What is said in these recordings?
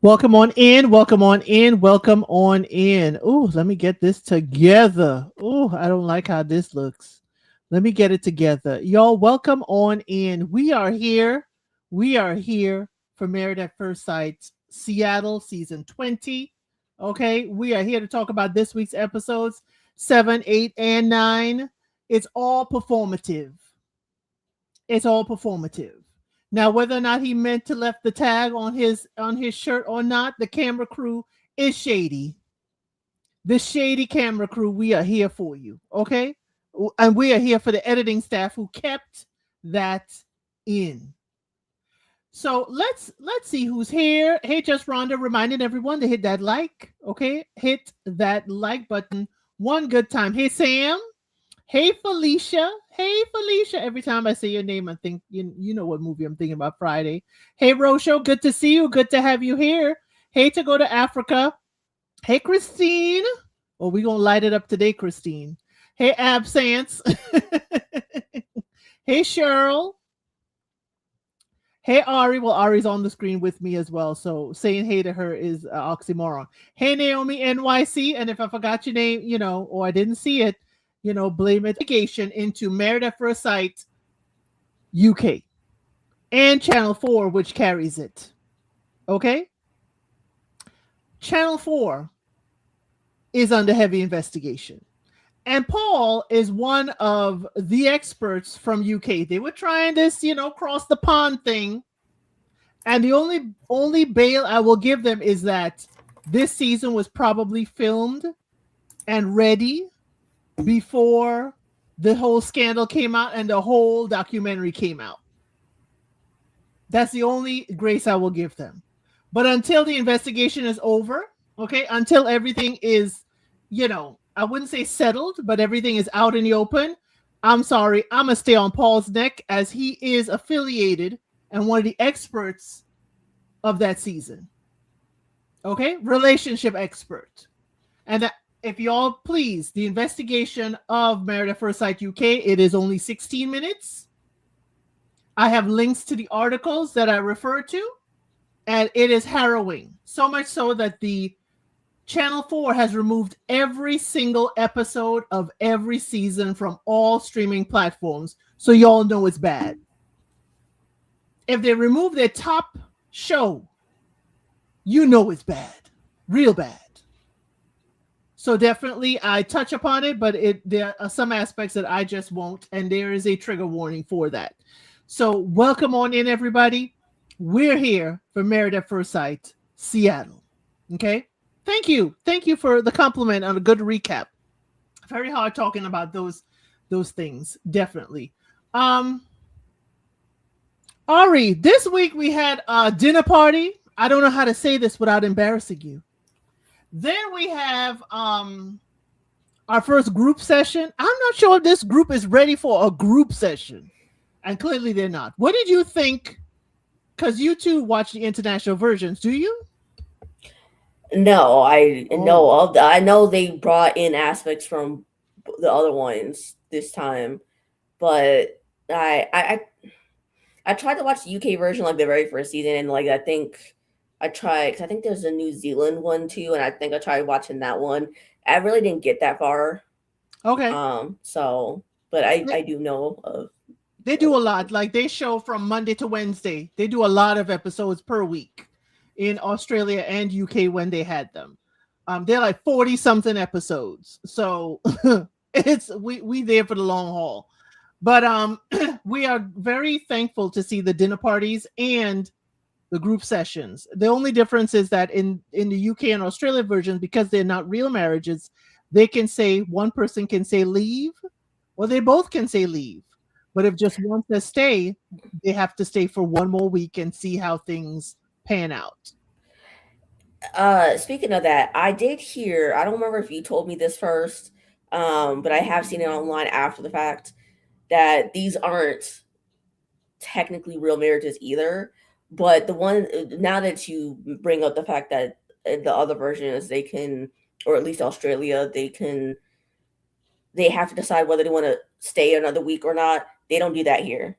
Welcome on in, welcome on in, welcome on in. Oh, let me get this together. Oh, I don't like how this looks. Let me get it together. Y'all, welcome on in. We are here. We are here for Married at First Sight Seattle season 20. Okay, we are here to talk about this week's episodes 7, 8, and 9. It's all performative. It's all performative. Now, whether or not he meant to left the tag on his shirt or not, the camera crew is shady. The shady camera crew, we are here for you, okay? And we are here for the editing staff who kept that in. So let's see who's here. Hey, just Rhonda, reminding everyone to hit that like, okay? Hit that like button one good time. Hey, Sam. Hey Felicia. Hey Felicia. Every time I say your name, I think you know what movie I'm thinking about. Friday. Hey Rosho, good to see you. Good to have you here. Hey to go to Africa. Hey Christine. Oh, we gonna light it up today, Christine. Hey Absence. Hey Cheryl. Hey Ari. Well, Ari's on the screen with me as well, so saying hey to her is oxymoron. Hey Naomi NYC, and if I forgot your name, or I didn't see it, blame it into Married at First Sight UK and Channel 4, which carries it. Okay? Channel 4 is under heavy investigation. And Paul is one of the experts from UK. They were trying this, cross the pond thing. And the only bail I will give them is that this season was probably filmed and ready before the whole scandal came out and the whole documentary came out. That's the only grace I will give them. But until the investigation is over, okay, until everything is, I wouldn't say settled, but everything is out in the open, I'm sorry, I'm going to stay on Paul's neck as he is affiliated and one of the experts of that season. Okay, relationship expert. And if y'all please, the investigation of Married at First Sight UK, it is only 16 minutes. I have links to the articles that I refer to, and it is harrowing. So much so that the Channel 4 has removed every single episode of every season from all streaming platforms, so y'all know it's bad. If they remove their top show, you know it's bad. Real bad. So definitely I touch upon it, but there are some aspects that I just won't, and there is a trigger warning for that. So welcome on in, everybody. We're here for Married at First Sight, Seattle. Okay? Thank you. Thank you for the compliment on a good recap. Very hard talking about those things, definitely. Ari, this week we had a dinner party. I don't know how to say this without embarrassing you. Then we have our first group session. I'm not sure if this group is ready for a group session. And clearly they're not. What did you think? Because you two watch the international versions, do you? No, I know they brought in aspects from the other ones this time, but I tried to watch the UK version like the very first season, and like I think I tried because I think there's a New Zealand one too, and I think I tried watching that one. I really didn't get that far. Okay. So, but I do know of. They do a lot. Like they show from Monday to Wednesday. They do a lot of episodes per week in Australia and UK when they had them. They're like 40 something episodes. So it's we there for the long haul. But we are very thankful to see the dinner parties and the group sessions. The only difference is that in the UK and Australia versions, because they're not real marriages, they can say one person can say leave, or they both can say leave. But if just one says stay, they have to stay for one more week and see how things pan out. Speaking of that, I did hear. I don't remember if you told me this first, but I have seen it online after the fact that these aren't technically real marriages either. But the one now that you bring up the fact that the other versions they can, or at least Australia, they have to decide whether they want to stay another week or not. They don't do that here.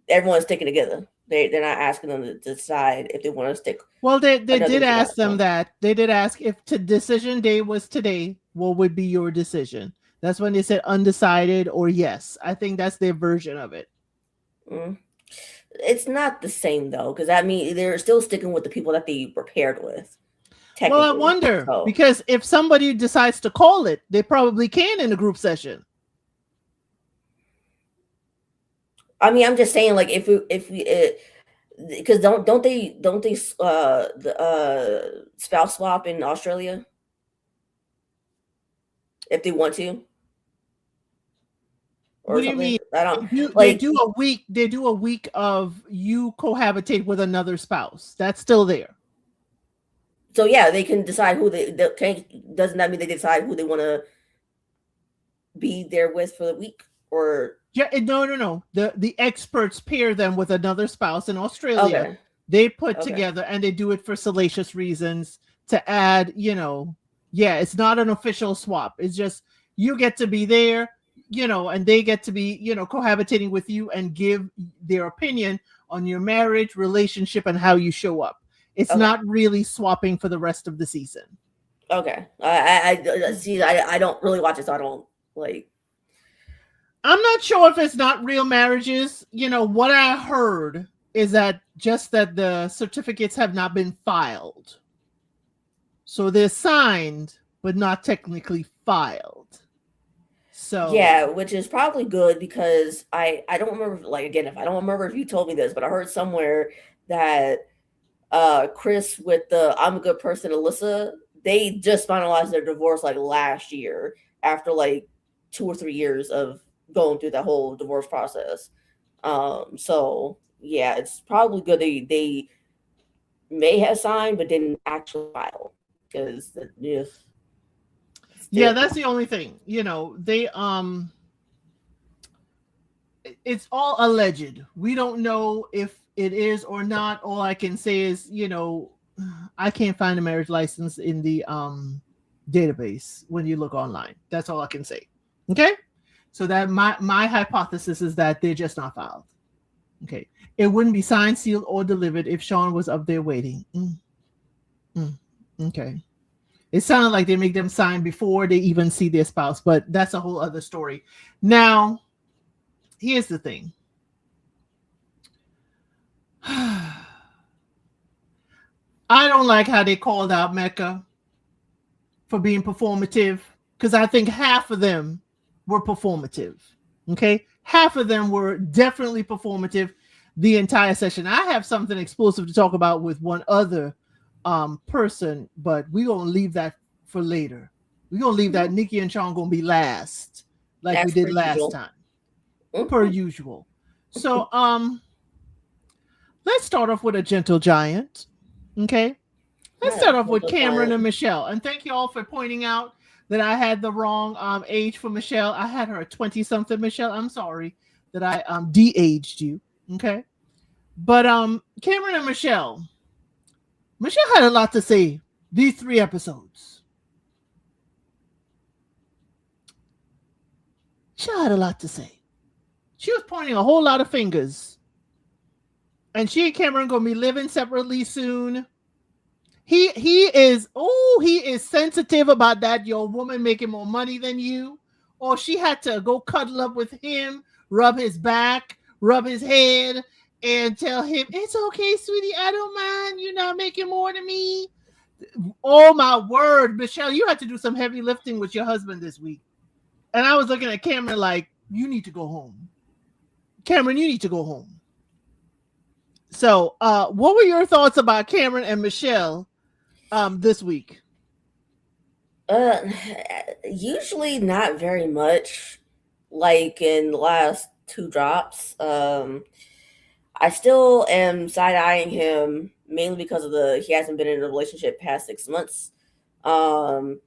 Everyone's sticking together. They're not asking them to decide if they want to stick Well, they another did week ask out. them that. They did ask if decision day was today, what would be your decision? That's when they said undecided or yes. I think that's their version of it. Mm. It's not the same though, because that means they're still sticking with the people that they were paired with, Well, I technically. wonder So because if somebody decides to call it, they probably can in a group session. I mean, I'm just saying, like, if we because don't they the spouse swap in Australia if they want to What or do you something? mean? I don't They like. do a week. They do a week of you cohabitate with another spouse. That's still there. So yeah, they can decide who they can. Doesn't that mean they decide who they want to be there with for the week? Or Yeah, no. The experts pair them with another spouse in Australia. okay, They put okay, together and they do it for salacious reasons to add, yeah, it's not an official swap. It's just you get to be there, and they get to be, cohabitating with you and give their opinion on your marriage, relationship, and how you show up. It's okay, not really swapping for the rest of the season. okay. I see. I don't really watch it, so I don't like. I'm not sure if it's not real marriages. What I heard is that just that the certificates have not been filed. So they're signed, but not technically filed. Yeah, So, which is probably good because I don't remember, like, again, if I don't remember if you told me this, but I heard somewhere that Chris with the I'm a good person Alyssa, they just finalized their divorce like last year after like 2 or 3 years of going through that whole divorce process. So yeah, it's probably good they may have signed but didn't actually file because yeah, yeah, still. that's the only thing. They it's all alleged. We don't know if it is or not. All I can say is, I can't find a marriage license in the database when you look online. That's all I can say. Okay? So that my hypothesis is that they're just not filed. Okay. It wouldn't be signed, sealed, or delivered if Sean was up there waiting. Mm. Okay. It sounded like they make them sign before they even see their spouse, but that's a whole other story. Now, here's the thing. I don't like how they called out Mecca for being performative because I think half of them were performative. Okay. Half of them were definitely performative the entire session. I have something explosive to talk about with one other person, but we're going to leave that for later. We're going to leave that. Nikki and Sean going to be last like we As did per last usual. time, per Mhm. usual. So, let's start off with a gentle giant. Okay. Let's Yeah, start off with mental Cameron and giant. Michelle. And thank you all for pointing out that I had the wrong age for Michelle. I had her 20 something, Michelle. I'm sorry that I de-aged you. Okay. But Cameron and Michelle. Michelle had a lot to say these 3 episodes. She had a lot to say. She was pointing a whole lot of fingers. And she and Cameron gonna be living separately soon. He is sensitive about that, your woman making more money than you. Or she had to go cuddle up with him, rub his back, rub his head, and tell him, it's okay, sweetie, I don't mind. You're not making more than me. Oh my word, Michelle, you had to do some heavy lifting with your husband this week. And I was looking at Cameron like, you need to go home. Cameron, you need to go home. So, what were your thoughts about Cameron and Michelle this week? Uh, Usually not very much. Like in the last two drops, I still am side eyeing him mainly because of the he hasn't been in a relationship past 6 months. Um,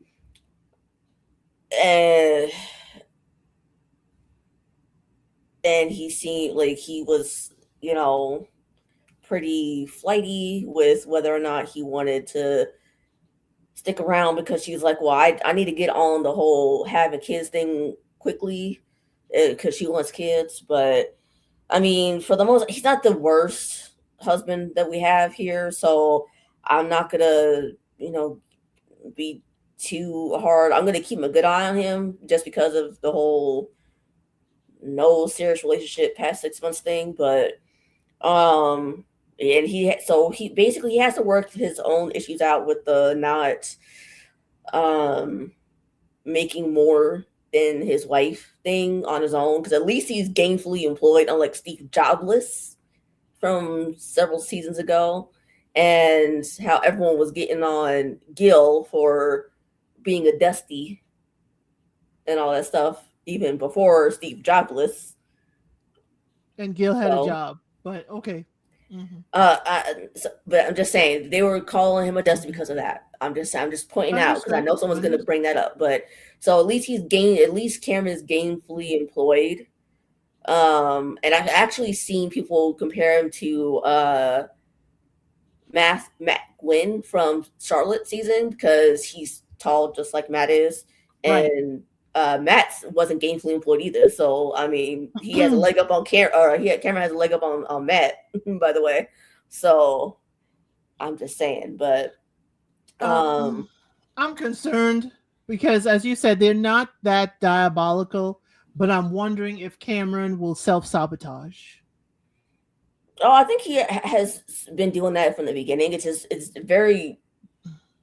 and and he seemed like he was, you know, pretty flighty with whether or not he wanted to stick around because she's like, well, I need to get on the whole having kids thing quickly because she wants kids. But I mean, for the most, he's not the worst husband that we have here, so I'm not gonna, be too hard. I'm gonna keep a good eye on him just because of the whole no serious relationship past 6 months thing. But and he basically has to work his own issues out with the not um making more than his wife thing on his own, because at least he's gainfully employed, unlike Steve Jobless from several seasons ago, and how everyone was getting on Gil for being a dusty and all that stuff even before Steve Jobless. And Gil had a So, job, but okay. Mm-hmm. but I'm just saying they were calling him a dusty because of that. I'm just pointing out because I know someone's going to bring that up. But so at least Cameron is gainfully employed. And I've actually seen people compare him to Matt Gwynn from Charlotte season, because he's tall just like Matt is, and Matt wasn't gainfully employed either. So I mean, he has a leg up on Cameron has a leg up on Matt, by the way. So I'm just saying, but I'm concerned because, as you said, they're not that diabolical, but I'm wondering if Cameron will self-sabotage. Oh, I think he has been doing that from the beginning. It's very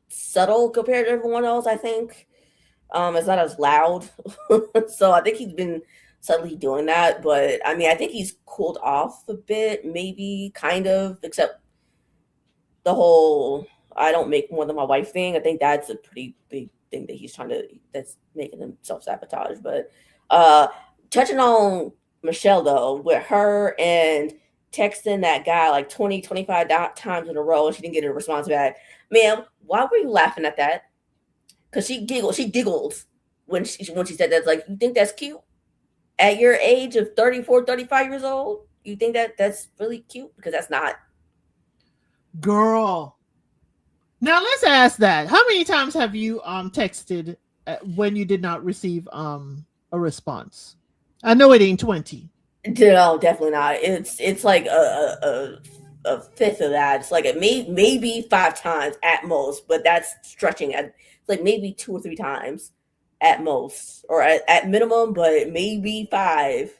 subtle compared to everyone else, I think. It's not as loud. So I think he's been subtly doing that. But I mean, I think he's cooled off a bit, maybe, kind of, except the whole I don't make more than my wife thing. I think that's a pretty big thing that's making him self-sabotage. But touching on Michelle, though, with her and texting that guy like 20, 25 times in a row, and she didn't get a response back. Ma'am, why were you laughing at that? Because she giggled when she said that. It's like, you think that's cute? At your age of 34, 35 years old, you think that's really cute? Because that's not. Girl. Now let's ask that. How many times have you texted when you did not receive a response? I know it ain't 20. No, definitely not. It's like a fifth of that. It's like maybe 5 times at most, but that's stretching. It's like maybe 2 or 3 times at most, or at minimum, but maybe 5,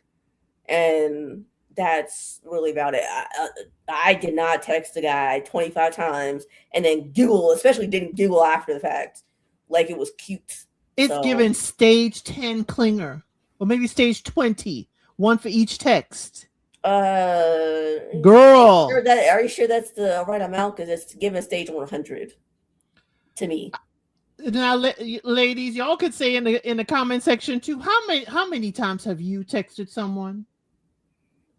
and that's really about it. I did not text the guy 25 times and then giggle, especially didn't giggle after the fact, like it was cute. It's given stage 10 clinger, or maybe stage 20. One for each text. Girl, are you sure that's the right amount? Because it's given stage 100 to me. Now, ladies, y'all could say in the comment section too. How many times have you texted someone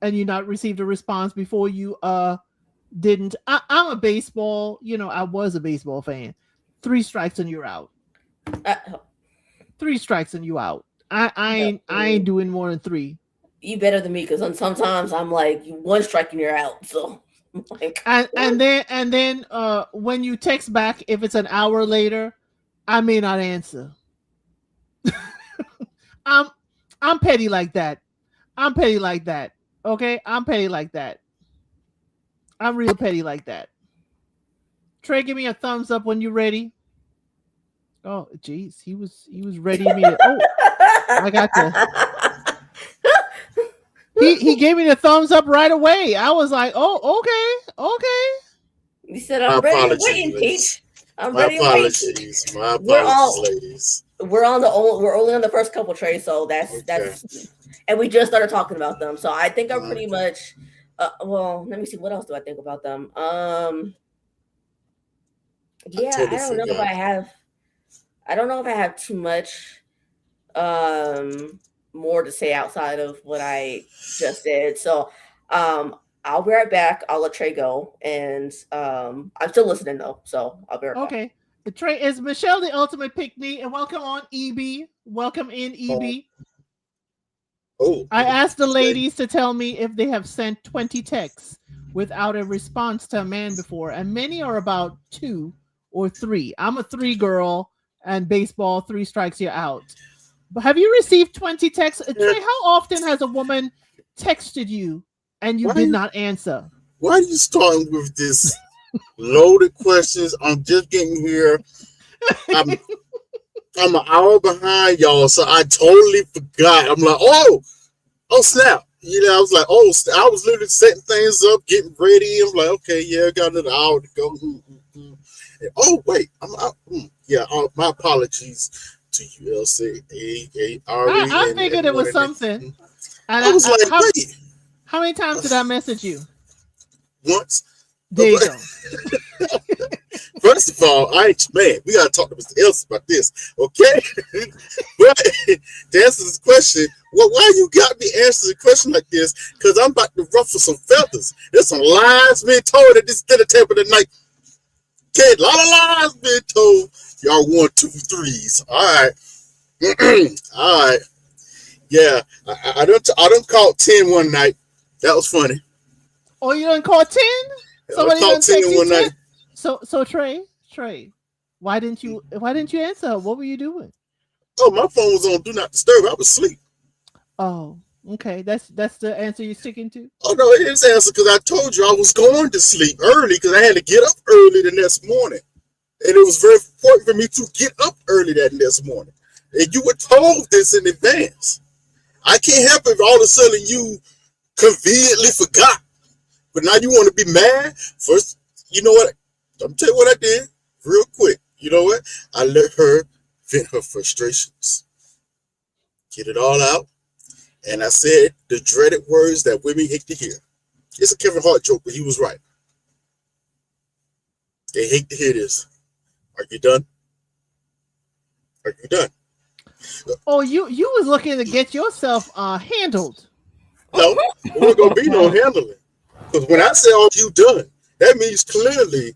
and you not received a response before you didn't? I'm a baseball. I was a baseball fan. 3 strikes and you're out. 3 strikes and you out. I ain't doing more than 3. You better than me, because sometimes I'm like 1 strike and you're out. So, and then when you text back, if it's an hour later, I may not answer. I'm petty like that. Okay, I'm petty like that. I'm real petty like that. Trey, give me a thumbs up when you're ready. Oh, jeez, he was ready to. I got to. He gave me the thumbs up right away. I was like, oh, okay. You said I'm ready to wait, Peach. I'm ready to wait. My apologies, ladies. We're only on the first couple, Trey. So that's and we just started talking about them. So I think I'm pretty much. Well, let me see. What else do I think about them? Yeah, I don't know if I have. I don't know if I have too much more to say outside of what I just said. So I'll be right back. I'll let Trey go. And I'm still listening though. So I'll be right back. Okay. The Trey is Michelle, the ultimate pick-me, and welcome on EB. Welcome in EB. I asked the ladies to tell me if they have sent 20 texts without a response to a man before, and many are about 2 or 3. I'm a 3 girl, and baseball, 3 strikes, you're out. But have you received 20 texts? Trey, how often has a woman texted you and you did not answer? Why are you starting with this loaded questions? I'm just getting here. I'm an hour behind y'all, so I totally forgot. I'm like, oh snap. I was like, I was literally setting things up, getting ready. I'm like, okay, yeah, I got another hour to go. And, oh, wait, I'm out. Yeah, my apologies to you, Elsie, Ari. I figured it was something. And I was like, wait. How many times did I message you? Once. There you go. First of all, we gotta talk to Mr. Elsie about this, okay? But to answer this question, why you got me answering a question like this? Because I'm about to ruffle some feathers. There's some lies being told at this dinner table tonight. Okay, a lot of lies being told. Y'all 1, 2, 3s. All right. All right. Yeah, I done caught 10 one night. That was funny. Oh, you done caught 10? Somebody done text you 10 night. So Trey, why didn't you answer? What were you doing? Oh, my phone was on Do Not Disturb. I was asleep. Oh, okay. That's the answer you're sticking to? Oh, no, it is the answer because I told you I was going to sleep early because I had to get up early the next morning. And it was very important for me to get up early that next morning. And you were told this in advance. I can't help it if all of a sudden you conveniently forgot. But now you want to be mad? First, you know what? I'm tell you what I did real quick. You know what? I let her vent her frustrations. Get it all out. And I said the dreaded words that women hate to hear. It's a Kevin Hart joke, but he was right. They hate to hear this. Are you done? Are you done? Oh, you was looking to get yourself handled. No, there wasn't going to be no handling. Because when I say, are you done? That means clearly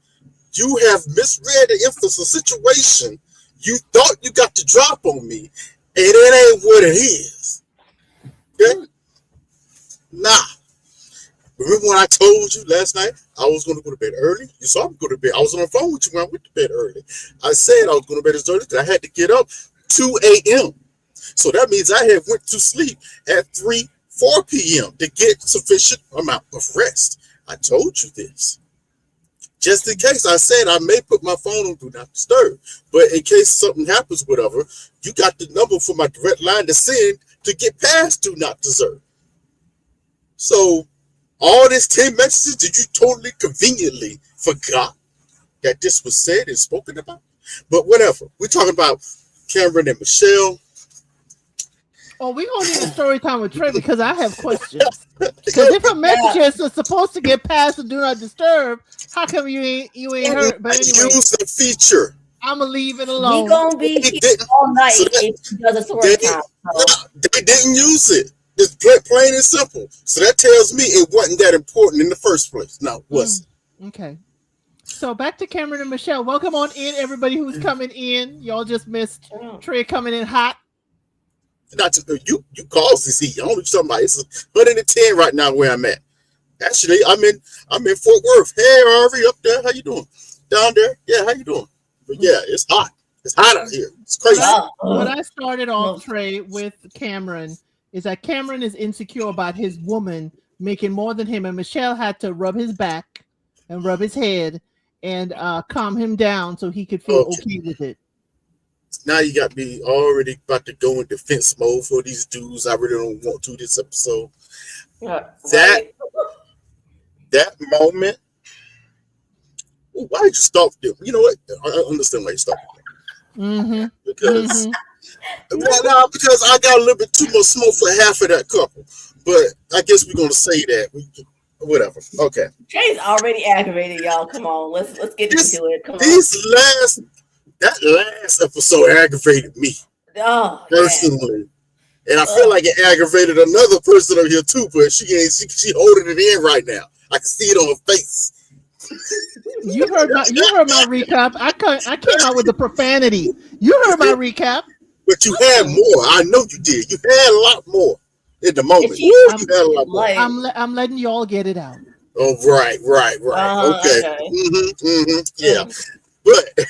you have misread the emphasis situation. You thought you got the drop on me, and it ain't what it is. Okay? Nah. Remember when I told you last night I was going to go to bed early? You saw me go to bed. I was on the phone with you when I went to bed early. I said I was going to bed as early because I had to get up 2 a.m. So that means I had went to sleep at 4 p.m. to get sufficient amount of rest. I told you this. Just in case, I said I may put my phone on Do Not Disturb. But in case something happens, whatever, you got the number for my direct line to send to get past Do Not Disturb. So all this 10 messages that you totally conveniently forgot that this was said and spoken about. But whatever. We're talking about Cameron and Michelle. Oh, we're going to need a story time with Trey because I have questions. Because if a message is supposed to get past the Do Not Disturb, how come you ain't heard? But anyway, use the feature. I'm going to leave it alone. We're going to be here all night if he does a story time. So. They didn't use it. It's plain and simple. So that tells me it wasn't that important in the first place. No, it wasn't. Okay. So back to Cameron and Michelle. Welcome on in, everybody who's coming in. Y'all just missed Trey coming in hot. Not to, you caused this heat. I don't know what you're talking about. It's 110 right now where I'm at. Actually, I'm in Fort Worth. Hey, Harvey, up there. How you doing? Down there? Yeah, how you doing? But yeah, it's hot. It's hot out here. It's crazy. What I started off, Trey, with Cameron is that Cameron is insecure about his woman making more than him, and Michelle had to rub his back and rub his head and calm him down so he could feel okay with it. Now you got me already about to go in defense mode for these dudes. I really don't want to this episode. Yeah, that moment. Why did you stop them? You know what? I understand why you stopped them. Because because I got a little bit too much smoke for half of that couple. But I guess we're gonna say that. Whatever. Okay. Jay's already aggravated, y'all. Come on, let's get into it. Come on. That last episode aggravated me personally, and I feel like it aggravated another person over here too. But she holding it in right now. I can see it on her face. You heard my recap. I came out with the profanity. You heard my recap. But you had more. I know you did. You had a lot more in the moment. You had a lot more. I'm letting you all get it out. Oh, right. Okay. Yeah, but.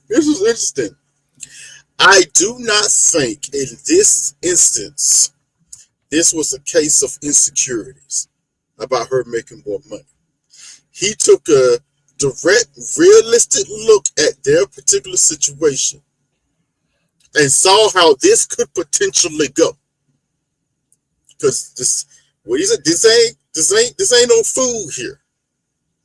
This was interesting. I do not think in this instance, this was a case of insecurities about her making more money. he took a direct, realistic look at their particular situation and saw how this could potentially go. Because this ain't no food here.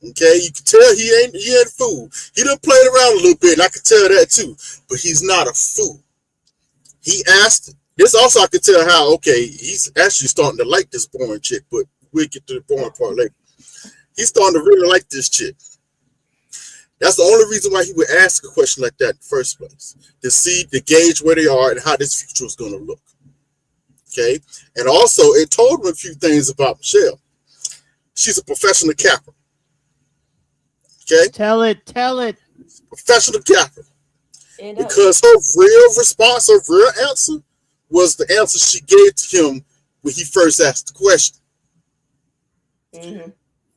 Okay, you can tell he ain't fool. He done played around a little bit, and I can tell that too. But he's not a fool. He asked this also. I could tell how he's actually starting to like this boring chick, but we'll get to the boring part later. He's starting to really like this chick. That's the only reason why he would ask a question like that in the first place, to gauge where they are and how this future is going to look. Okay, and also it told him a few things about Michelle. She's a professional capper. Okay, tell it. Professional capper. Because her real response, her real answer, was the answer she gave to him when he first asked the question. Mm-hmm.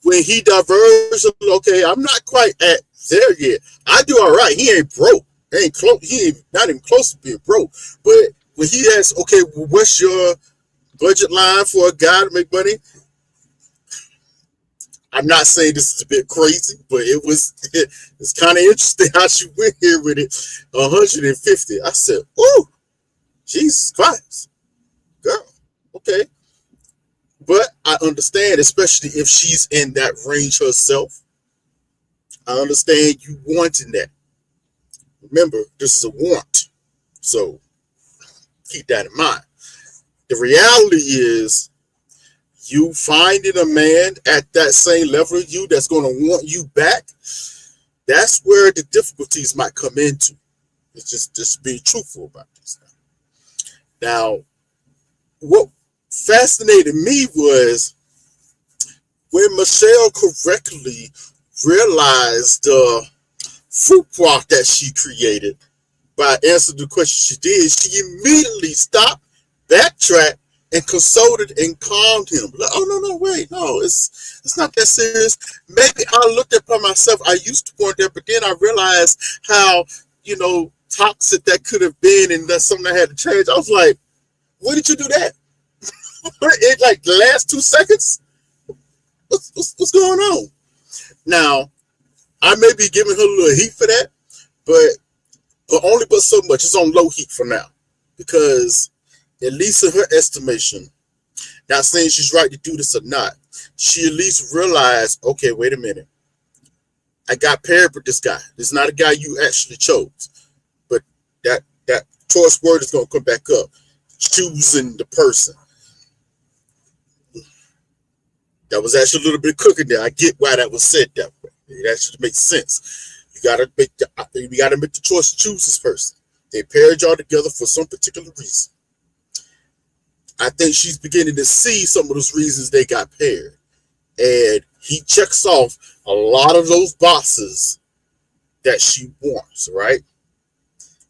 When he diverged, okay, I'm not quite at there yet. I do all right. He ain't broke. He ain't close. He ain't not even close to being broke. But when he asked, okay, well, what's your budget line for a guy to make money? I'm not saying this is a bit crazy, but it's kind of interesting how she went here with it. 150. I said, "Ooh, Jesus Christ, girl, okay." But I understand, especially if she's in that range herself. I understand you wanting that. Remember, this is a want, so keep that in mind. The reality is, you finding a man at that same level as you that's going to want you back, that's where the difficulties might come into. It's just being truthful about this. Now, what fascinated me was when Michelle correctly realized the fruit plot that she created by answering the question she did, she immediately stopped, backtracked, and consulted and calmed him. Like, oh, no, wait, no, it's not that serious. Maybe I looked at by myself. I used to want that, but then I realized how, toxic that could have been, and that's something I had to change. I was like, when did you do that? In like the last 2 seconds? What's going on? Now, I may be giving her a little heat for that, but only but so much. It's on low heat for now, because at least in her estimation, not saying she's right to do this or not, she at least realized, okay, wait a minute. I got paired with this guy. This is not a guy you actually chose. But that choice word is going to come back up. Choosing the person. That was actually a little bit of cooking there. I get why that was said that way. It actually makes sense. You gotta make the choice to choose this person. They paired y'all together for some particular reason. I think she's beginning to see some of those reasons they got paired. And he checks off a lot of those boxes that she wants, right?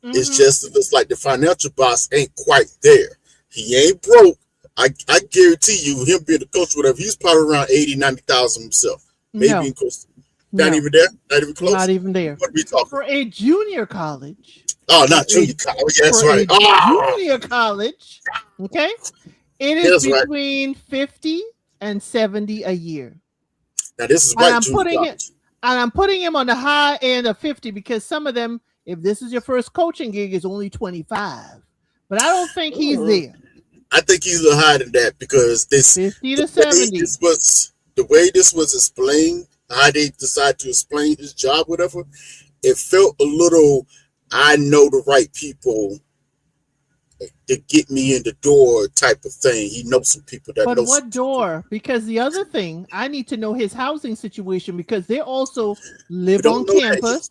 Mm-hmm. It's just like the financial box ain't quite there. He ain't broke. I guarantee you, him being the coach, whatever, he's probably around 80, 90,000 himself. Maybe close. Not even there? Not even close? Not even there. What are we talking? For a junior college. Oh, not junior college. That's right. Junior college. Okay. It is between 50 and 70 a year. Now this is right. I'm putting him on the high end of 50 because some of them, if this is your first coaching gig, is only 25. But I don't think he's there. I think he's a little higher than that because this 50 to 70. The way this was explained, how they decided to explain his job, whatever, it felt a little, I know the right people to get me in the door type of thing. He knows some people that know. But what door? Because the other thing, I need to know his housing situation because they also live on campus.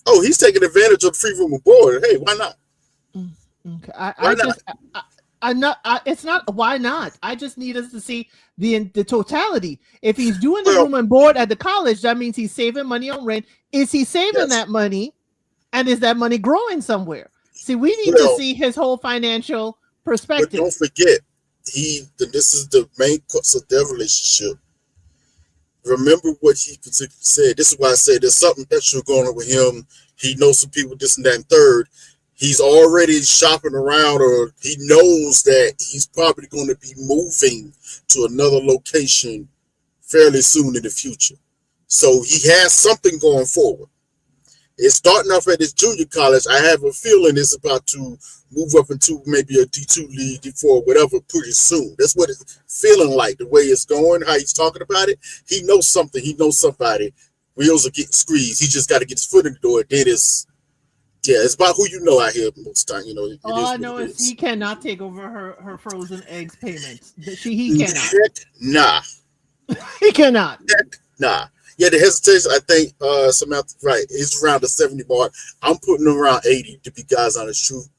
Oh, he's taking advantage of the free room and board. Hey, why not? Okay. It's not why not. I just need us to see the totality. If he's doing the room and board at the college, that means he's saving money on rent. Is he saving that money, and is that money growing somewhere? See, we need to see his whole financial perspective. But don't forget, this is the main crux of their relationship. Remember what he particularly said. This is why I say there's something extra going on with him. He knows some people, this and that, and third. He's already shopping around, or he knows that he's probably going to be moving to another location fairly soon in the future. So he has something going forward. It's starting off at his junior college. I have a feeling it's about to move up into maybe a D2 league, D4, whatever, pretty soon. That's what it's feeling like, the way it's going, how he's talking about it. He knows something. He knows somebody. Wheels are getting squeezed. He just got to get his foot in the door. Then it's about who you know out here most time. All I know is he cannot take over her frozen eggs payments. He cannot. Heck, nah. He cannot. Heck, nah. Yeah, the hesitation, I think Samantha, right, it's around the 70 mark. I'm putting him around 80, to be God's honest truth.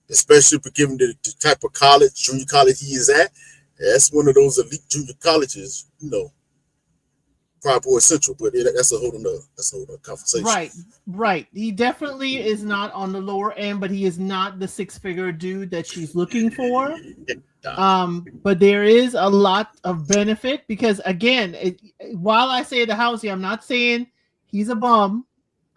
Especially for given the type of college, junior college he is at. That's one of those elite junior colleges, probably essential, but that's a whole nother conversation. Right. He definitely is not on the lower end, but he is not the 6-figure dude that she's looking for. But there is a lot of benefit because, again, while I say the housing, I'm not saying he's a bum.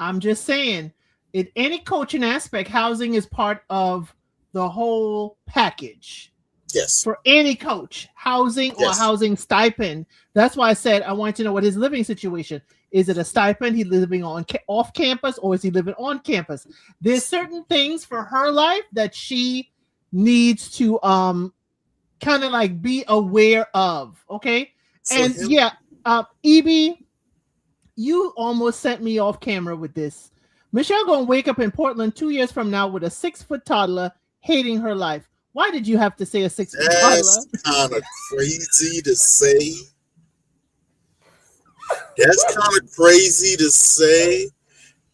I'm just saying in any coaching aspect, housing is part of the whole package. Yes. For any coach, housing or housing stipend. That's why I said I want to know what his living situation is. It a stipend? He living off campus, or is he living on campus? There's certain things for her life that she needs to kind of like be aware of. Okay. And EB, you almost sent me off camera with this. Michelle gonna wake up in Portland 2 years from now with a 6-foot toddler hating her life. Why did you have to say a 6-foot toddler? That's kind of crazy to say.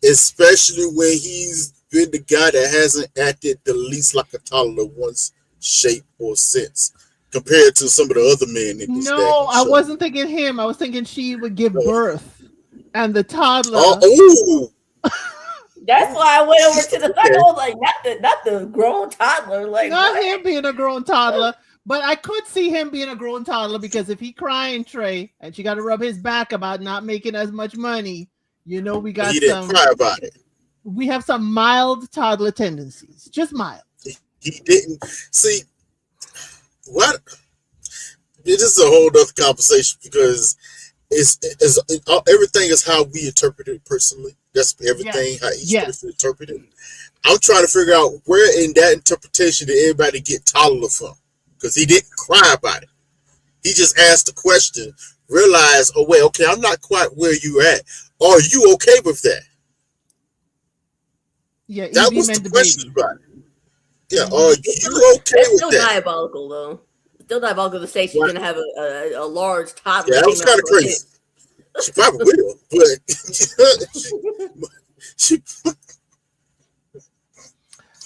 Especially when he's been the guy that hasn't acted the least like a toddler once, shape, or sense, compared to some of the other men. No, I wasn't thinking him. I was thinking she would give birth, and the toddler. That's why I went over to the third. I was like, not the grown toddler, like not what? him being a grown toddler. But I could see him being a grown toddler because if he crying, Trey, and she got to rub his back about not making as much money, we got he didn't cry about it. We have some mild toddler tendencies, just mild. He didn't see what. This is a whole other conversation because everything is how we interpret it personally. That's everything how each person interpreted it. I'm trying to figure out where in that interpretation did everybody get toddler from. Because he didn't cry about it. He just asked the question, realized, oh, wait, okay, I'm not quite where you at. Are you okay with that? Yeah, that was the question about it. Yeah, are you okay with that? It's still diabolical, though. Still diabolical to say she's going to have a large toddler. Yeah, that was kind of crazy. She probably will, but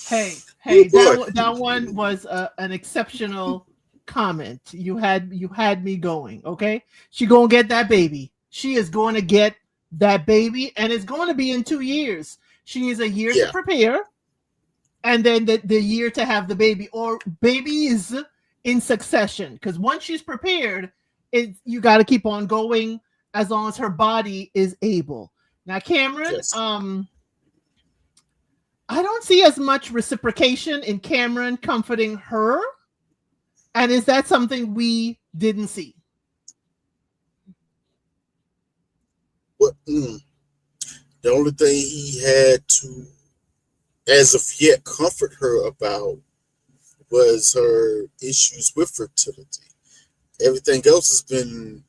Hey, that one was an exceptional comment. You had me going. Okay, she gonna get that baby. She is going to get that baby, and it's going to be in 2 years. She needs a year to prepare, and then the year to have the baby, or babies in succession. Because once she's prepared, you got to keep on going as long as her body is able. Now, Cameron, I don't see as much reciprocation in Cameron comforting her. And is that something we didn't see? Well, the only thing he had to, as of yet, comfort her about was her issues with fertility. Everything else has been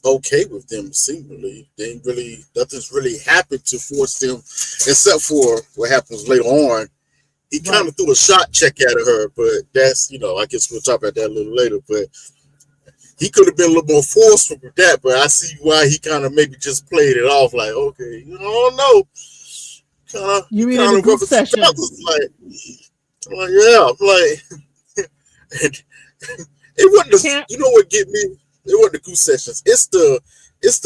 okay with them, seemingly. Nothing's really happened to force them, except for what happens later on. He kind of threw a shot check at her, but that's, I guess we'll talk about that a little later. But he could have been a little more forceful with that, but I see why he kind of maybe just played it off like, okay, I don't know. You mean in a group session? I'm like, it wasn't you know what get me? It wasn't the group sessions. It's the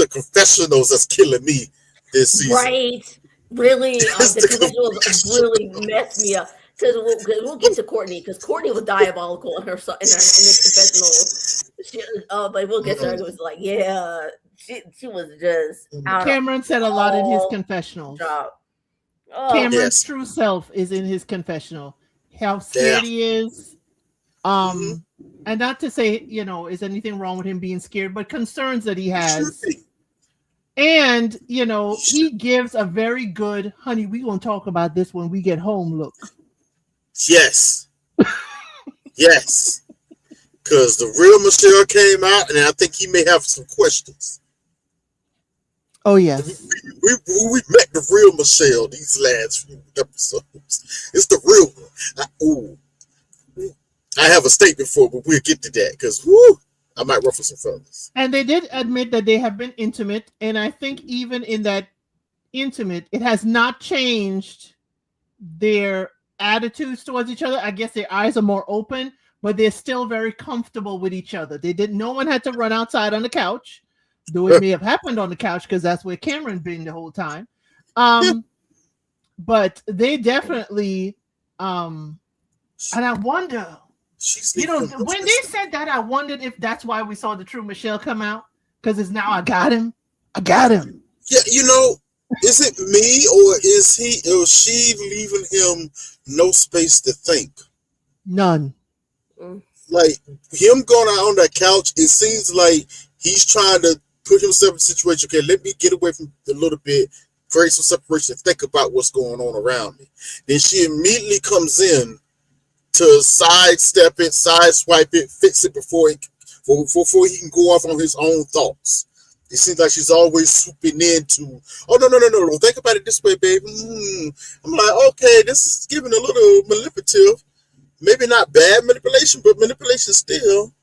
confessionals that's killing me this season. Right. Really, the confessionals really messed me up. Because we'll get to Courtney, because Courtney was diabolical in the confessional. But we'll get to her. It was like, she was just out. Cameron said a lot in his confessional. Cameron's true self is in his confessional. How scared he is And not to say, is anything wrong with him being scared, but concerns that he has. And, he gives a very good, honey, we're going to talk about this when we get home look. Yes. Yes. Because the real Michelle came out, and I think he may have some questions. Oh, yes. We met the real Michelle these last few episodes. It's the real one. I have a statement for it, but we'll get to that because, I might ruffle some feathers. And they did admit that they have been intimate, and I think even in that intimate, it has not changed their attitudes towards each other. I guess their eyes are more open, but they're still very comfortable with each other. No one had to run outside on the couch, though it may have happened on the couch because that's where Cameron been the whole time. But they definitely, and I wonder, when they said that, I wondered if that's why we saw the true Michelle come out, because it's now I got him. Yeah, is it me or is she leaving him no space to think? None. Like him going out on that couch, it seems like he's trying to put himself in a situation. Okay, let me get away from a little bit, create some separation, think about what's going on around me. Then she immediately comes in to sideswipe it, fix it before he can go off on his own thoughts. It seems like she's always swooping into, oh, no, think about it this way, baby. I'm like, okay, this is giving a little manipulative. Maybe not bad manipulation, but manipulation still.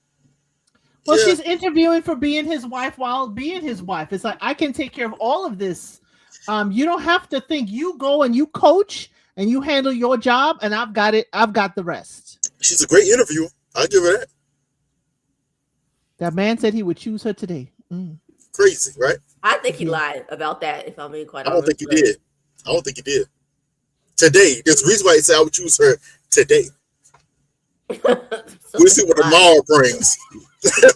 Well, she's interviewing for being his wife while being his wife. It's like, I can take care of all of this. You don't have to think. You go and you coach and you handle your job, and I've got it. I've got the rest. She's a great interviewer. I'll give her that. That man said he would choose her today. Crazy, right? I think he lied about that, if I'm being quite honest. I don't think he did. Today. There's a reason why he said I would choose her today. We'll see what tomorrow brings.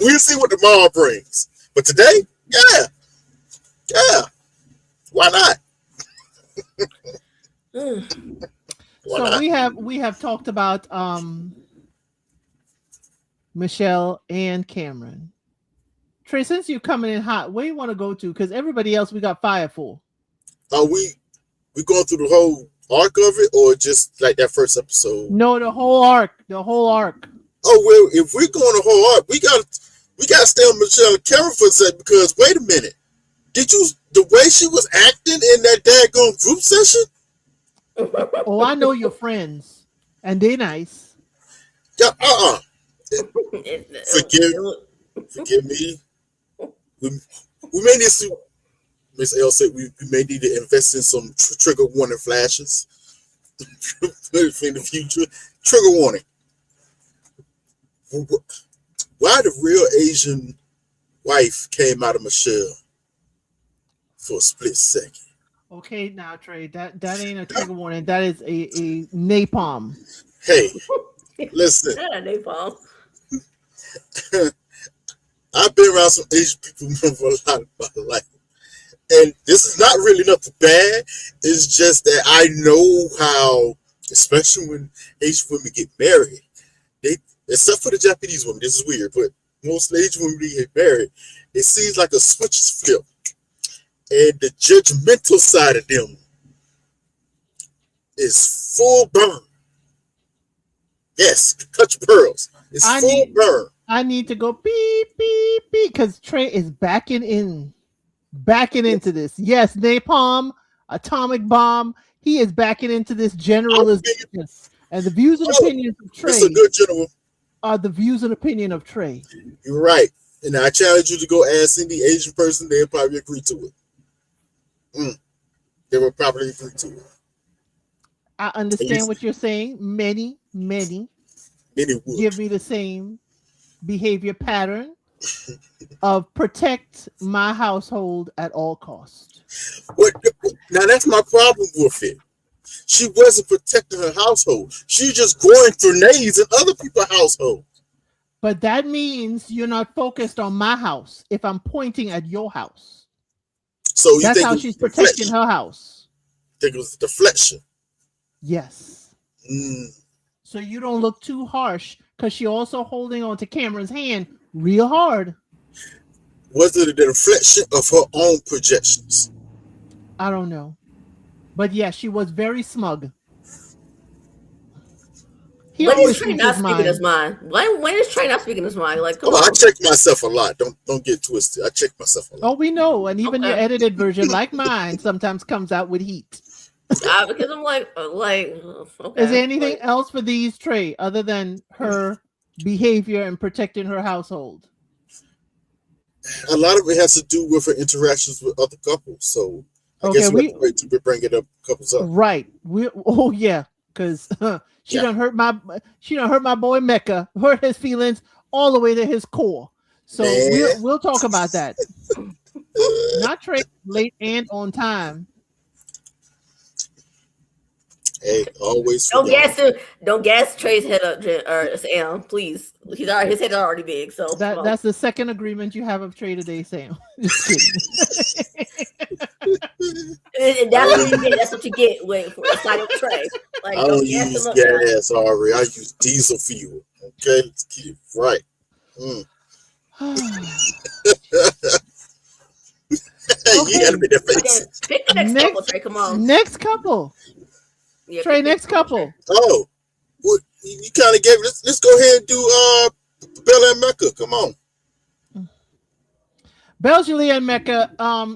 We'll see what tomorrow brings. But today, yeah. Why not? So we have talked about Michelle and Cameron. Trey, since you're coming in hot, where you want to go to? Because everybody else we got fired for. Are we going through the whole arc of it, or just like that first episode? No, the whole arc. Oh well, if we're going the whole arc, we got to stay on Michelle and Cameron for a second, because wait a minute, the way she was acting in that daggone group session? Oh, I know your friends, and they're nice. Yeah, Forgive me. We may need to, Miss L said, we may need to invest in some trigger warning flashes in the future. Trigger warning. Why the real Asian wife came out of Michelle for a split second? Okay, now Trey, that ain't a trigger warning. That is a napalm. Hey, listen. Napalm. I've been around some Asian people for a lot of my life. And this is not really nothing bad. It's just that I know how, especially when Asian women get married, except for the Japanese women, this is weird, but most Asian women get married, it seems like a switch is flipped. And the judgmental side of them is full burn. Yes, cut your pearls. It's full burn. I need to go beep, beep, beep, because Trey is backing into this. Yes, napalm, atomic bomb. He is backing into this generalization. And the views and opinions of Trey are the views and opinion of Trey. You're right. And I challenge you to go ask any Asian person, they'll probably agree to it. They will probably agree to it. I understand what you're saying. Many would give me the same behavior pattern of protect my household at all costs. Now that's my problem with it. She wasn't protecting her household. She just throwing grenades in other people's households. But that means you're not focused on my house if I'm pointing at your house. So that's how she's protecting her house. I think it was deflection. Yes. So you don't look too harsh because she also holding on to Cameron's hand real hard. Was it a reflection of her own projections? I don't know. But yeah, she was very smug. He When is always Trey speaks not his speaking his mind. mind? When is Trey not speaking his mind? Like, come Oh, I on. check myself a lot. Don't get twisted. I check myself a lot. Oh, we know. And even your Okay. edited version, like mine, sometimes comes out with heat. Because I'm like, okay. Is there anything Like, else for these, Trey, other than her behavior and protecting her household? A lot of it has to do with her interactions with other couples. So I guess we have to wait to bring it up couples up. Right. Oh yeah, because she done hurt my boy Mecca, hurt his feelings all the way to his core. So we'll talk about that. Not Trey late and on time. Hey, always don't gas Trey's head up, or Sam, please. His head is already big, so that's the second agreement you have of Trey today, Sam. Just kidding. And that's what you get for a side of Trey. Like, I don't use gas, Ari. I use diesel fuel. Okay, let's keep it right. You gotta be the face. Pick the next couple, Trey. Come on. Next couple. Yeah, Trey, next couple. Oh, well, you kind of gave it. Let's go ahead and do Bella and Mecca. Come on. Belle, Julie, and Mecca.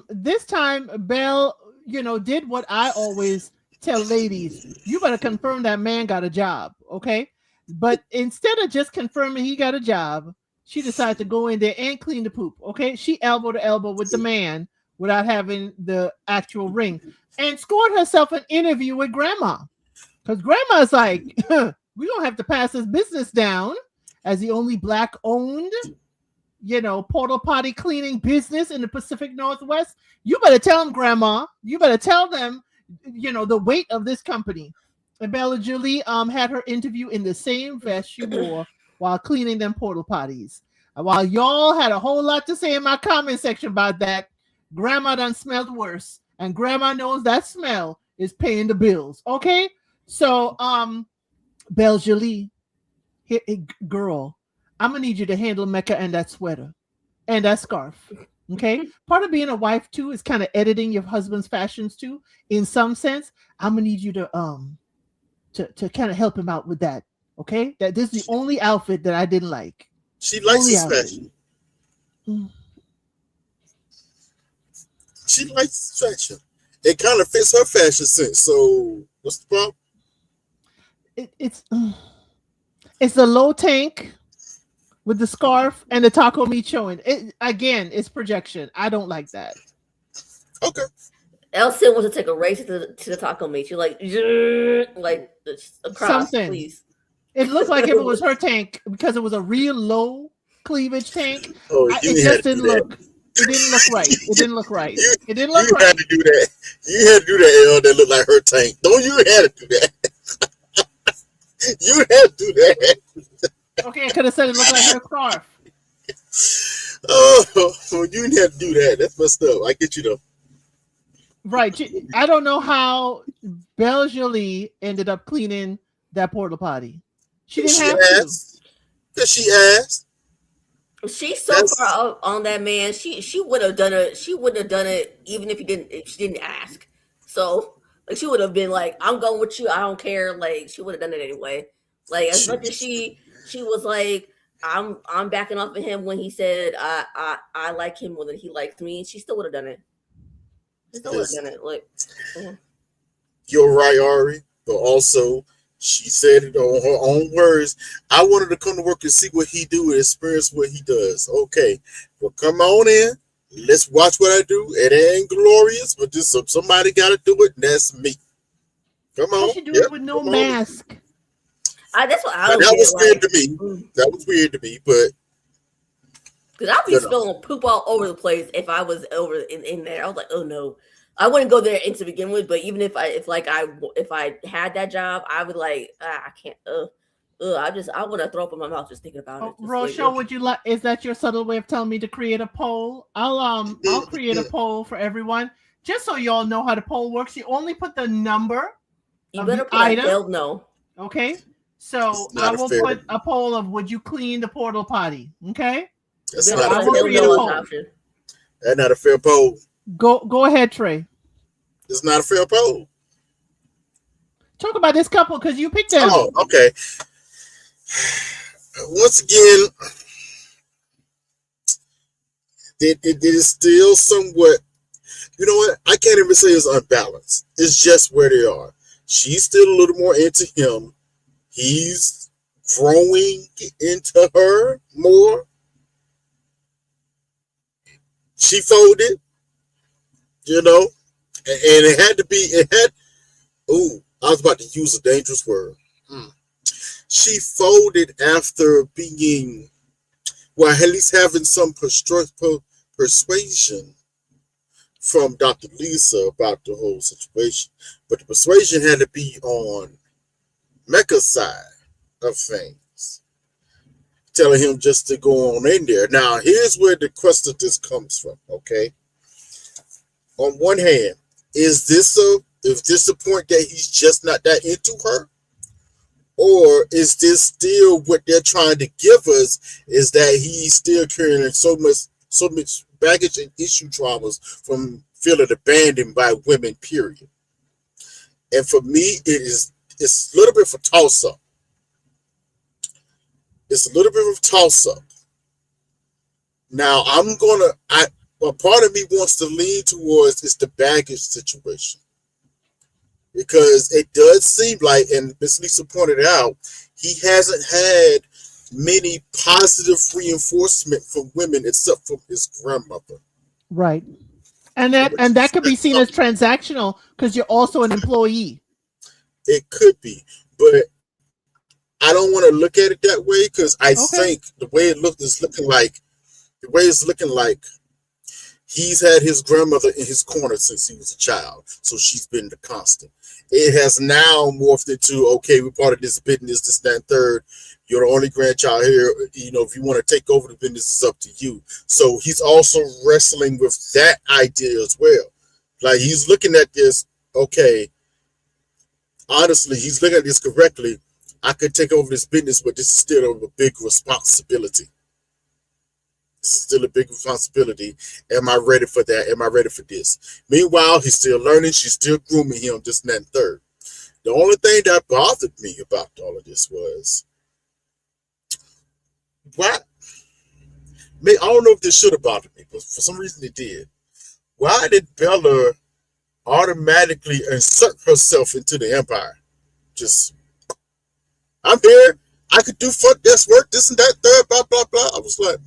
This time Belle, did what I always tell ladies: you better confirm that man got a job, okay? But instead of just confirming he got a job, she decided to go in there and clean the poop. Okay, she elbow to elbow with the man without having the actual ring, and scored herself an interview with Grandma, because Grandma's like, we don't have to pass this business down as the only Black-owned, portal potty cleaning business in the Pacific Northwest. You better tell them, Grandma. You better tell them, the weight of this company. And Bella Julie had her interview in the same vest she wore while cleaning them portal potties. And while y'all had a whole lot to say in my comment section about that, Grandma done smelled worse. And Grandma knows that smell is paying the bills. Okay? So, Belle Julie, girl, I'm going to need you to handle Mecca and that sweater and that scarf. Okay? Part of being a wife, too, is kind of editing your husband's fashions, too. In some sense, I'm going to need you to kind of help him out with that. Okay? That this is the only outfit that I didn't like. She likes his fashion. She likes fashion. It kind of fits her fashion sense. So what's the problem? It's a low tank with the scarf and the taco meat showing. It's projection. I don't like that. Okay. Elson wants to take a race to the taco meat. You're like across, something. Please. It looked like if it was her tank, because it was a real low cleavage tank. It just didn't look. It didn't look right. It didn't look right. It didn't look right. You had to do that. You had to do that, L, that looked like her tank. Don't you had to do that. You had to do that. Okay, I could have said it looked like her scarf. Oh, you didn't have to do that. That's messed up. I get you though. Right. I don't know how Belle Jolie ended up cleaning that porta potty. She didn't have to. Because she asked. She's so far out on that man. She would have done it. She wouldn't have done it even if she didn't ask. So like she would have been like, I'm going with you. I don't care. Like she would have done it anyway. Like as much as she was like, I'm backing off of him when he said I like him more than he likes me. She still would have done it. Like you're right, Ari. But also she said it on her own words. I wanted to come to work and see what he do and experience what he does. Okay, well, come on in. Let's watch what I do. It ain't glorious, but just somebody got to do it, and that's me. Come on. How she do it with no mask? That's what I. That was weird to me. That was weird to me, but because I'd be spilling poop all over the place if I was over in there. I was like, oh no. I wouldn't go there to begin with, but even if I had that job, I would like I can't. I want to throw up in my mouth just thinking about it. Rochelle, would you like? Is that your subtle way of telling me to create a poll? I'll create a poll for everyone, just so y'all know how the poll works. You only put the number. You better put item. No. Okay. So I will put a poll of would you clean the portal potty? Okay. That's not a fair poll. That's not a fair poll. Go ahead, Trey. It's not a fair poll. Talk about this couple because you picked them. Oh, okay. Once again, it is still somewhat, you know what? I can't even say it's unbalanced. It's just where they are. She's still a little more into him. He's growing into her more. She folded, you know, and it had to be, I was about to use a dangerous word. She folded after being, well, at least having some persuasion from Dr. Lisa about the whole situation. But the persuasion had to be on Mecca's side of things, telling him just to go on in there. Now, here's where the crust of this comes from, okay? On one hand, is this a point that he's just not that into her? Or is this still what they're trying to give us, is that he's still carrying so much baggage and issue traumas from feeling abandoned by women, period? And for me, it's a little bit of a toss-up. It's a little bit of a toss-up. Now, a part of me wants to lean towards is the baggage situation. Because it does seem like, and Miss Lisa pointed out, he hasn't had many positive reinforcement from women except from his grandmother. Right. And that could be seen as transactional because you're also an employee. It could be, but I don't want to look at it that way because I think the way it's looking like he's had his grandmother in his corner since he was a child, so she's been the constant. It has now morphed into, okay, we're part of this business, this, that, and third. You're the only grandchild here. You know, if you want to take over the business, it's up to you. So he's also wrestling with that idea as well. Like, he's looking at this, okay, honestly, he's looking at this correctly. I could take over this business, but this is still a big responsibility. It's still a big responsibility. Am I ready for that? Am I ready for this? Meanwhile, he's still learning. She's still grooming him, this, and that, and third. The only thing that bothered me about all of this was, what? I don't know if this should have bothered me, but for some reason it did. Why did Bella automatically insert herself into the Empire? Just, I'm here. I could do front desk work, this and that, third, blah, blah, blah. I was like,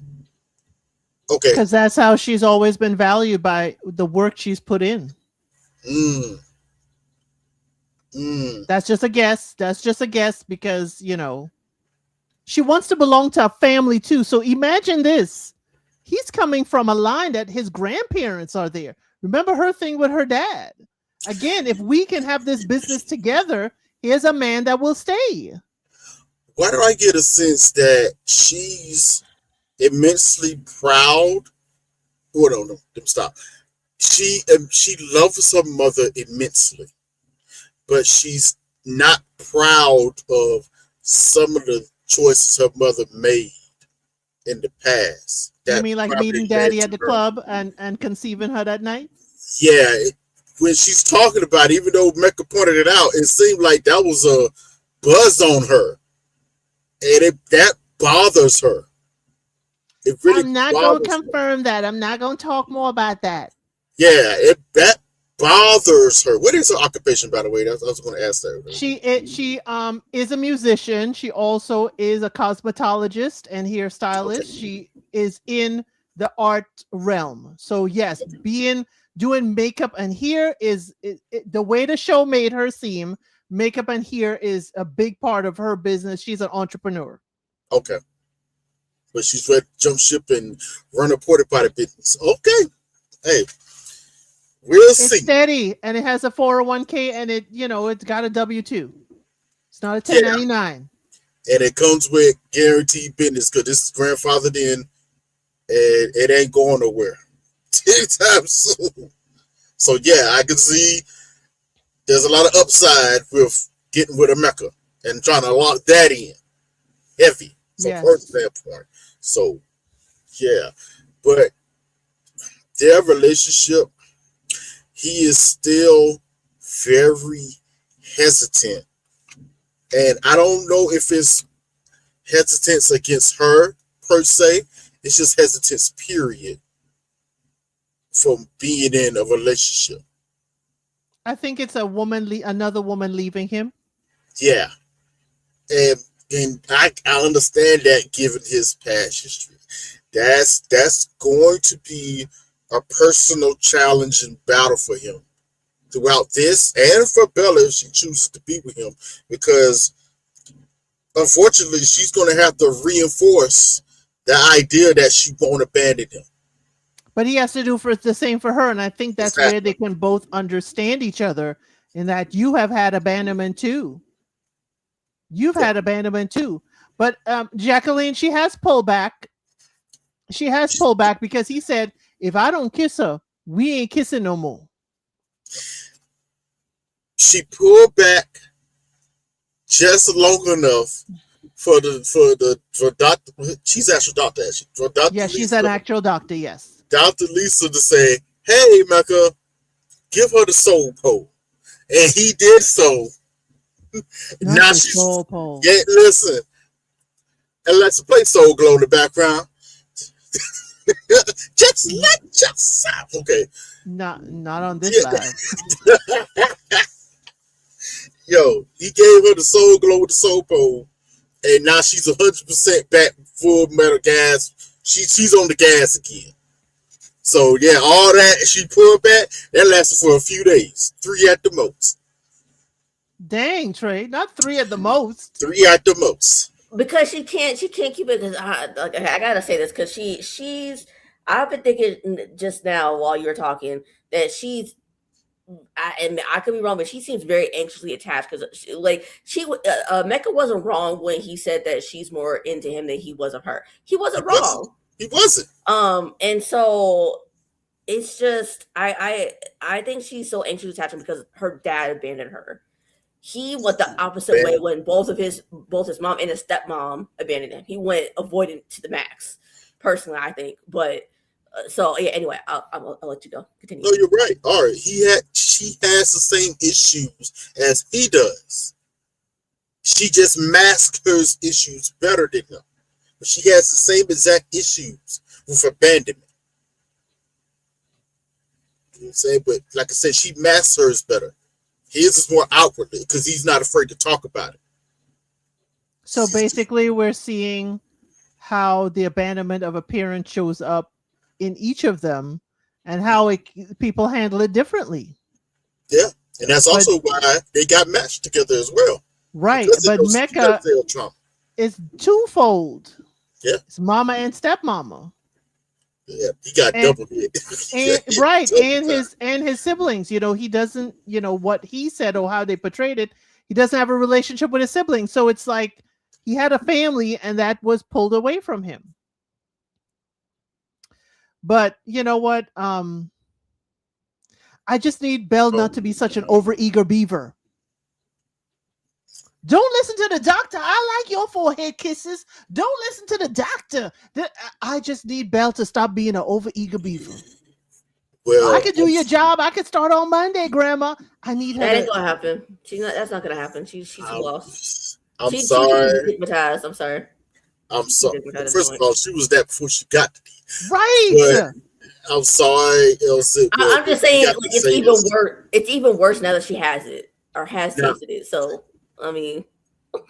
okay. Because that's how she's always been valued, by the work she's put in. That's just a guess. That's just a guess because, you know, she wants to belong to a family too. So imagine this. He's coming from a line that his grandparents are there. Remember her thing with her dad. Again, if we can have this business together, here's a man that will stay. Why do I get a sense that she's immensely proud? Oh, no, let me stop. She loves her mother immensely, but she's not proud of some of the choices her mother made in the past. You mean like meeting daddy at the club and conceiving her that night? Yeah, when she's talking about it, even though Mecca pointed it out, it seemed like that was a buzz on her. And that bothers her. It really I'm not going to confirm that. I'm not going to talk more about that. Yeah, that bothers her. What is her occupation, by the way? I was going to ask that. She is a musician. She also is a cosmetologist and hairstylist. Okay. She is in the art realm. So yes, doing makeup and hair is the way the show made her seem. Makeup and hair is a big part of her business. She's an entrepreneur. Okay. But she's ready to jump ship and run a porta potty business. Okay. Hey, we'll see. It's steady, and it has a 401k, and it's got a W-2. It's not a 1099. Yeah. And it comes with guaranteed business because this is grandfathered in, and it ain't going nowhere anytime soon. So yeah, I can see there's a lot of upside with getting with a Mecca. and trying to lock that in heavy from her Yes. standpoint. So yeah, but their relationship, he is still very hesitant, and I don't know if it's hesitance against her per se. It's just hesitance, period, from being in a relationship. I think it's another woman leaving him. Yeah, and I understand that given his past history, that's going to be a personal challenge and battle for him throughout this, and for Bella if she chooses to be with him, because unfortunately she's going to have to reinforce the idea that she won't abandon him. But he has to do for the same for her, and I think that's Exactly. where they can both understand each other. In that you have had abandonment too. You've had abandonment too. But Jacqueline, she has pulled back. She has pulled back because he said, "If I don't kiss her, we ain't kissing no more." She pulled back just long enough for Dr. She's actually Dr. Ashley. For Dr. Yeah, Lisa, she's an actual doctor. Yes. Dr. Lisa to say, "Hey, Mecca, give her the soul pole," and he did so. Not Now the she's soul pole. yeah. Listen, and let's play Soul Glow in the background. Just let yourself. Okay. Not on this live. Yo, he gave her the Soul Glow with the soul pole, and now she's 100% back full metal gas. She's on the gas again. So yeah, all that she pulled back, that lasted for a few days, 3 at the most. Dang, Trey, not 3 at the most. 3 at the most. Because she can't keep it. Because I gotta say this because she's. I've been thinking just now while you were talking that she's. And I could be wrong, but she seems very anxiously attached because, Mecca wasn't wrong when he said that she's more into him than he was of her. He wasn't wrong. He wasn't. And so it's just I think she's so anxiously attached because her dad abandoned her. He went the opposite way when both his mom and his stepmom abandoned him. He went avoidant to the max, personally, I think. But so yeah. Anyway, I'll let you go. Continue. No, you're right. All right, she has the same issues as he does. She just masks her issues better than him. But she has the same exact issues with abandonment. You know what I'm saying? But like I said, she masks hers better. His is more outwardly because he's not afraid to talk about it. So basically, we're seeing how the abandonment of a parent shows up in each of them, and how people handle it differently. Yeah, and that's also why they got matched together as well. Right, but Mecca is twofold. Yeah, it's mama and stepmama. Yeah, he got double hit. Right, and his siblings. You know, he doesn't. You know what he said or how they portrayed it. He doesn't have a relationship with his siblings, so it's like he had a family, and that was pulled away from him. But you know what? I just need Belle not to be such an overeager beaver. Don't listen to the doctor. I like your forehead kisses. Don't listen to the doctor. I just need Belle to stop being an overeager beaver. Well, I could do your job. I could start on Monday, Grandma. I need her. That ain't gonna happen. That's not gonna happen. She's lost. She's sorry. Stigmatized. I'm sorry. I'm sorry. First of all, she was that before she got to me. Right. But I'm sorry, Elsie. I'm just saying, like, it's even worse. It's even worse now that she has it or has tasted it. So, I mean,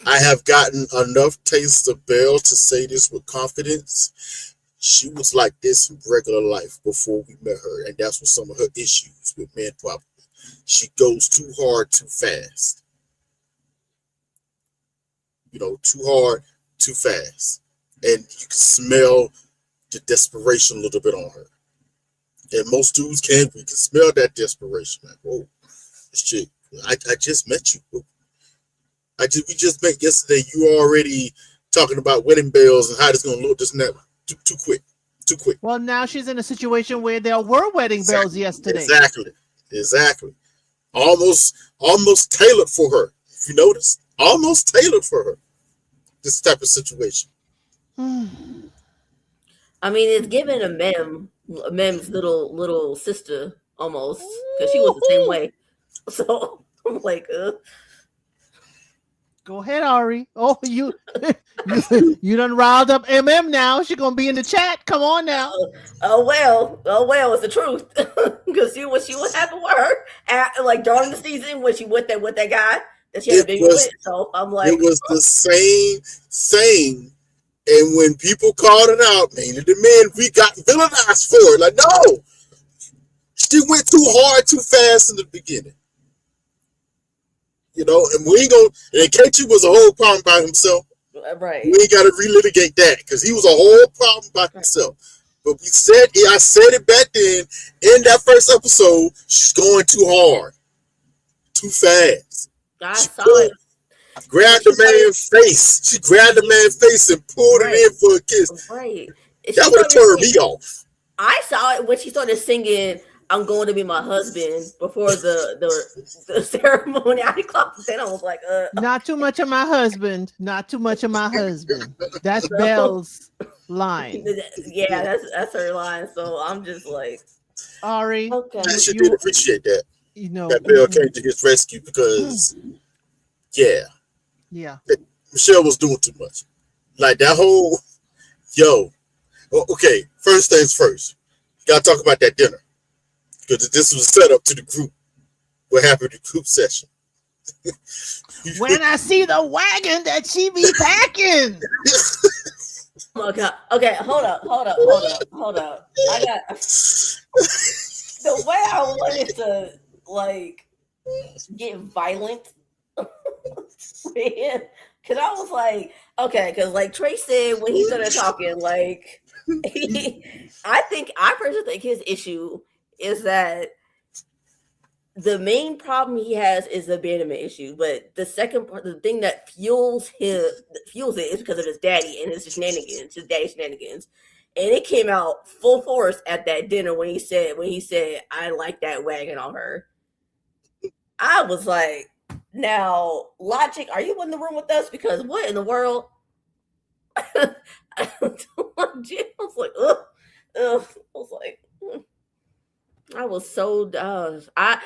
I have gotten enough taste of Belle to say this with confidence. She was like this in regular life before we met her, and that's what some of her issues with men probably. She goes too hard, too fast. You know, too hard, too fast. And you can smell the desperation a little bit on her. And most dudes we can smell that desperation. Like, whoa, this chick, I just met you. We just met yesterday. You already talking about wedding bells and how it's gonna look, this and that. Too quick. Well, now she's in a situation where there were wedding bells yesterday. Exactly. Almost tailored for her. If you notice, almost tailored for her. This type of situation. I mean, it's given Mem's little sister almost, because she was the same way. So I'm like, Go ahead, Ari. Oh, you done riled up now. She gonna be in the chat. Come on now. oh well, it's the truth. Because see what happened with her like during the season when she with that guy that she had a baby with. So I'm like, it was the same thing. And when people called it out, mainly the men, we got villainized for it. Like, no, she went too hard, too fast in the beginning. You know, and we ain't gonna. And KT was a whole problem by himself. Right. We ain't got to relitigate that because he was a whole problem by himself. But I said it back then in that first episode. She's going too hard, too fast. I saw it. Grabbed the man's face. She grabbed the man's face and pulled it in for a kiss. Right. That would have turned me off. I saw it when she started singing "I'm going to be my husband" before the ceremony. I clocked it. I was like, Not too much of my husband. Not too much of my husband. That's Belle's line. Yeah, that's her line. So I'm just like, Ari. okay. She did appreciate that. You know that Belle came to his rescue because, yeah, Michelle was doing too much. Like that whole, okay. First things first, you gotta talk about that dinner because this was set up to the group. What happened to the group session? When I see the wagon that she be packing. Oh my God. Okay, hold up. I got the way I wanted to like get violent. Man, because I was like, okay, because like Trey said when he started talking, like I personally think his issue is that the main problem he has is the abandonment issue, but the second part, the thing that fuels it is because of his daddy and his daddy's shenanigans. And it came out full force at that dinner when he said, I like that wagon on her. I was like, now, Logic, are you in the room with us? Because what in the world? I was like, ugh. I was like, I was so I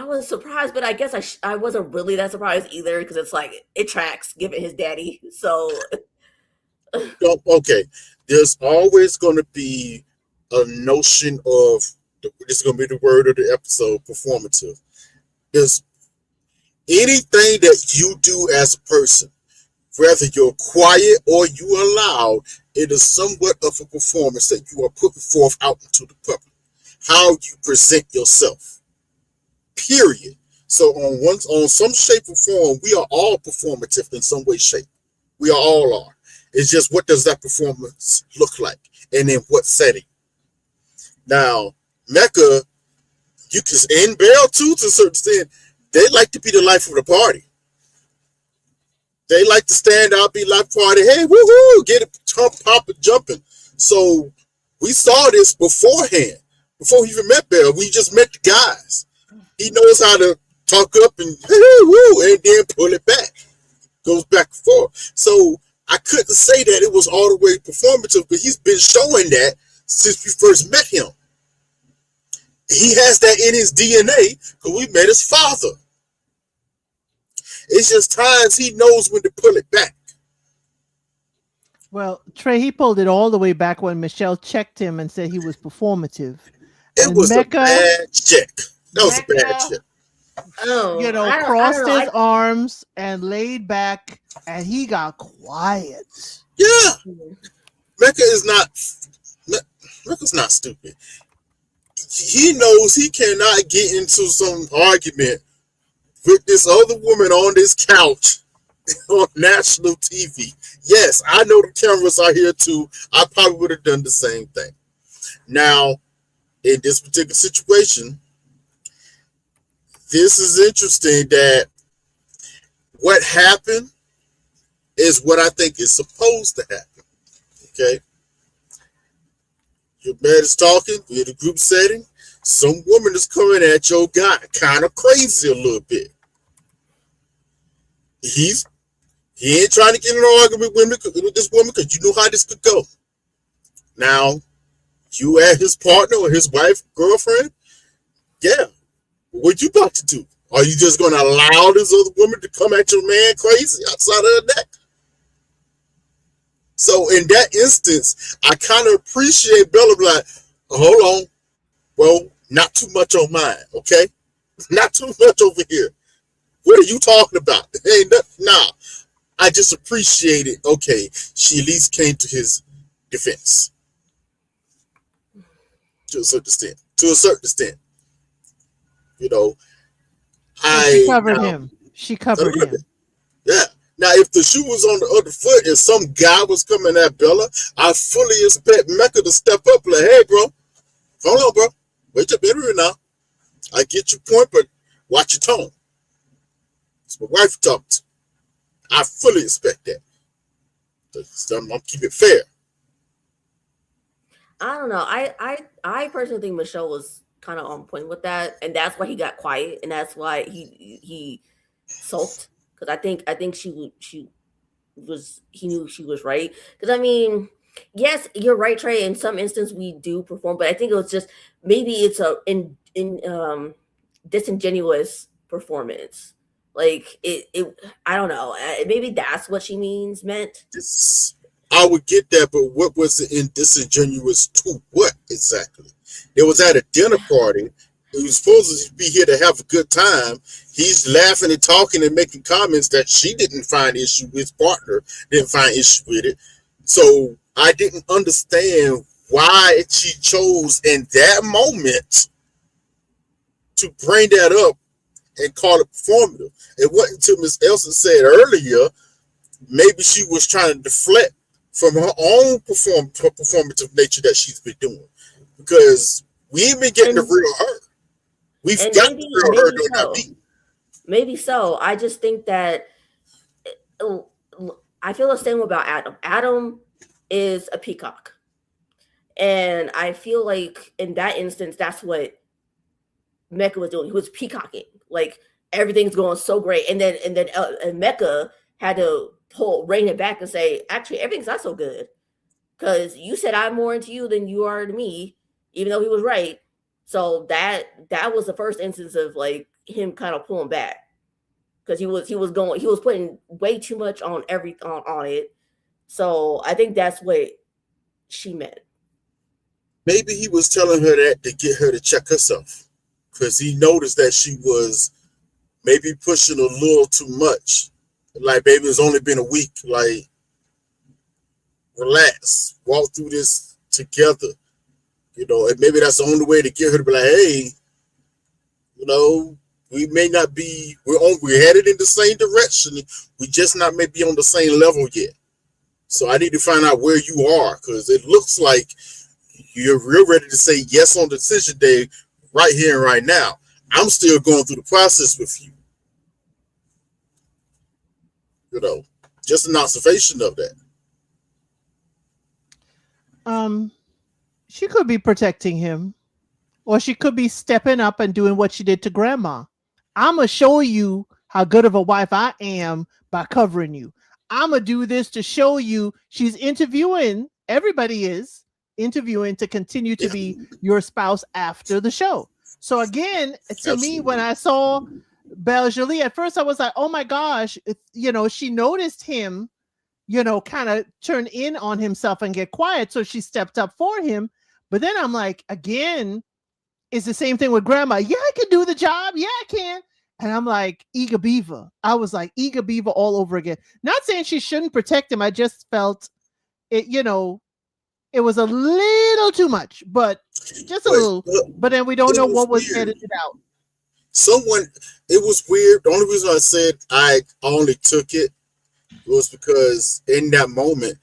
was surprised, but I guess I wasn't really that surprised either because it's like it tracks given his daddy. So okay, there's always going to be a notion of this is going to be the word of the episode, performative. There's anything that you do as a person, whether you're quiet or you are loud, it is somewhat of a performance that you are putting forth out into the public. How you present yourself. Period. So on some shape or form, we are all performative in some way, shape. We all are. It's just what does that performance look like, and in what setting? Now, Mecca, you can, and Belle too, to a certain extent, they like to be the life of the party. They like to stand out, be life party. Hey, woohoo, get it, pop it, jumping. So we saw this beforehand, before we even met Belle. We just met the guys. He knows how to talk up and woo, and then pull it back. Goes back and forth. So I couldn't say that it was all the way performative, but he's been showing that since we first met him. He has that in his DNA because we met his father. It's just times he knows when to pull it back. Well, Trey, he pulled it all the way back when Michelle checked him and said he was performative. It was a bad check. That was a bad check. Oh, crossed his arms and laid back, and he got quiet. Yeah, Mecca's not stupid. He knows he cannot get into some argument with this other woman on this couch on national TV. Yes, I know the cameras are here too. I probably would have done the same thing. Now, in this particular situation, this is interesting that what happened is what I think is supposed to happen. Okay? Your man is talking, we're in a group setting. Some woman is coming at your guy, kind of crazy a little bit. he ain't trying to get in an argument with this woman because you know how this could go. Now, you and his partner or his wife, girlfriend, yeah. What you about to do? Are you just going to allow this other woman to come at your man crazy outside of her neck? So in that instance, I kind of appreciate Bella like, hold on, well, not too much on mine, okay? Not too much over here. What are you talking about? Ain't nothing. Nah, I just appreciate it. Okay, she at least came to his defense to a certain extent. To a certain extent, you know. She covered him. She covered him. Yeah. Now, if the shoe was on the other foot and some guy was coming at Bella, I fully expect Mecca to step up like, hey, bro, hold on, bro. Wait a minute now. I get your point, but watch your tone. It's my wife talking to. I fully expect that. I'm going to keep it fair. I don't know. I personally think Michelle was kind of on point with that, and that's why he got quiet, and that's why he sulked. Because I think he knew she was right. Because I mean, yes, you're right, Trey. In some instance, we do perform, but I think it was just maybe it's a in disingenuous performance. Like it I don't know. Maybe that's what she meant. I would get that, but what was it disingenuous to what exactly? It was at a dinner party. He was supposed to be here to have a good time. He's laughing and talking and making comments that she didn't find issue with. His partner didn't find issue with it. So I didn't understand why she chose in that moment to bring that up and call it performative. It wasn't until Miss Elsa said earlier, maybe she was trying to deflect from her own performative nature that she's been doing. Because we ain't been getting the real her. We've got the real her during that beat. Maybe so. I just think that I feel the same about Adam. Adam is a peacock. And I feel like in that instance, that's what Mecca was doing. He was peacocking. Like everything's going so great. And then Mecca had to rein it back and say, actually, everything's not so good. Because you said I'm more into you than you are to me, even though he was right. So that was the first instance of like him kind of pulling back. Because he was putting way too much on on it. So I think that's what she meant. Maybe he was telling her that to get her to check herself. Because he noticed that she was maybe pushing a little too much. Like, baby, it's only been a week. Like, relax. Walk through this together. You know, and maybe that's the only way to get her to be like, hey, you know, we may not be, we're headed in the same direction. We just not maybe on the same level yet. So I need to find out where you are, because it looks like you're real ready to say yes on decision day right here and right now. I'm still going through the process with you. You know, just an observation of that. She could be protecting him, or she could be stepping up and doing what she did to Grandma. I'm going to show you how good of a wife I am by covering you. I'm going to do this to show you. She's interviewing. Everybody is interviewing to continue to be your spouse after the show. So again, to me, when I saw Belle Jolie, at first I was like, oh my gosh, you know, she noticed him, you know, kind of turn in on himself and get quiet. So she stepped up for him. But then I'm like, again, it's the same thing with Grandma. Yeah, I can do the job. Yeah, I can. And I'm like, eager beaver. I was like, eager beaver all over again. Not saying she shouldn't protect him. I just felt it, you know, it was a little too much, but just a little. But then we don't know what was edited out. It was weird. The only reason I said I only took it was because in that moment,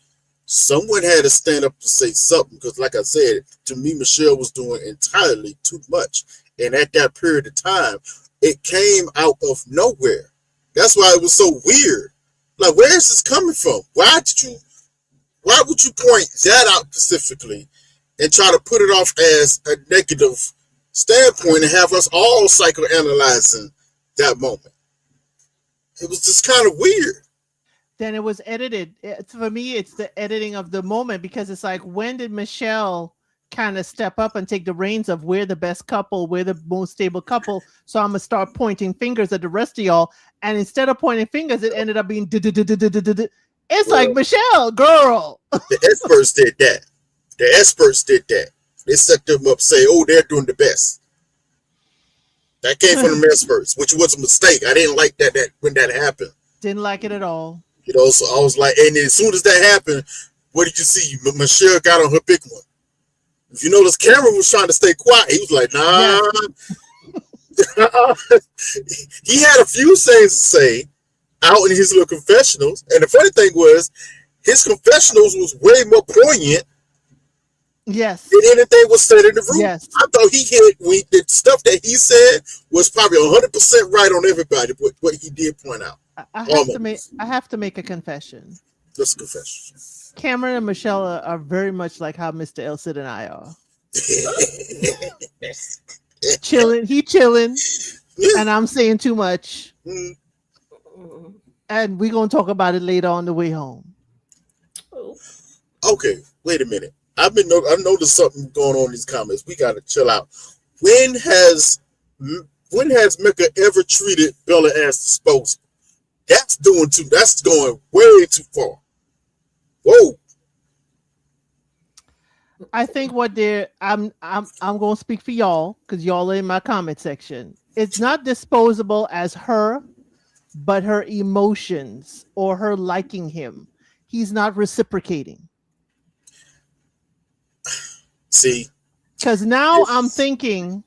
someone had to stand up to say something. Because like I said, to me, Michelle was doing entirely too much. And at that period of time, it came out of nowhere. That's why it was so weird. Like, where is this coming from? Why would you point that out specifically and try to put it off as a negative standpoint and have us all psychoanalyzing that moment? It was just kind of weird. Then it was edited. For me, it's the editing of the moment, because it's like, when did Michelle kind of step up and take the reins of we're the best couple, we're the most stable couple, so I'm gonna start pointing fingers at the rest of y'all. And instead of pointing fingers, it ended up being it's like, Michelle, girl. The experts did that. The experts did that. They set them up, say, oh, they're doing the best. That came from the experts, which was a mistake. I didn't like that when that happened. Didn't like it at all. You know, so I was like, and as soon as that happened, what did you see? Michelle got on her big one. If you notice, Cameron was trying to stay quiet. He was like, nah. Yes. He had a few things to say out in his little confessionals. And the funny thing was, his confessionals was way more poignant. Yes. Than anything was said in the room. Yes. I thought he hit the stuff that he said was probably 100% right on everybody, what he did point out. I have to make a confession. Just a confession. Cameron and Michelle are very much like how Mr. Elsid and I are. Chilling. He chilling. And I'm saying too much. And we're going to talk about it later on the way home. Okay, wait a minute. I noticed something going on in these comments. We got to chill out. When has Mecca ever treated Bella as disposable? That's going way too far. Whoa. I think I'm going to speak for y'all, because y'all are in my comment section. It's not disposable as her, but her emotions or her liking him. He's not reciprocating. See? Because now I'm thinking,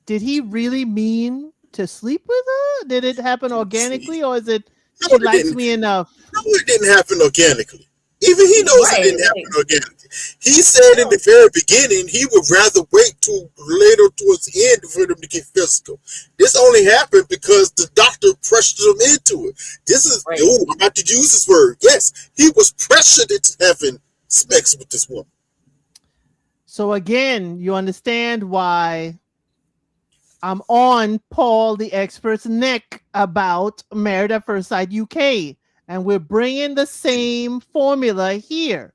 did he really mean to sleep with her? Did it happen organically, or is it she likes me enough? No, it didn't happen organically. Even he knows it didn't happen organically. He said in the very beginning he would rather wait till later towards the end for them to get physical. This only happened because the doctor pressured him into it. This is, I'm about to use this word. Yes, he was pressured into having sex with this woman. So again, you understand why I'm on Paul the expert's neck about Married at First Sight UK. And we're bringing the same formula here.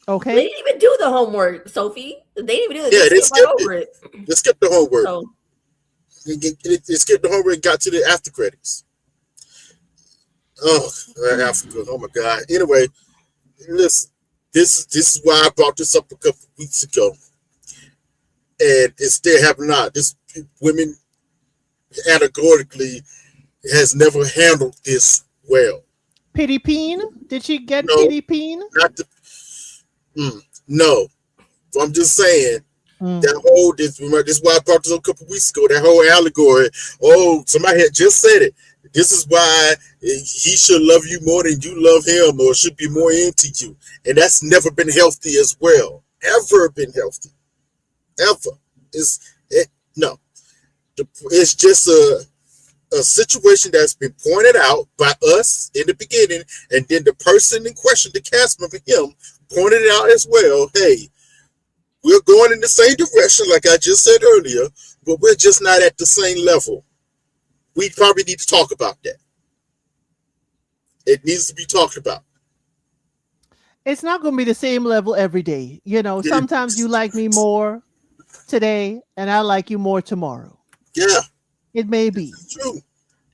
Okay. They didn't even do the homework, Sophie. They didn't even do it. Yeah, they skipped right over it. They skipped the homework. So, they skipped the homework and got to the after credits. Oh, Africa. Oh my God. Anyway, listen. This is why I brought this up a couple of weeks ago. And it's still happening now. This women categorically has never handled this well. Pity Peen? Did she get Pity Peen? Not the, no. I'm just saying that whole this is why I brought this up a couple weeks ago. That whole allegory. Oh, somebody had just said it. This is why he should love you more than you love him, or should be more into you. And that's never been healthy as well. Ever been healthy. Ever. No. It's just a situation that's been pointed out by us in the beginning, and then the person in question, the cast member, him, pointed it out as well. Hey, we're going in the same direction, like I just said earlier, but we're just not at the same level. We probably need to talk about that. It needs to be talked about. It's not going to be the same level every day. You know, sometimes you like me more today, and I like you more tomorrow. Yeah. It may be. True.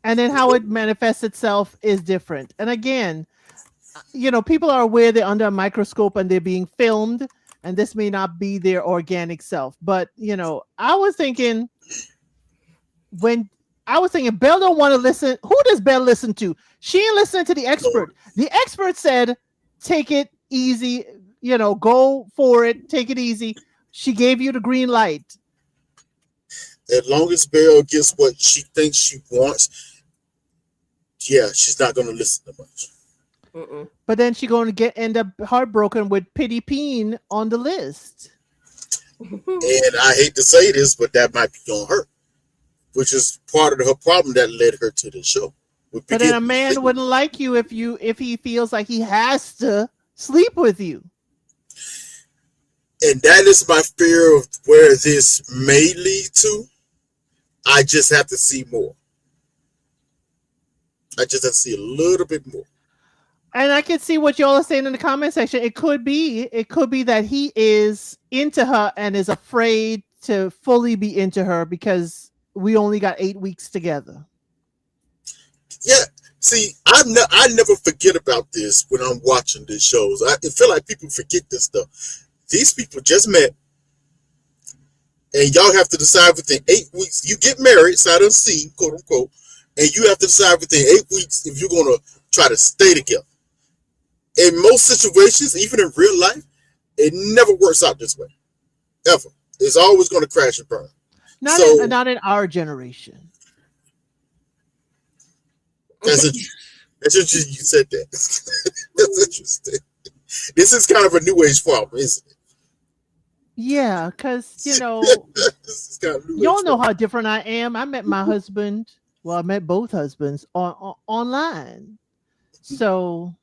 And then how it manifests itself is different. And again, you know, people are aware they're under a microscope and they're being filmed, and this may not be their organic self. But, you know, I was thinking Belle don't want to listen. Who does Belle listen to? She ain't listening to the expert. The expert said, take it easy, you know, go for it, take it easy. She gave you the green light. As long as Belle gets what she thinks she wants, yeah, she's not going to listen to much. But then she's going to end up heartbroken with Pity Peen on the list. And I hate to say this, but that might be on her, which is part of her problem that led her to the show. But then a man wouldn't like you if he feels like he has to sleep with you. And that is my fear of where this may lead to. I just have to see more. I just have to see a little bit more. And I can see what y'all are saying in the comment section. It could be that he is into her and is afraid to fully be into her because we only got 8 weeks together. Yeah. See, I never forget about this when I'm watching these shows. I feel like people forget this stuff. These people just met, and y'all have to decide within 8 weeks. You get married, sight unseen, quote unquote, and you have to decide within 8 weeks if you're gonna try to stay together. In most situations, even in real life, it never works out this way. Ever. It's always going to crash and burn. Not in our generation. That's interesting you said that. That's interesting. This is kind of a new age problem, isn't it? Yeah, because, this is kind of y'all know how different I am. I met my husband. Well, I met both husbands online. So...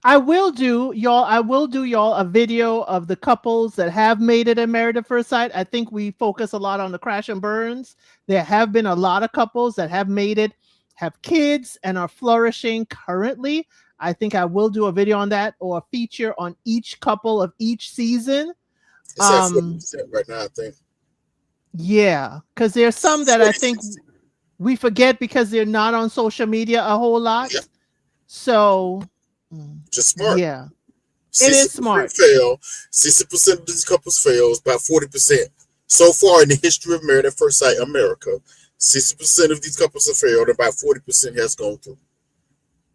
I will do y'all a video of the couples that have made it in Married at First Sight. I think we focus a lot on the crash and burns. There have been a lot of couples that have made it, have kids, and are flourishing currently. I think I will do a video on that, or a feature on each couple of each season. It's at 40% right now, I think. Yeah, because there's some that I think we forget because they're not on social media a whole lot. Yep. So, just smart. Yeah, it is smart. Fail. 60% of these couples fails, about 40%. So far in the history of Married at First Sight America, 60% of these couples have failed, and about 40% has gone through.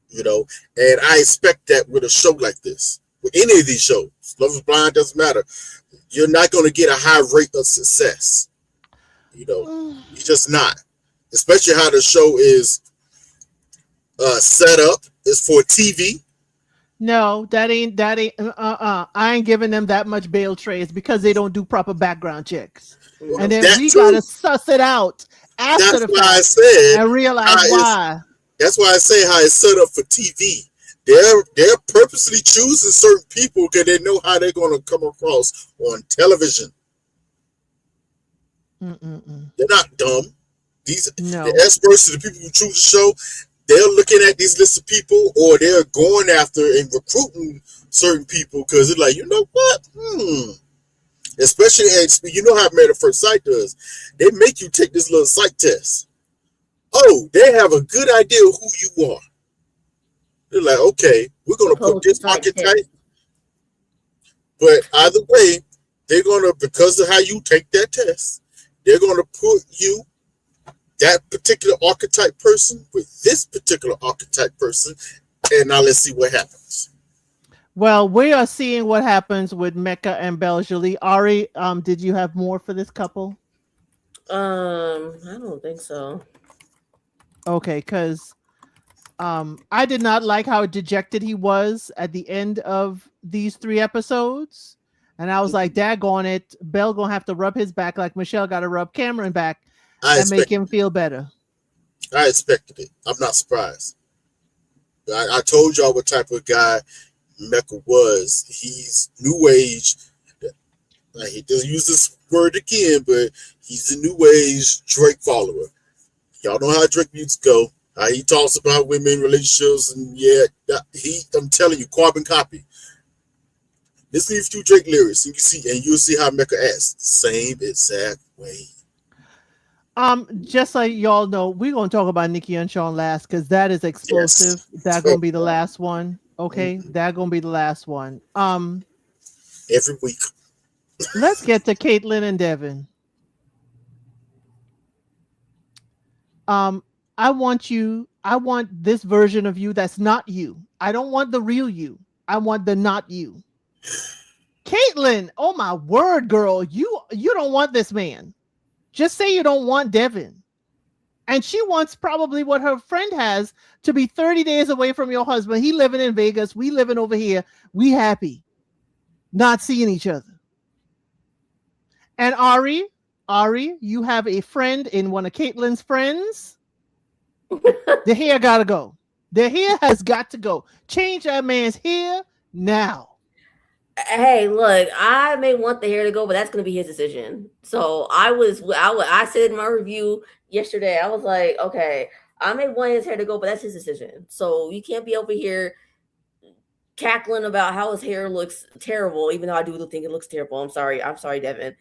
And I expect that with a show like this, with any of these shows, Love is Blind doesn't matter. You're not going to get a high rate of success. You're just not. Especially how the show is set up is for TV. No, that ain't. I ain't giving them that much bail trays because they don't do proper background checks, and then we gotta suss it out after the fact and realize why. That's why I say how it's set up for TV. They're purposely choosing certain people because they know how they're going to come across on television. They're not dumb. The experts, the people who choose the show, they're looking at these lists of people, or they're going after and recruiting certain people because they're like, you know what? Especially, you know how Married at First Sight does. They make you take this little psych test. Oh, they have a good idea of who you are. They're like, okay, we're going to put this archetype. But either way, they're going to, because of how you take that test, they're going to put you, that particular archetype person, with this particular archetype person, and now let's see what happens. Well, we are seeing what happens with Mecca and Beljolie. Ari, did you have more for this couple? I don't think so. Okay, because I did not like how dejected he was at the end of these 3 episodes. And I was like, daggone it, Bell gonna have to rub his back like Michelle got to rub Cameron back and make him feel better. I expected it. I'm not surprised. I told y'all what type of guy Mecca was. He's new age. He doesn't use this word again, but he's a new age Drake follower. Y'all know how Drake music go. How he talks about women, relationships, and I'm telling you, carbon copy. Listen to a few Drake lyrics, and you'll see how Mecca acts. Same exact way. Just like y'all know, we're gonna talk about Nikki and Sean last because that is explosive. Yes. That's gonna be the last one. Okay, that's gonna be the last one. Every week. Let's get to Caitlin and Devin. I want this version of you that's not you. I don't want the real you. I want the not you. Caitlin, oh my word, girl, you don't want this man. Just say you don't want Devin. And she wants probably what her friend has, to be 30 days away from your husband. He living in Vegas. We living over here. We happy. Not seeing each other. And Ari, you have a friend in one of Caitlin's friends. The hair gotta go. The hair has got to go. Change that man's hair now. Hey, look, I may want the hair to go, but that's going to be his decision. So I said in my review yesterday, I was like, okay, I may want his hair to go, but that's his decision. So you can't be over here cackling about how his hair looks terrible, even though I do think it looks terrible. I'm sorry, Devin.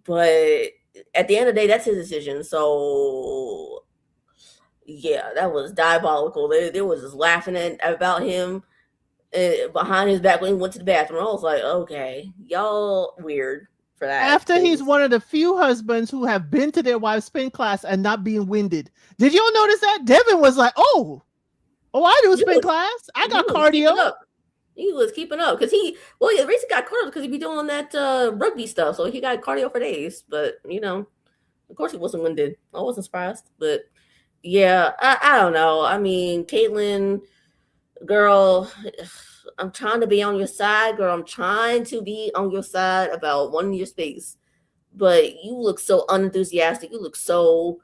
But at the end of the day, that's his decision. So yeah, that was diabolical. They was just laughing about him behind his back when he went to the bathroom. I was like, okay, y'all weird for that. After he's one of the few husbands who have been to their wife's spin class and not being winded. Did y'all notice that? Devin was like, oh, I do spin class. I got cardio. He was keeping up because the reason he got cardio because he be doing that rugby stuff. So he got cardio for days. But, of course he wasn't winded. I wasn't surprised. But yeah, I don't know. I mean, Caitlyn, girl, I'm trying to be on your side, girl. I'm trying to be on your side about wanting your space. But you look so unenthusiastic. You look so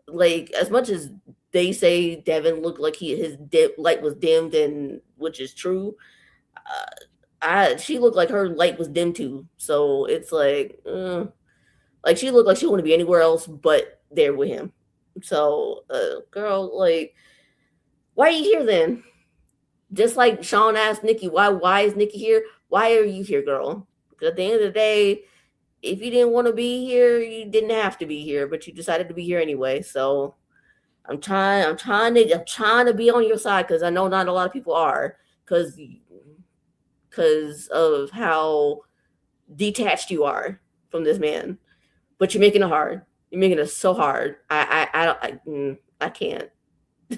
like, as much as they say Devin looked like his light was dimmed, and which is true. She looked like her light was dimmed too. So it's like she looked like she wouldn't be anywhere else but there with him. So, girl, like, why are you here then? Just like Sean asked Nikki, why is Nikki here? Why are you here, girl? Because at the end of the day, if you didn't want to be here, you didn't have to be here, but you decided to be here anyway. So I'm trying to be on your side because I know not a lot of people are because of how detached you are from this man. But you're making it hard. You're making it so hard. I can't.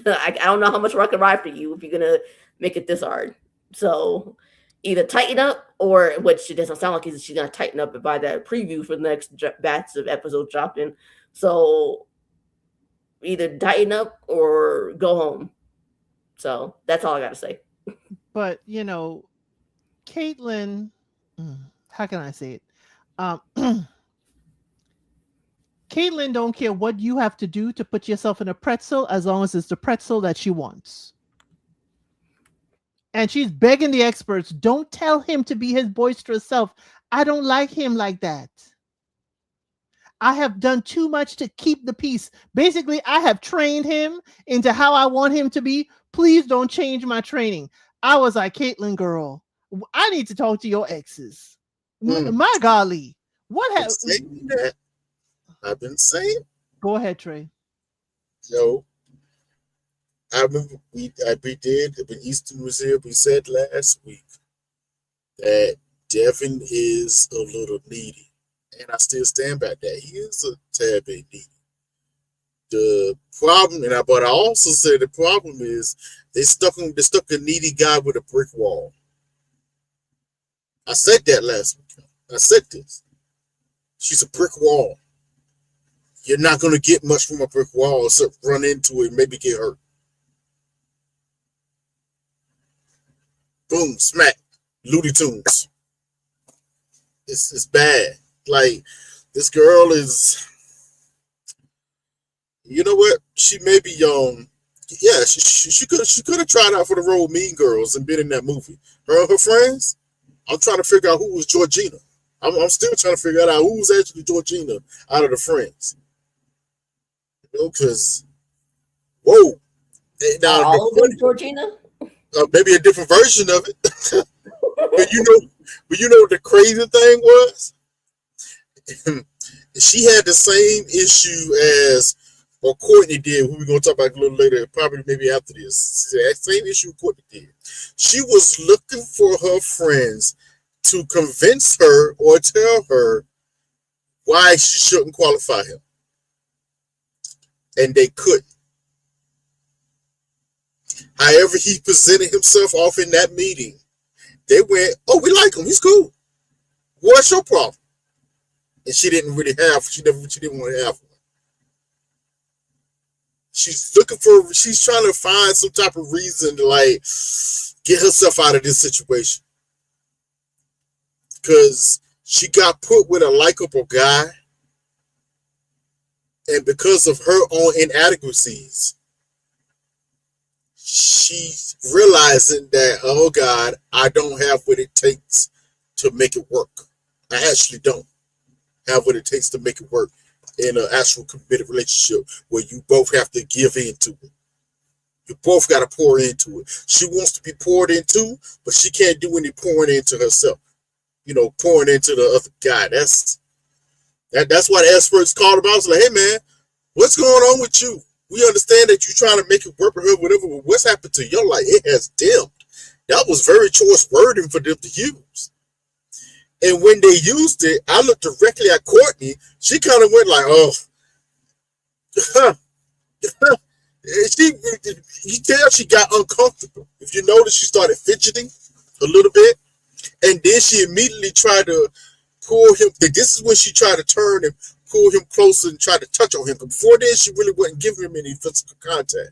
I don't know how much more I can ride for you if you're gonna make it this hard. So either tighten up, or which it doesn't sound like she's gonna tighten up by that preview for the next batch of episodes dropping. So either tighten up or go home. So that's all I gotta say. But Caitlyn, how can I say it? Caitlyn don't care what you have to do to put yourself in a pretzel as long as it's the pretzel that she wants. And she's begging the experts, don't tell him to be his boisterous self. I don't like him like that. I have done too much to keep the peace. Basically, I have trained him into how I want him to be. Please don't change my training. I was like, Caitlyn, girl, I need to talk to your exes. My golly. What happened? I've been saying. Go ahead, Trey. No. I remember we did when Easton was here. We said last week that Devin is a little needy, and I still stand by that. He is a tad bit needy. The problem, but I also said the problem is they stuck a needy guy with a brick wall. I said that last week. I said this. She's a brick wall. You're not going to get much from a brick wall except run into it and maybe get hurt. Boom, smack, Looney Tunes. It's bad. Like, this girl is, you know what? She may be yeah, she could have tried out for the role of Mean Girls and been in that movie. Her and her friends. I'm trying to figure out who was Georgina. I'm still trying to figure out who was actually Georgina out of the friends. Because, whoa. Now, all of them Georgina? Maybe a different version of it. but you know what the crazy thing was? She had the same issue as Courtney did, who we're going to talk about a little later, probably maybe after this. The same issue Courtney did. She was looking for her friends to convince her or tell her why she shouldn't qualify him. And they couldn't. However, he presented himself off in that meeting. They went, oh, we like him. He's cool. What's your problem? And she didn't want to have one. She's trying to find some type of reason to like get herself out of this situation. Because she got put with a likable guy. And because of her own inadequacies, she's realizing that, oh God, I don't have what it takes to make it work. I actually don't have what it takes to make it work in an actual committed relationship where you both have to give into it. You both got to pour into it. She wants to be poured into, but she can't do any pouring into herself. You know, pouring into the other guy. That's why the experts called about. It's like, hey man, what's going on with you? We understand that you're trying to make it work for her, whatever, but what's happened to your life? It has dimmed. That was very choice wording for them to use. And when they used it, I looked directly at Courtney. She kind of went like, oh, you tell she got uncomfortable. If you notice, she started fidgeting a little bit. And then she immediately tried to pull him. This is when she tried to turn and pull him closer and try to touch on him. Before then, she really wasn't giving him any physical contact.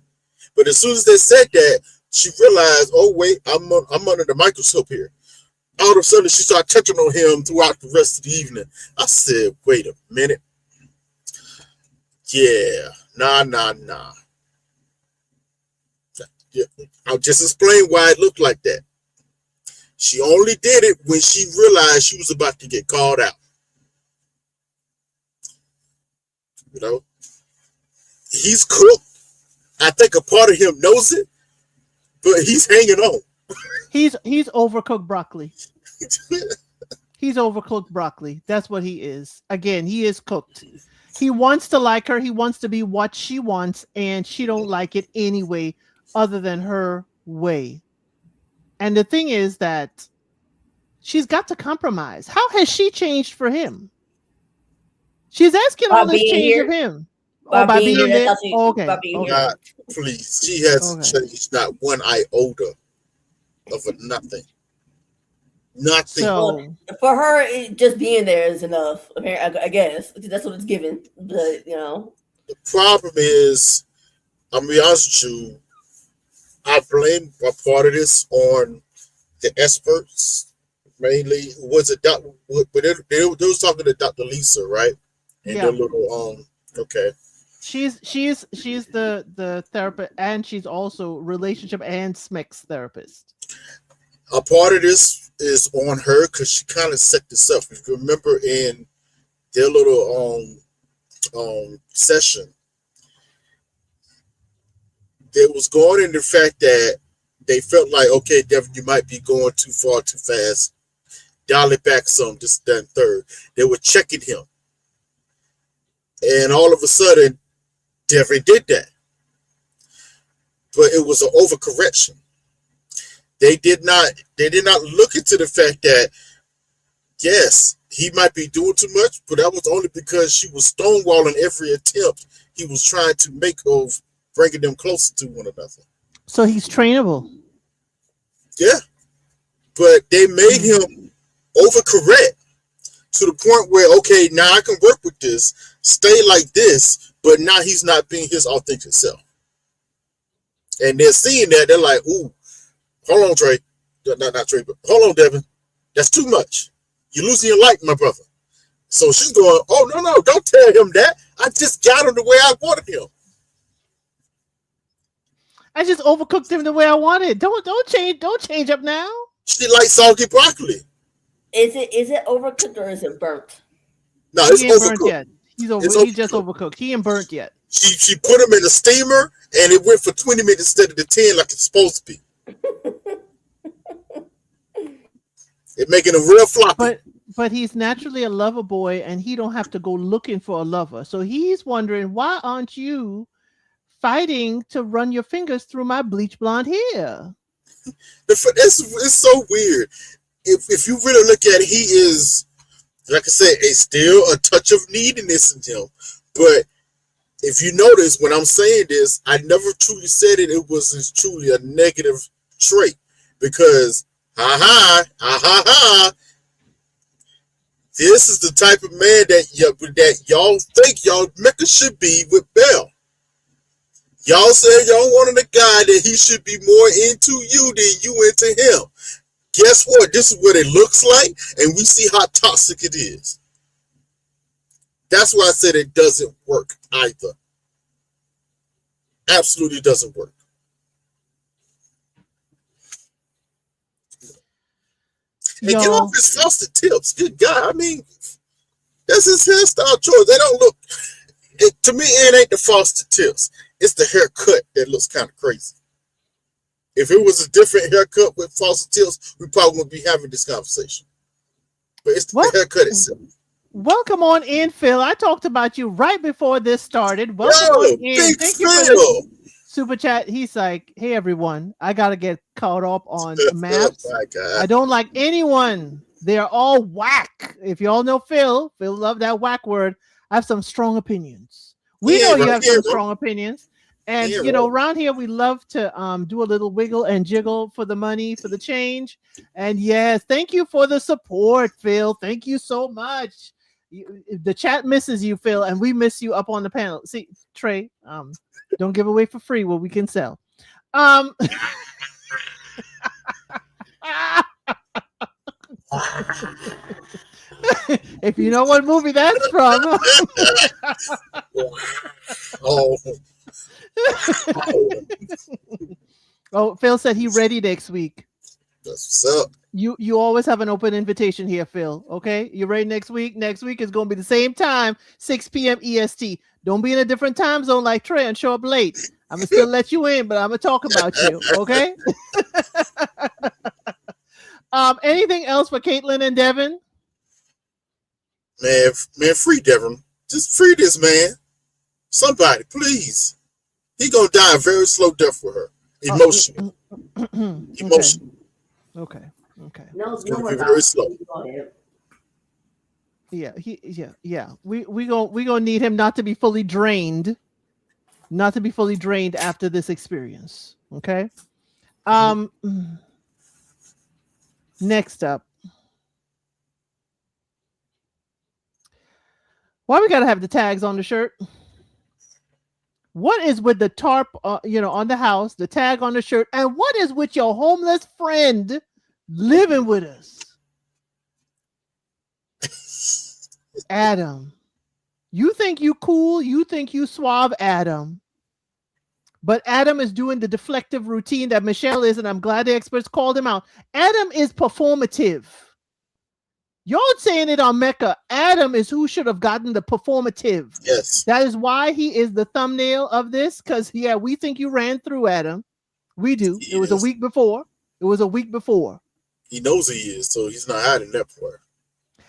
But as soon as they said that, she realized, oh, wait, I'm under the microscope here. All of a sudden, she started touching on him throughout the rest of the evening. I said, wait a minute. Yeah, nah. Yeah, I'll just explain why it looked like that. She only did it when she realized she was about to get called out. You know, he's cooked. I think a part of him knows it, but he's hanging on. He's overcooked broccoli. He's overcooked broccoli. That's what he is. Again, he is cooked. He wants to like her. He wants to be what she wants, and she don't like it anyway, other than her way. And the thing is that she's got to compromise. How has she changed for him? She's asking all this change of him. By being there. Okay. By being here. Please, she hasn't changed not one iota of a nothing. Nothing. So, for her, just being there is enough. I guess that's what it's given. But you know, the problem is, I'm gonna be honest with you. I blame a part of this on the experts. Mainly, was it Dr. But they was talking to Dr. Lisa, right? And their little okay. She's the therapist, and she's also relationship and SMEX therapist. A part of this is on her because she kind of set this up. If you remember in their little session, they was going in the fact that they felt like, okay, Devin, you might be going too far, too fast. Dial it back some, this, that, and third. They were checking him. And all of a sudden, Devin did that. But it was an overcorrection. They did not look into the fact that, yes, he might be doing too much, but that was only because she was stonewalling every attempt he was trying to make of bringing them closer to one another. So he's trainable. Yeah. But they made him overcorrect to the point where, okay, now I can work with this, stay like this, but now he's not being his authentic self. And they're seeing that, they're like, ooh, hold on, Trey. Not Trey, but hold on, Devin. That's too much. You're losing your light, my brother. So she's going, oh, no, don't tell him that. I just got him the way I wanted him. I just overcooked him the way I wanted. Don't change up now. She likes soggy broccoli. Is it overcooked or is it burnt? No, it's overcooked. Yet. He's just overcooked. He ain't burnt yet. She put him in a steamer and it went for 20 minutes instead of the 10 like it's supposed to be. It making him real floppy. But he's naturally a lover boy and he don't have to go looking for a lover. So he's wondering, why aren't you fighting to run your fingers through my bleach blonde hair? It's so weird. If you really look at it, he is, like I said, it's still a touch of neediness in him. But if you notice, when I'm saying this, I never truly said it was truly a negative trait. Because, this is the type of man that y'all think y'all Mecca should be with Bell. Y'all said y'all wanted a guy that he should be more into you than you into him. Guess what? This is what it looks like, and we see how toxic it is. That's why I said it doesn't work either. Absolutely doesn't work. And get Yo, off his frosted tips. Good God. I mean, that's his hairstyle choice. They don't look, to me, it ain't the frosted tips. It's the haircut that looks kind of crazy. If it was a different haircut with frosted tips, we probably wouldn't be having this conversation. But it's the what? haircut itself. Welcome on in, Phil. I talked about you right before this started. Welcome Yo, on in. Big Thank you for this Phil. super chat. He's like, hey, everyone. I got to get caught up on Oh MAFS. my God. I don't like anyone. They are all whack. If you all know Phil love that whack word. I have some strong opinions. We know you have some strong opinions. And, you know, around here, we love to do a little wiggle and jiggle for the money, for the change. And yes, thank you for the support, Phil. Thank you so much. The chat misses you, Phil, and we miss you up on the panel. See, Trey, don't give away for free what we can sell. If you know what movie that's from. Oh. Oh, Phil said he ready next week. That's what's up. You always have an open invitation here, Phil. Okay, you ready next week? Next week is going to be the same time, 6 p.m. EST. Don't be in a different time zone like Trey and show up late. I'm gonna still let you in, but I'm gonna talk about you. Okay. Anything else for Caitlin and Devin? Man, free Devin. Just free this man. Somebody, please. He gonna die a very slow death for her. Emotional. Emotional. Okay. No, It's gonna be very slow. Yeah. We gonna need him not to be fully drained, after this experience. Okay. Next up. Why we gotta have the tags on the shirt? What is with the tarp, on the house, the tag on the shirt, and what is with your homeless friend living with us? Adam, you think you cool, you think you suave, Adam. But Adam is doing the deflective routine that Michelle is, and I'm glad the experts called him out. Adam is performative. Y'all saying it on Mecca. Adam is who should have gotten the performative. Yes. That is why he is the thumbnail of this, because, we think you ran through Adam. We do. It was a week before. He knows he is, so he's not hiding that part.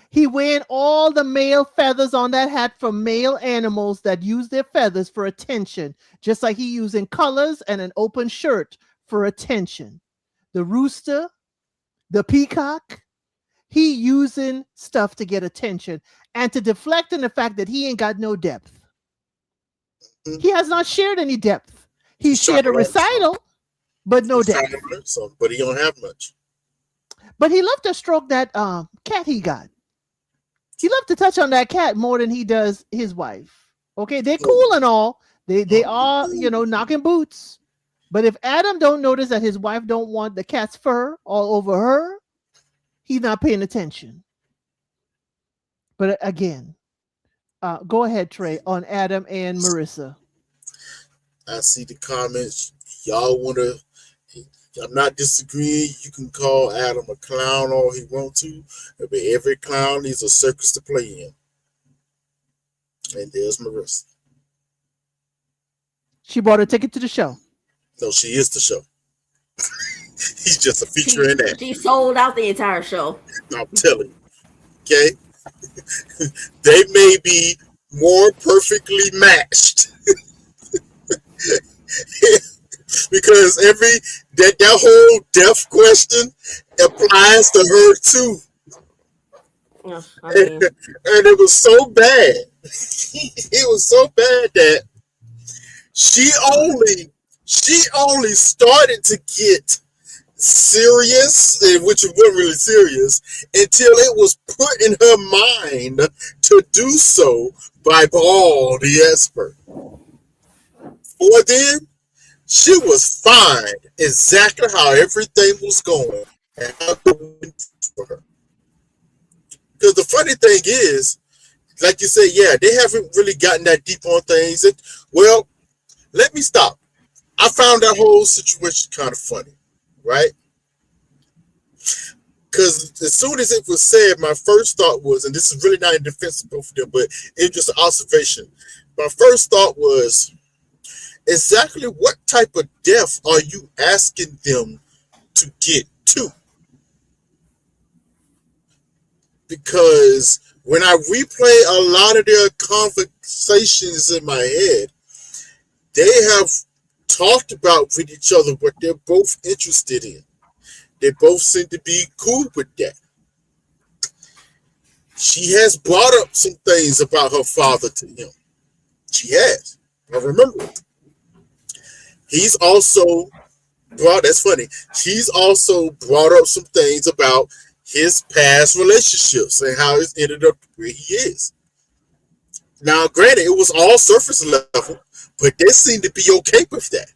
He wearing all the male feathers on that hat for male animals that use their feathers for attention, just like he using colors and an open shirt for attention. The rooster, the peacock, he using stuff to get attention and to deflect in the fact that he ain't got no depth. He has not shared any depth. He shared a recital, but no depth. But he don't have much. But he loved to stroke that cat he got. He loved to touch on that cat more than he does his wife. Okay, they're cool and all. They are, knocking boots. But if Adam don't notice that his wife don't want the cat's fur all over her, he's not paying attention. But again, go ahead, Trey, on Adam and Marissa. I see the comments. Y'all want to... I'm not disagreeing. You can call Adam a clown all he wants to, but every clown needs a circus to play in. And there's Marissa. She bought a ticket to the show. No, she is the show. He's just a feature in that. She sold out the entire show. I'm telling you. Okay? They may be more perfectly matched. Because that whole death question applies to her too. Yeah, I mean. And it was so bad. It was so bad that she only started to get serious, which wasn't really serious, until it was put in her mind to do so by Paul, the expert. Before then, she was fine exactly how everything was going and how it went for her. Because the funny thing is, like you said, they haven't really gotten that deep on things. Well, let me stop. I found that whole situation kind of funny, right? Because as soon as it was said, my first thought was, and this is really not in defense of both of them, but it's just an observation. My first thought was, exactly what type of death are you asking them to get to? Because when I replay a lot of their conversations in my head, they have talked about with each other what they're both interested in. They both seem to be cool with that. She has brought up some things about her father to him. She has. I remember it. He's also that's funny. She's also brought up some things about his past relationships and how it's ended up where he is. Now, granted, it was all surface level, but they seem to be okay with that.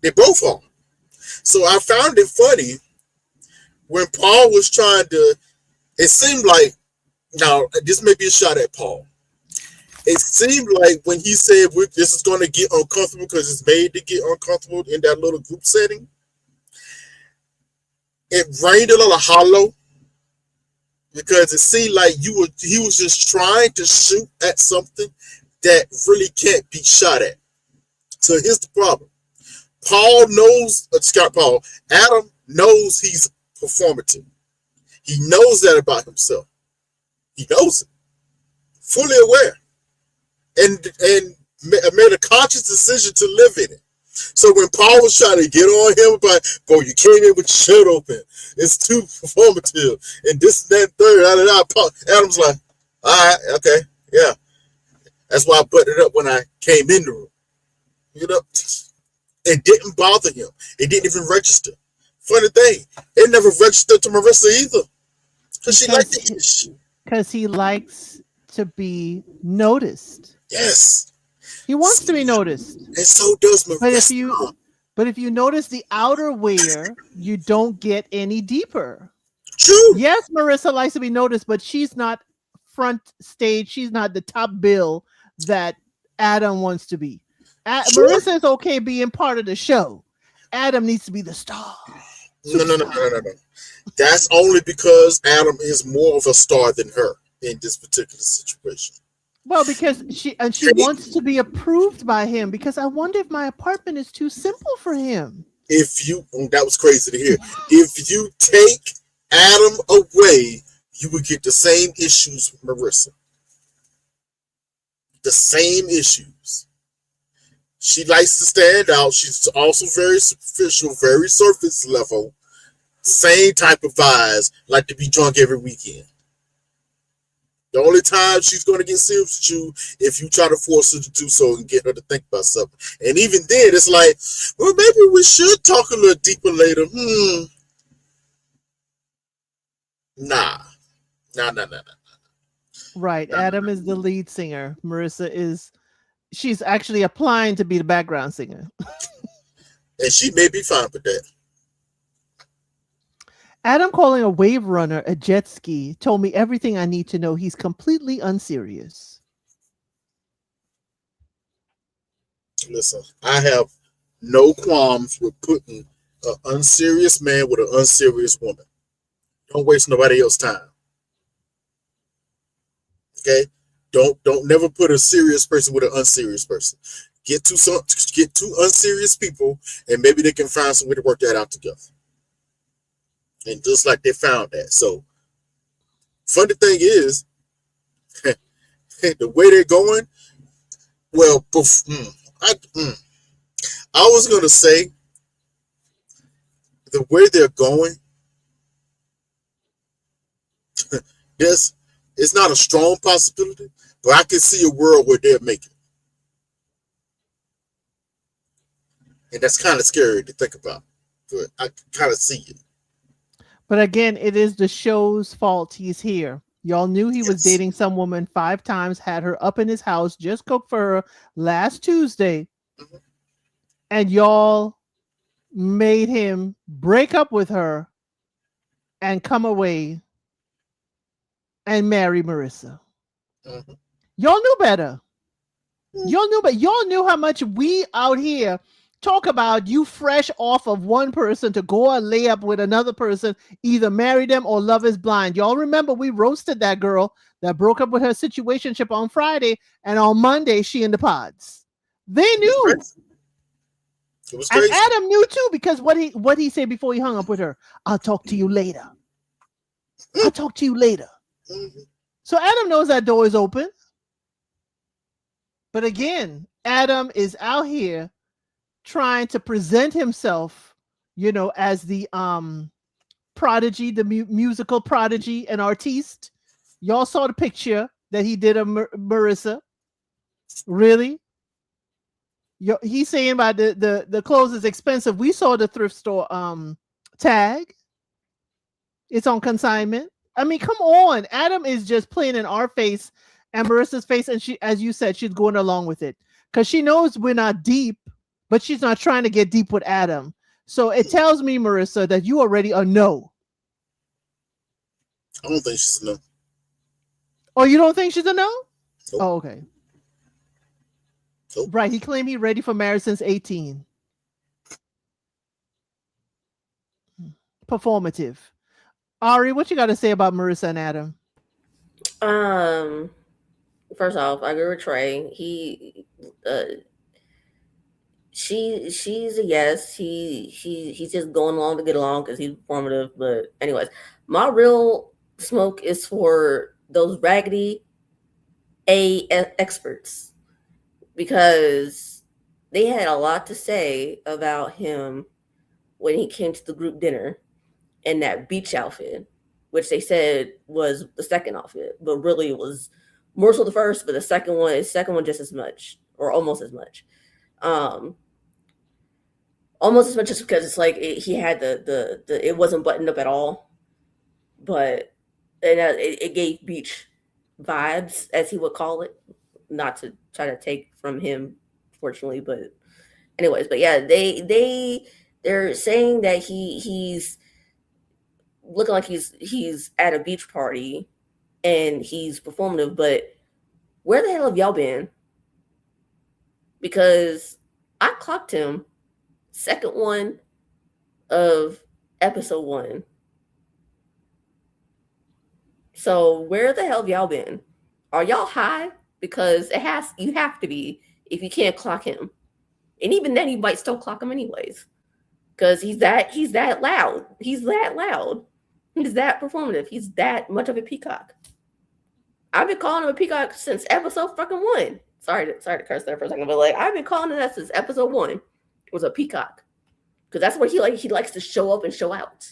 They both are. So I found it funny when Paul was trying to, it seemed like, now this may be a shot at Paul. It seemed like when he said this is going to get uncomfortable because it's made to get uncomfortable in that little group setting, it rained a little hollow because it seemed like he was just trying to shoot at something that really can't be shot at. So here's the problem. Adam knows he's performative. He knows that about himself. He knows it. Fully aware. And made a conscious decision to live in it. So when Paul was trying to get on him about, bro, you came in with your shirt open. It's too performative. And this, that, third. Adam's like, all right, okay, yeah. That's why I buttoned it up when I came in the room. You know? It didn't bother him. It didn't even register. Funny thing, it never registered to Marissa either. Because she liked the issue. Because he likes to be noticed. Yes. He wants to be noticed. And so does Marissa. But if you notice the outerwear, you don't get any deeper. True. Yes, Marissa likes to be noticed, but she's not front stage. She's not the top bill that Adam wants to be. Marissa is okay being part of the show. Adam needs to be the star. No. That's only because Adam is more of a star than her in this particular situation. Well, because she wants to be approved by him, because I wonder if my apartment is too simple for him. That was crazy to hear. If you take Adam away, you would get the same issues with Marissa. The same issues. She likes to stand out. She's also very superficial, very surface level. Same type of vibes, like to be drunk every weekend. The only time she's going to get serious with you if you try to force her to do so and get her to think about something. And even then, it's like, well, maybe we should talk a little deeper later. Nah. Right. Adam is the lead singer. Marissa she's actually applying to be the background singer. And she may be fine with that. Adam calling a wave runner a jet ski told me everything I need to know. He's completely unserious. Listen, I have no qualms with putting an unserious man with an unserious woman. Don't waste nobody else's time. Okay? Don't never put a serious person with an unserious person. Get two unserious people, and maybe they can find some way to work that out together. And just like they found that. So, funny thing is, the way they're going, well, I was going to say, the way they're going, it's not a strong possibility, but I can see a world where they're making. And that's kind of scary to think about. But I kind of see it. But again, it is the show's fault he's here. Y'all knew he was dating some woman 5 times, had her up in his house, just cooked for her last Tuesday. Mm-hmm. And y'all made him break up with her and come away and marry Marissa. Mm-hmm. Y'all knew better. Y'all knew how much we out here Talk about you fresh off of one person to go and lay up with another person, either marry them or love is blind. Y'all remember we roasted that girl that broke up with her situationship on Friday, and on Monday she in the pods. They knew. It was And crazy. Adam knew too, because what he said before he hung up with her, I'll talk to you later. I'll talk to you later. Mhm. So Adam knows that door is open. But again, Adam is out here trying to present himself, as the prodigy, the musical prodigy and artiste. Y'all saw the picture that he did of Marissa. Really? He's saying about the clothes is expensive. We saw the thrift store tag. It's on consignment. I mean, come on. Adam is just playing in our face and Marissa's face, and she, as you said, she's going along with it because she knows we're not deep, but she's not trying to get deep with Adam. So it tells me, Marissa, that you already know. I don't think she's a no. Oh, you don't think she's a no? Nope. Oh, okay. Nope. Right. He claimed he's ready for marriage since 18. Performative. Ari, what you got to say about Marissa and Adam? First off, I agree with Trey. She's a yes. He's just going along to get along because he's performative. But anyways, my real smoke is for those raggedy A experts, because they had a lot to say about him when he came to the group dinner in that beach outfit, which they said was the second outfit, but really it was more so the first, but the second one just as much, or almost as much. Almost as much, just because it's like he had the it wasn't buttoned up at all, but it gave beach vibes, as he would call it, not to try to take from him, fortunately, but anyways, but yeah, they're saying that he's looking like he's at a beach party and he's performative, but where the hell have y'all been? Because I clocked him second one of episode 1. So where the hell have y'all been? Are y'all high? Because you have to be if you can't clock him. And even then, you might still clock him anyways, because he's that loud. He's that loud. He's that performative. He's that much of a peacock. I've been calling him a peacock since episode fucking 1. Sorry to curse there for a second, but like I've been calling him that since episode 1. It was a peacock, because that's where he likes to show up and show out.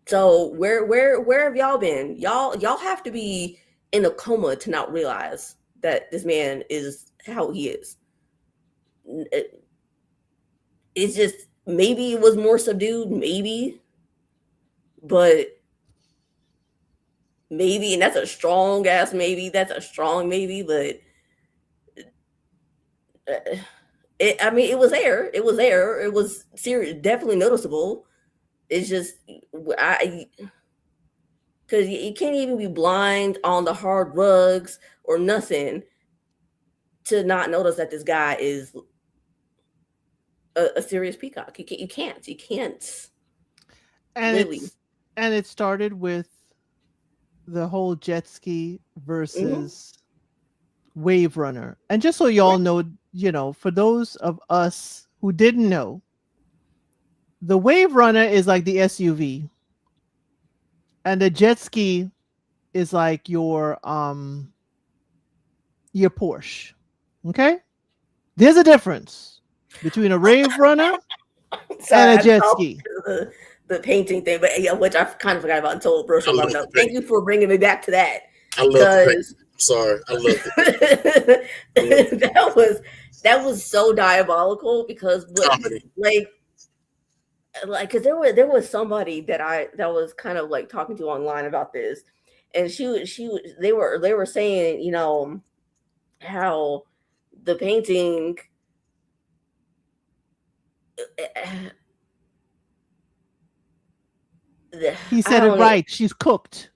So where have y'all been? Y'all have to be in a coma to not realize that this man is how he is. It's just, maybe it was more subdued, maybe, but maybe, and that's a strong ass maybe. That's a strong maybe, but it was there. It was there. It was serious, definitely noticeable. It's just because you can't even be blind on the hard rugs or nothing to not notice that this guy is a serious peacock. You can't. And really. It started with the whole jet ski versus wave runner. And just so y'all know, for those of us who didn't know, the wave runner is like the SUV, and the jet ski is like your Porsche. Okay, there's a difference between a wave runner and a jet ski. The painting thing, but yeah, which I kind of forgot about until Brosham brought it up. Thank you for bringing me back to that. I love it. Sorry, I love it. that was so diabolical, because because there was somebody that was kind of like talking to online about this, and they were saying, how the painting he said it right. She's cooked.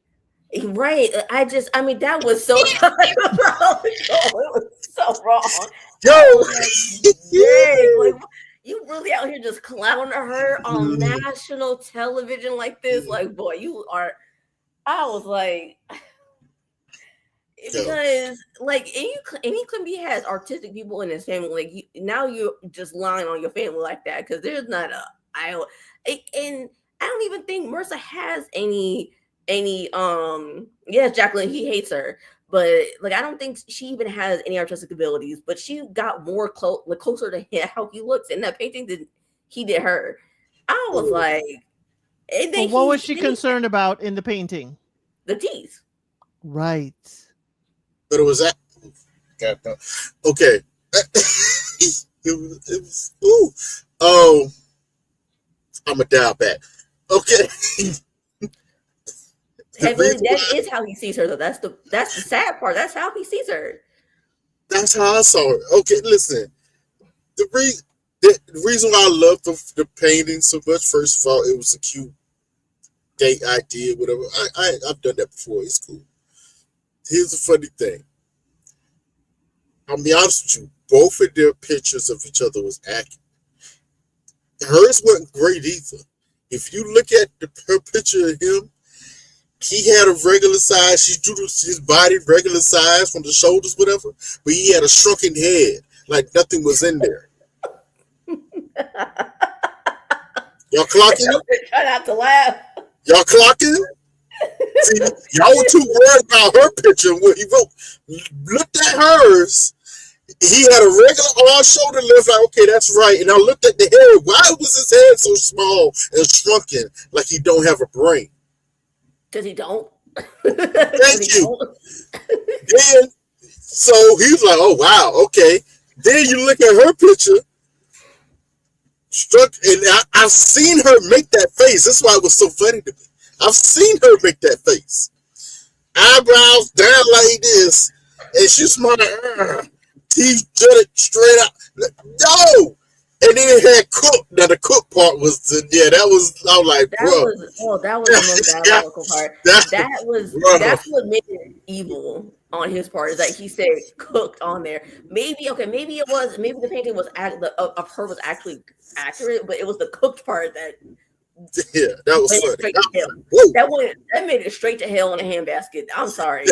Right. That was so diabolical. It was so wrong. Yo, Like, you really out here just clowning her on national television like this? Like, boy, you are. I was like, because like any Clinton has artistic people in his family. Like, now you're just lying on your family like that because there's not and I don't even think Mercer has any. Yes, Jacqueline, he hates her. But like, I don't think she even has any artistic abilities. But she got more closer to how he looks in that painting than he did her. I was like, and then what was she concerned about in the painting? The teeth. Right. But it was that. Okay. it was. Ooh. Oh. I'm a dial back. Okay. That is how he sees her, though. That's the sad part. That's how he sees her. That's how I saw her. Okay, listen. The reason why I love the painting so much, first of all, it was a cute date idea, whatever. I've done that before. It's cool. Here's the funny thing. I'll be honest with you. Both of their pictures of each other was accurate. Hers wasn't great either. If you look at her picture of him, he had a regular size. She drew his body regular size from the shoulders, whatever. But he had a shrunken head, like nothing was in there. Y'all clocking it? Try not to laugh. Y'all clocking it? See, y'all were too worried about her picture when he wrote. Looked at hers. He had a regular all shoulder length. Like, okay, that's right. And I looked at the head. Why was his head so small and shrunken, like he don't have a brain? Because he don't. Thank you. Then, so he's like, oh, wow, okay. Then you look at her picture, and I've seen her make that face. That's why it was so funny to me. I've seen her make that face. Eyebrows down like this, and she's smiling, teeth jutted straight out. No! And then it had cooked. Now the cook part was that was. I was like, bro. That was the most diabolical part. That's what made it evil on his part. Is that he said cooked on there. Maybe the painting was of her was actually accurate, but it was the cooked part that. Yeah, that was funny. That made it straight to hell in a handbasket. I'm sorry.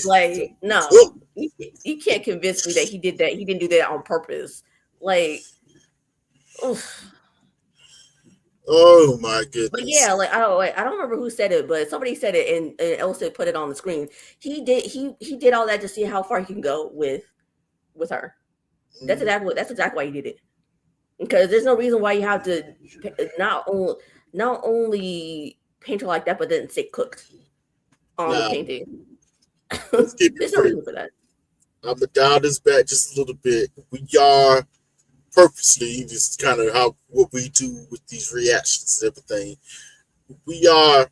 Like, no, you can't convince me that he did that. He didn't do that on purpose. Like. Oof. Oh my goodness! But yeah, like I don't remember who said it, but somebody said it, and Elsa put it on the screen. He did all that to see how far he can go with her. That's exactly why he did it. Because there's no reason why you have to not only paint her like that, but then say cooked on the painting. There's no reason for that. I'm gonna dial this back just a little bit. We are. Purposely, just kind of what we do with these reactions and everything. We are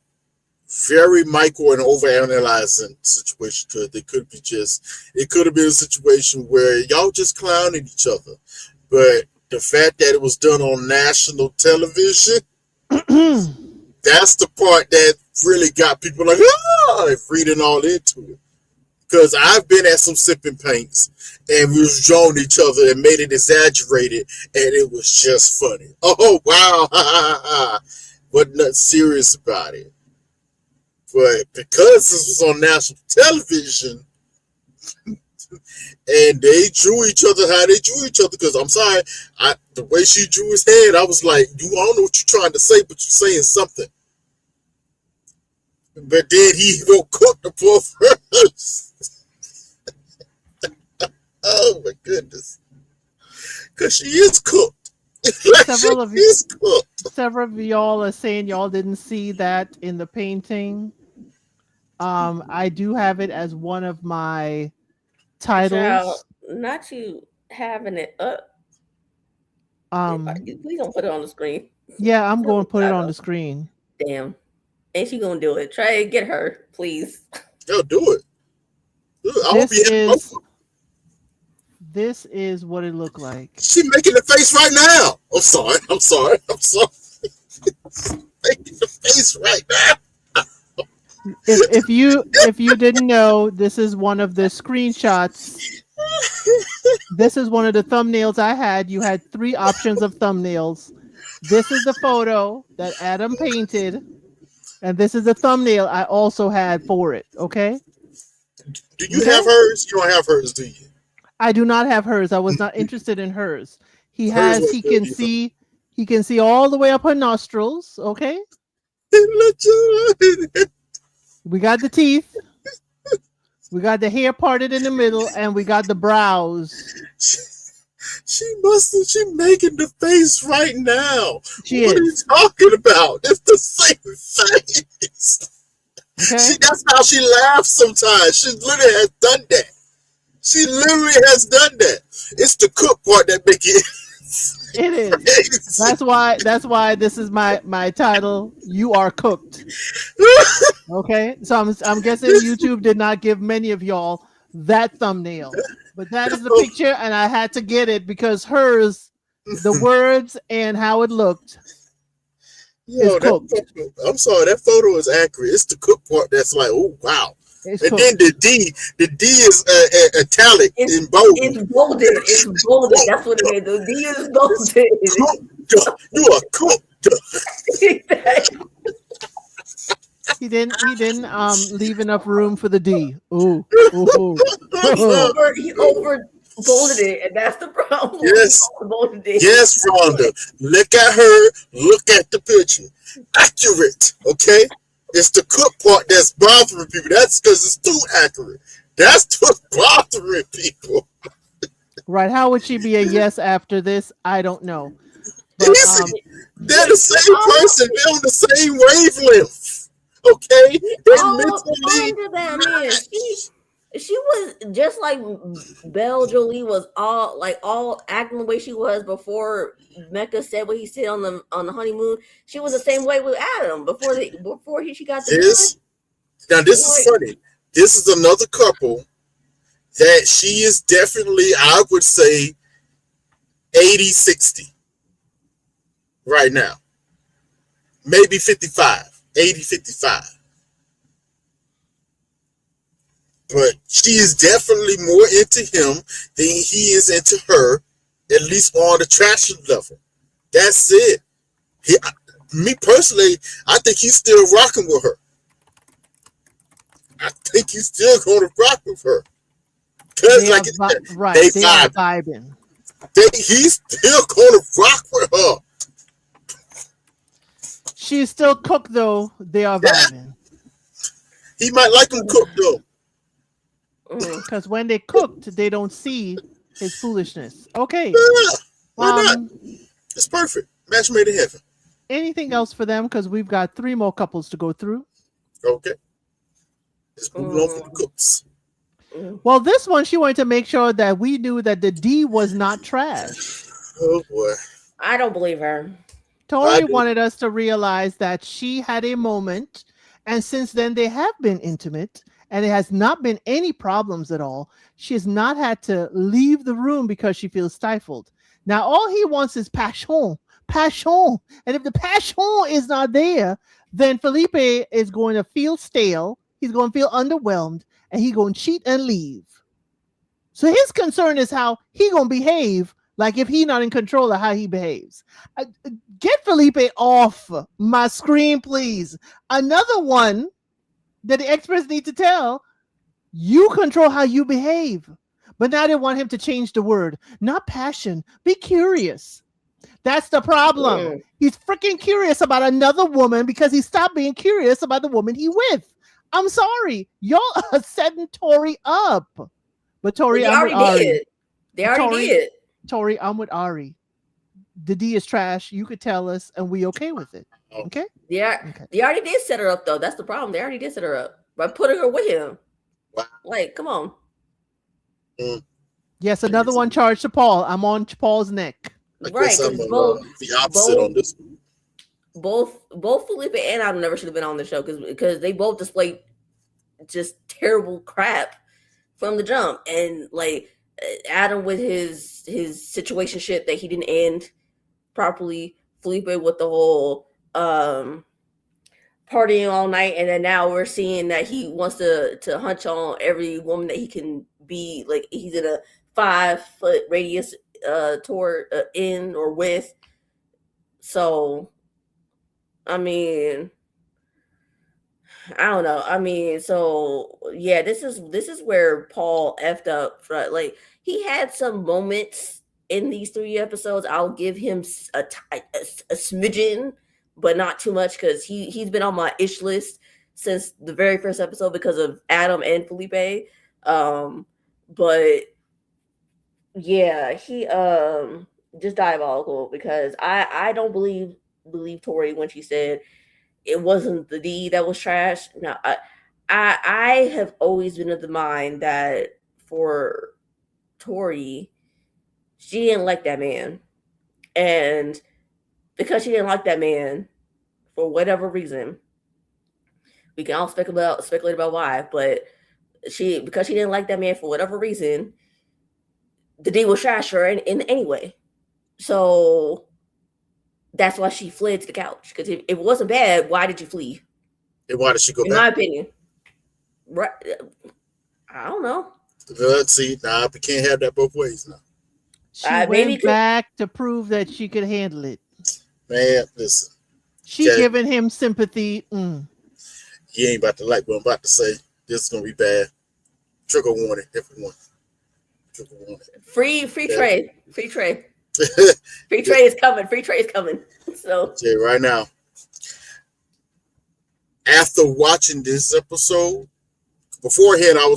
very micro and overanalyzing situation to it. It could have been a situation where y'all just clowning each other. But the fact that it was done on national television, that's the part that really got people like, reading all into it. Because I've been at some sipping paints and we was drawing each other and made it exaggerated and it was just funny. Oh, wow. Wasn't nothing serious about it. But because this was on national television and they drew each other how they drew each other, because I'm sorry, the way she drew his head, I was like, I don't know what you're trying to say, but you're saying something. But then he wrote cook the poor first. Oh my goodness. Because she is cooked. Several of y'all are saying y'all didn't see that in the painting. I do have it as one of my titles. Child, not you having it up. Please don't put it on the screen. Yeah, I'm going to put it on the screen. Damn. Ain't she gonna do it? Try to get her, please. Yo, do it. This is what it looked like. She making the face right now. I'm sorry. Making the face right now. If you didn't know, this is one of the screenshots This is one of the thumbnails I had. You had 3 options of thumbnails. This is the photo that Adam painted, and this is the thumbnail I also had for it. Okay. Do you Okay? have hers? You don't have hers, do you? I do not have hers. I was not interested in hers. He Hers has. was He good can either. see. He can see all the way up her nostrils. Okay. We got the teeth. We got the hair parted in the middle, and we got the brows. She making the face right now. She What are you is. talking about? It's the same face. Okay. That's how she laughs sometimes. She literally has done that. She literally has done that. It's the cook part that make it. It is. That's why this is my title. You are cooked. Okay. So I'm guessing YouTube did not give many of y'all that thumbnail. But that is the picture, and I had to get it because hers, the words and how it looked, is cooked. I'm sorry, that photo is accurate. It's the cook part that's like, oh wow. It's and cooked. then the D is italic in bold. It's bolded. It's bolded. That's what it is. The D is bolded. You are cooked. He didn't leave enough room for the D. Ooh. He over bolded it, and that's the problem. Yes. Yes, Rhonda. Look at her. Look at the picture. Accurate. Okay? It's the cook part that's bothering people. That's because it's too accurate. That's what's bothering people. Right. How would she be a yes after this? I don't know. But, they're the same person. They're on the same wavelength. Okay? She was just like Belle Jolie was all acting the way she was before Mecca said what he said on the honeymoon. She was the same way with Adam before she got the this. Now this is funny. This is another couple that she is definitely, I would say, 80-60 right now. Maybe 55. 80-55. But she is definitely more into him than he is into her, at least on the attraction level. That's it. Me personally, I think he's still rocking with her. I think he's still going to rock with her. Because they are vibing. He's still going to rock with her. She's still cooked though. They are vibing. He might like him cooked though. Because when they cooked, they don't see his foolishness. Okay. Yeah, why not? It's perfect. Match made in heaven. Anything else for them? Because we've got 3 more couples to go through. Okay. Let's move on from the cooks. Well, this one, she wanted to make sure that we knew that the D was not trash. Oh, boy. I don't believe her. Tori wanted us to realize that she had a moment, and since then they have been intimate, and it has not been any problems at all. She has not had to leave the room because she feels stifled. Now, all he wants is passion. And if the passion is not there, then Felipe is going to feel stale. He's going to feel underwhelmed, and he's going to cheat and leave. So his concern is how he going to behave, like if he's not in control of how he behaves. Get Felipe off my screen, please. Another one that the experts need to tell, you control how you behave. But now they want him to change the word. Not passion. Be curious. That's the problem. He's freaking curious about another woman because he stopped being curious about the woman he with. I'm sorry. Y'all are setting Tori up. But Tori, I'm with Ari. They already did. Tori, I'm with Ari. The D is trash. You could tell us, and we okay with it. Okay? Yeah. Okay. They already did set her up, though. That's the problem. They already did set her up by putting her with him. Wow. Like, come on. Yes, another one charged to Paul. I'm on Paul's neck. Right. The opposite on this one. Both Felipe and Adam never should have been on the show because they both displayed just terrible crap from the jump. And like Adam with his situation shit that he didn't end properly. Felipe with the whole partying all night, and then now we're seeing that he wants to hunch on every woman that he can be. Like he's in a 5-foot radius toward in or with. So, I mean, I don't know. I mean, so yeah, this is where Paul effed up. Right? Like he had some moments in these 3 episodes. I'll give him a smidgen, but not too much because he's been on my ish list since the very first episode because of Adam and Felipe. But yeah, he just diabolical because I don't believe Tori when she said it wasn't the D that was trash. No, I have always been of the mind that for Tori, she didn't like that man, and because she didn't like that man, for whatever reason, we can all speculate about why, but because she didn't like that man for whatever reason, the D was trash her in any way. So that's why she fled to the couch. Because if it wasn't bad, why did you flee? And why did she go in back? In my opinion. Right. I don't know. Let's see. Nah, we can't have that both ways now. She went back to prove that she could handle it. Man, listen. She giving him sympathy. He ain't about to like what I'm about to say. This is going to be bad. Trigger warning, everyone. Trigger warning. Free trade. Free trade. Free trade is coming. Free trade is coming. So yeah, right now. After watching this episode, beforehand I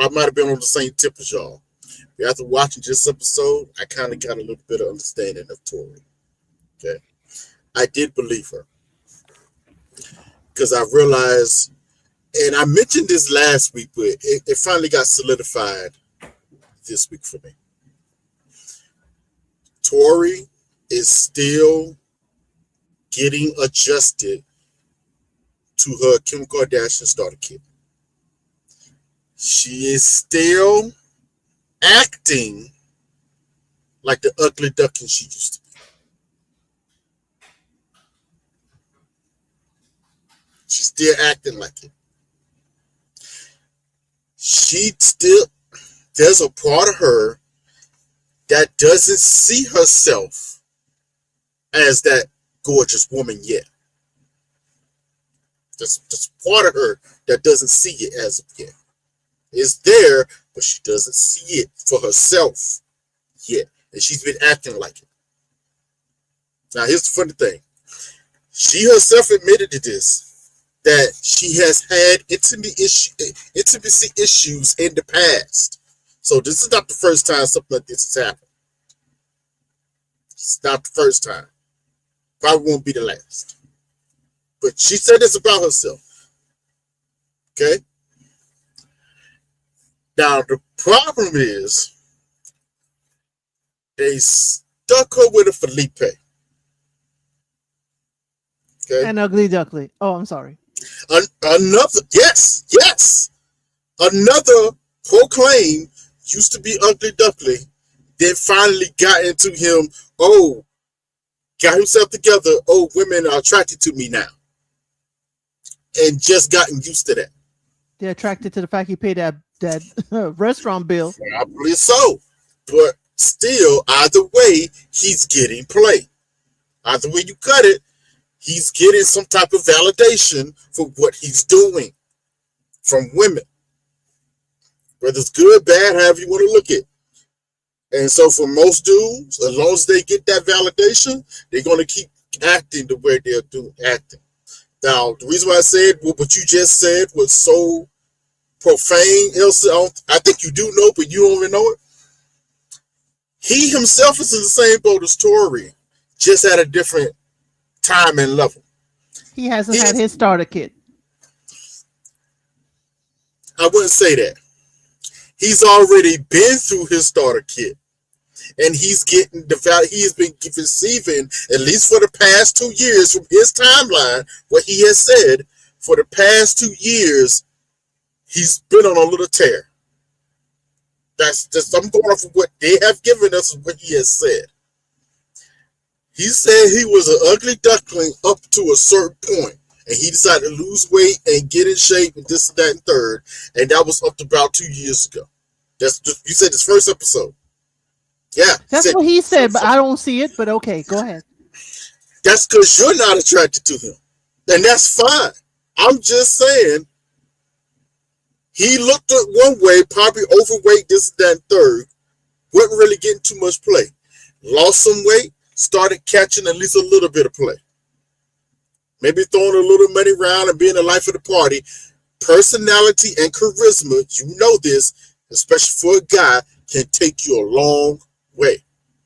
might have been on the same tip as y'all. But after watching this episode, I kind of got a little bit of understanding of Tori. Okay. I did believe her. Because I realized, and I mentioned this last week, but it finally got solidified this week for me. Tori is still getting adjusted to her Kim Kardashian starter kit. She is still acting like the ugly duckling she used to be. She's still acting like it. There's a part of her that doesn't see herself as that gorgeous woman yet. There's part of her that doesn't see it as of yet. It's there, but she doesn't see it for herself yet. And she's been acting like it. Now, here's the funny thing. She herself admitted to this, that she has had intimacy issues in the past. So this is not the first time something like this has happened. It's not the first time. Probably won't be the last. But she said this about herself. Okay? Now, the problem is they stuck her with a Felipe. Okay? An ugly duckling. Oh, I'm sorry. Another proclaim used to be ugly duckling, then finally got into him. Oh, got himself together. Oh, women are attracted to me now, and just gotten used to that. They're attracted to the fact he paid that restaurant bill. Probably so, but still, either way, he's getting play. Either way you cut it, he's getting some type of validation for what he's doing from women. Whether it's good, bad, however you want to look at it. And so for most dudes, as long as they get that validation, they're going to keep acting the way they're acting. Now, the reason why I said what you just said was so profane, Elsa, I think you do know, but you don't even know it. He himself is in the same boat as Tori, just at a different time and level. He hasn't had his starter kit. I wouldn't say that. He's already been through his starter kit, and he's getting the value. He has been receiving, at least for the past 2 years, from his timeline, what he has said. For the past 2 years, he's been on a little tear. I'm going off of what they have given us, what he has said. He said he was an ugly duckling up to a certain point, and he decided to lose weight and get in shape and this and that and third, and that was up to about 2 years ago. You said this first episode. Yeah, That's what he said, but I don't see it. But okay, go ahead. That's because you're not attracted to him, and that's fine. I'm just saying he looked at one way, probably overweight, this, that, and third. Wasn't really getting too much play. Lost some weight, started catching at least a little bit of play. Maybe throwing a little money around and being the life of the party. Personality and charisma, you know this, especially for a guy, can take you a long way.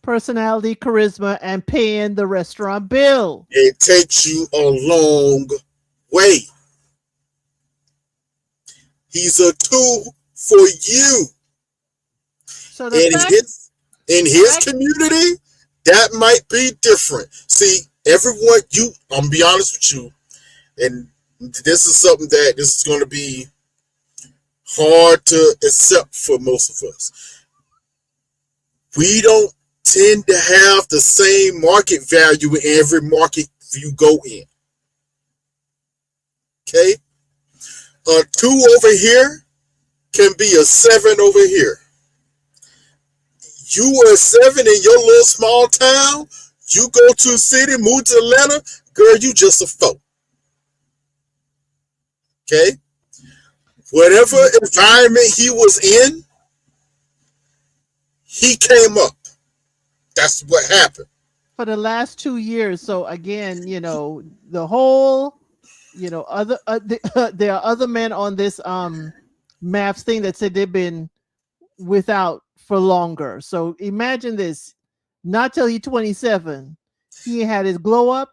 Personality, charisma, and paying the restaurant bill. It takes you a long way. He's a tool for you. So in his community, that might be different. See, everyone, I'm gonna be honest with you, and this is something that this is going to be hard to accept for most of us. We don't tend to have the same market value in every market you go in. Okay? A 2 over here can be a 7 over here. You were a 7 in your little small town. You go to a city, move to Atlanta, girl, you just a 4. Okay? Whatever environment he was in, he came up. That's what happened. For the last 2 years. So again, the whole, other there are other men on this MAFS thing that said they've been without for longer. So imagine this, not till he's 27, he had his glow up,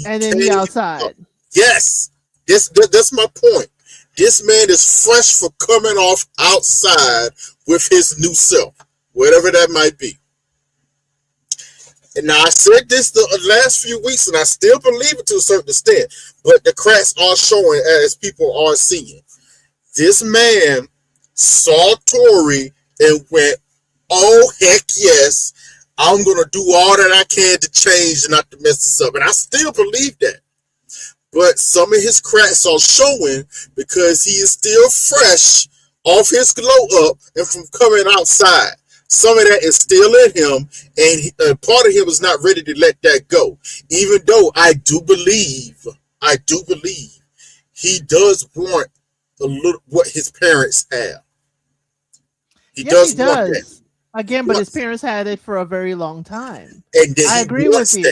and then he outside. Up. Yes, that's my point. This man is fresh for coming off outside with his new self, whatever that might be. And now I said this the last few weeks, and I still believe it to a certain extent, but the cracks are showing as people are seeing. This man saw Tory and went, oh, heck yes, I'm going to do all that I can to change and not to mess this up. And I still believe that. But some of his cracks are showing because he is still fresh off his glow up and from coming outside. Some of that is still in him, and part of him is not ready to let that go. Even though I do believe he does want a little what his parents have. He does want that. Again, but his parents had it for a very long time. And I agree with you.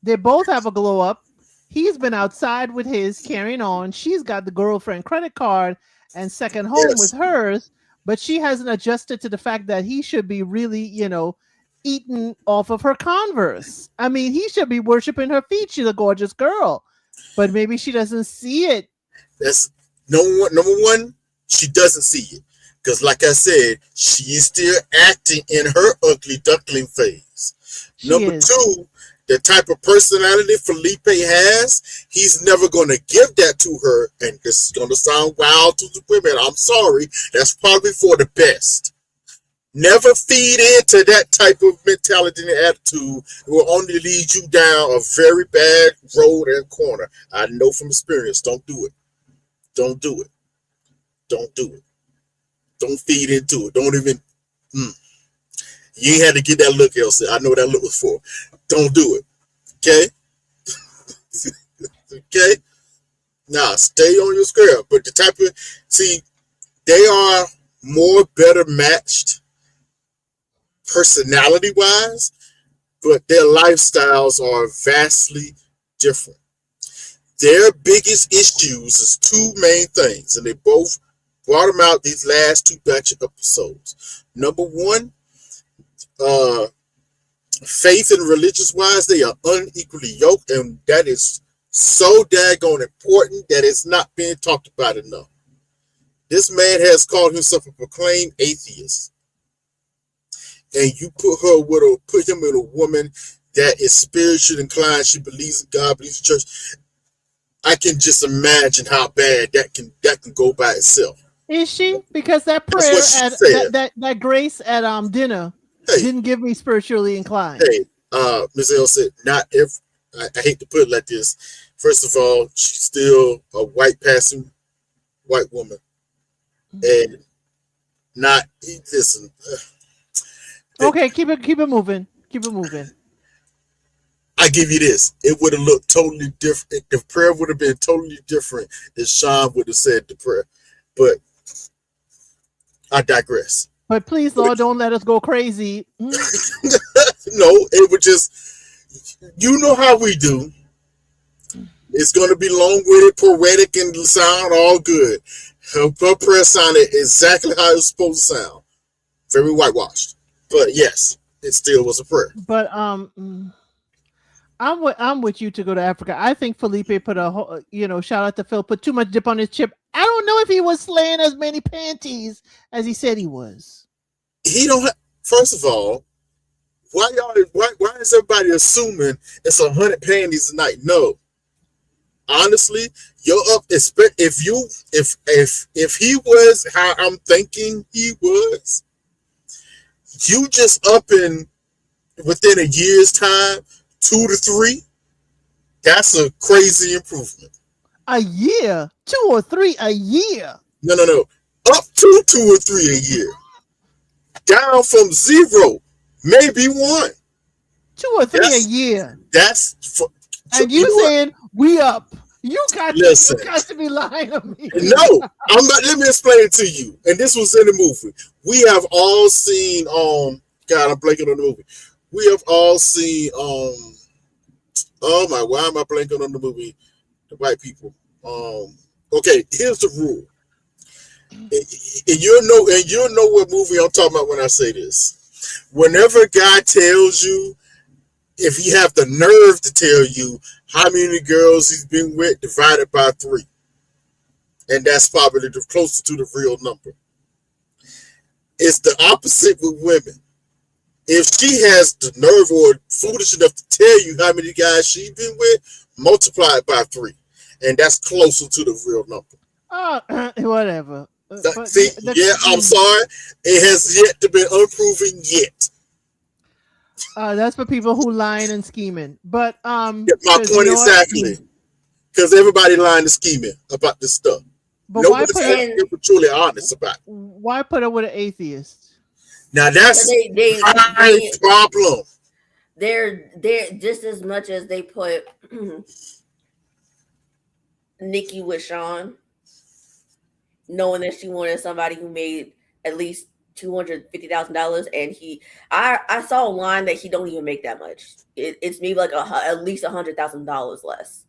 They both have a glow up. He's been outside with his, carrying on. She's got the girlfriend credit card and second home with hers, but she hasn't adjusted to the fact that he should be really, eating off of her Converse. I mean, he should be worshiping her feet. She's a gorgeous girl, but maybe she doesn't see it. That's number one, she doesn't see it. Because like I said, she is still acting in her ugly duckling phase. Number two, the type of personality Felipe has, he's never going to give that to her. And this is going to sound wild to the women. I'm sorry. That's probably for the best. Never feed into that type of mentality and attitude. It will only lead you down a very bad road and corner. I know from experience. Don't do it. Don't do it. Don't do it. Don't feed into it. Don't even. You ain't had to get that look, Elsie. I know what that look was for. Don't do it. Okay? Okay? Nah, stay on your square. But the type of. See, they are more better matched personality wise, but their lifestyles are vastly different. Their biggest issues is 2 main things, and they both brought them out these last 2 batch of episodes. Number one, faith and religious wise, they are unequally yoked, and that is so daggone important that it's not being talked about enough. This man has called himself a proclaimed atheist, and you put him with a woman that is spiritually inclined. She believes in God, believes in church. I can just imagine how bad that can go by itself. Is she? Because that prayer at that grace at dinner didn't give me spiritually inclined. Hey, Ms. L said, not if I hate to put it like this. First of all, she's still a white passing white woman. And Not listen. Okay, keep it moving. Keep it moving. I give you this. It would have looked totally different. The prayer would have been totally different if Sean would have said the prayer. But I digress. But please, Lord, don't let us go crazy. No, it would just, you know how we do. It's going to be long-winded, poetic, and sound all good. Her prayer sounded exactly how it was supposed to sound. Very whitewashed. But yes, it still was a prayer. But I'm with you to go to Africa. I think Felipe put shout out to Phil, put too much dip on his chip. I don't know if he was slaying as many panties as he said he was. He don't have, first of all, why is everybody assuming it's 100 panties a night? No. Honestly, you're up. If he was how I'm thinking he was, you just up in within a year's time, 2 to 3. That's a crazy improvement. A year, 2 or 3 a year. No. Up to 2 or 3 a year. Down from 0, maybe 1. 2 or 3 a year. That's for, and you saying we up. You got to be lying to me. No, I'm not. Let me explain it to you. And this was in the movie. We have all seen. God, I'm blanking on the movie. We have all seen. Oh my, why am I blanking on the movie? The white people. Okay, here's the rule. And you'll know what movie I'm talking about when I say this. Whenever a guy tells you, if he have the nerve to tell you how many girls he's been with divided by 3, and that's probably the closer to the real number. It's the opposite with women. If she has the nerve or foolish enough to tell you how many guys she's been with, multiply it by 3, and that's closer to the real number. Whatever. I'm sorry. It has yet to be unproven yet. That's for people who lying and scheming. But my point exactly. Because everybody lying and scheming about this stuff. But nobody's ever truly honest about it. Why put it with an atheist? Now that's my problem. They're just as much as they put Nikki with Sean, knowing that she wanted somebody who made at least $250,000, and I saw a line that he don't even make that much. It's maybe like at least $100,000 less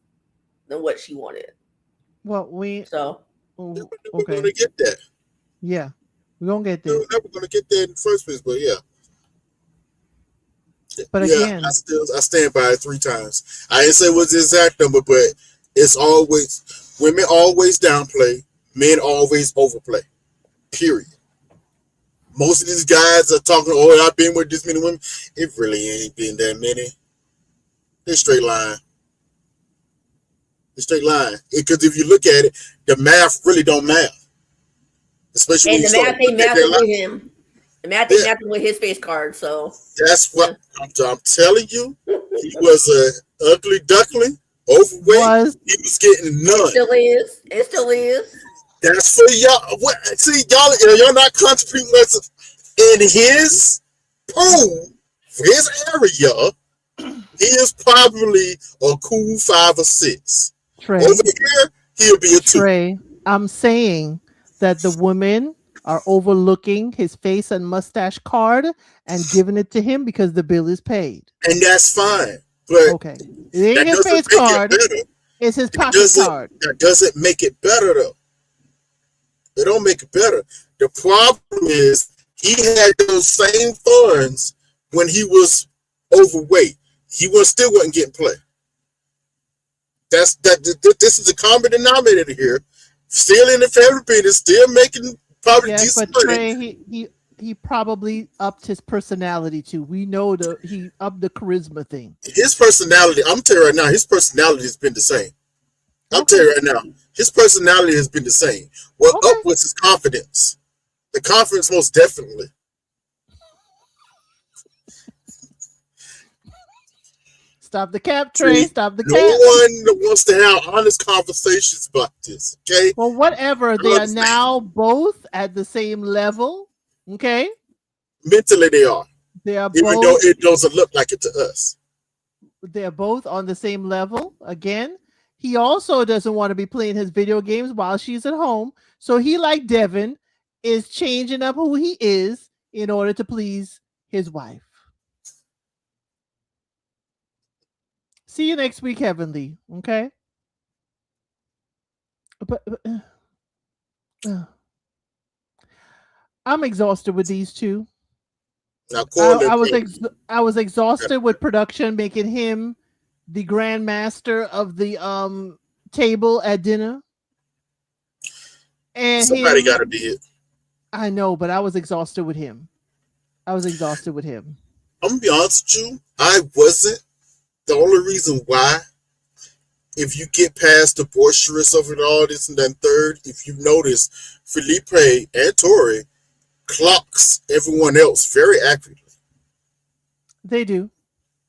than what she wanted. Well, we're gonna get that. Yeah, we're gonna get there. We're never gonna get there in the first place, but yeah. But again, I stand by it 3 times. I didn't say what's the exact number, but it's always women always downplay, men always overplay. Period. Most of these guys are talking, oh, I've been with this many women. It really ain't been that many. They're straight line. Because if you look at it, the math really don't math. Especially and the math they mathing with him. The math they mathing with his face card. So that's what I'm telling you. He was an ugly duckling, overweight. He was getting none. It still is. That's for y'all. See, y'all not contributing in his pool, his area. He is probably a cool 5 or 6. Trey, over here, he'll be a 2. Trey, I'm saying that the women are overlooking his face and mustache card and giving it to him because the bill is paid. And that's fine. But okay, it ain't his face card. It's his pocket card. That doesn't make it better, though. It don't make it better. The problem is he had those same funds when he was overweight. He still wasn't getting play. This is the common denominator here. Still in the family business, still making probably decent money. Trey, he probably upped his personality too. We know he upped the charisma thing. His personality, I'm telling you right now, his personality has been the same. I'm telling you right now, his personality has been the same. What up was his confidence. The confidence most definitely. Stop the cap, Trey. Stop the cap. No one wants to have honest conversations about this, okay? Well, whatever. They are now both at the same level. Okay, Mentally, they are. they are Even though both. it doesn't look like it to us. They're both on the same level. Again, he also doesn't want to be playing his video games while she's at home. So he, like Devin, is changing up who he is in order to please his wife. See you next week, Heavenly. Okay. But I'm exhausted with these two. Now, Corlin, I was exhausted with production making him the grandmaster of the table at dinner. And somebody got to be it. I know, but I was exhausted with him. I'm gonna be honest with you. I wasn't. The only reason why, if you get past the boisterous of it all, this and that third, if you notice, Felipe and Tori clocks everyone else very accurately. They do.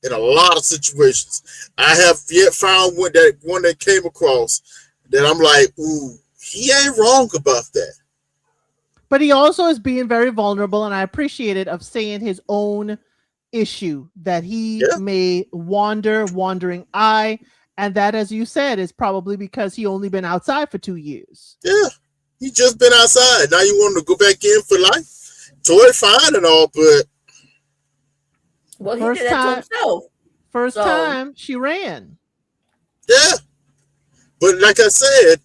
In a lot of situations. I have yet found one that came across that I'm like, ooh, he ain't wrong about that. But he also is being very vulnerable, and I appreciate it, of saying his own issue that he may wandering eye, and that, as you said, is probably because he only been outside for 2 years. Yeah, he just been outside. Now you want him to go back in for life? Totally fine and all, but well, he did that to himself. First time she ran. Yeah, but like I said,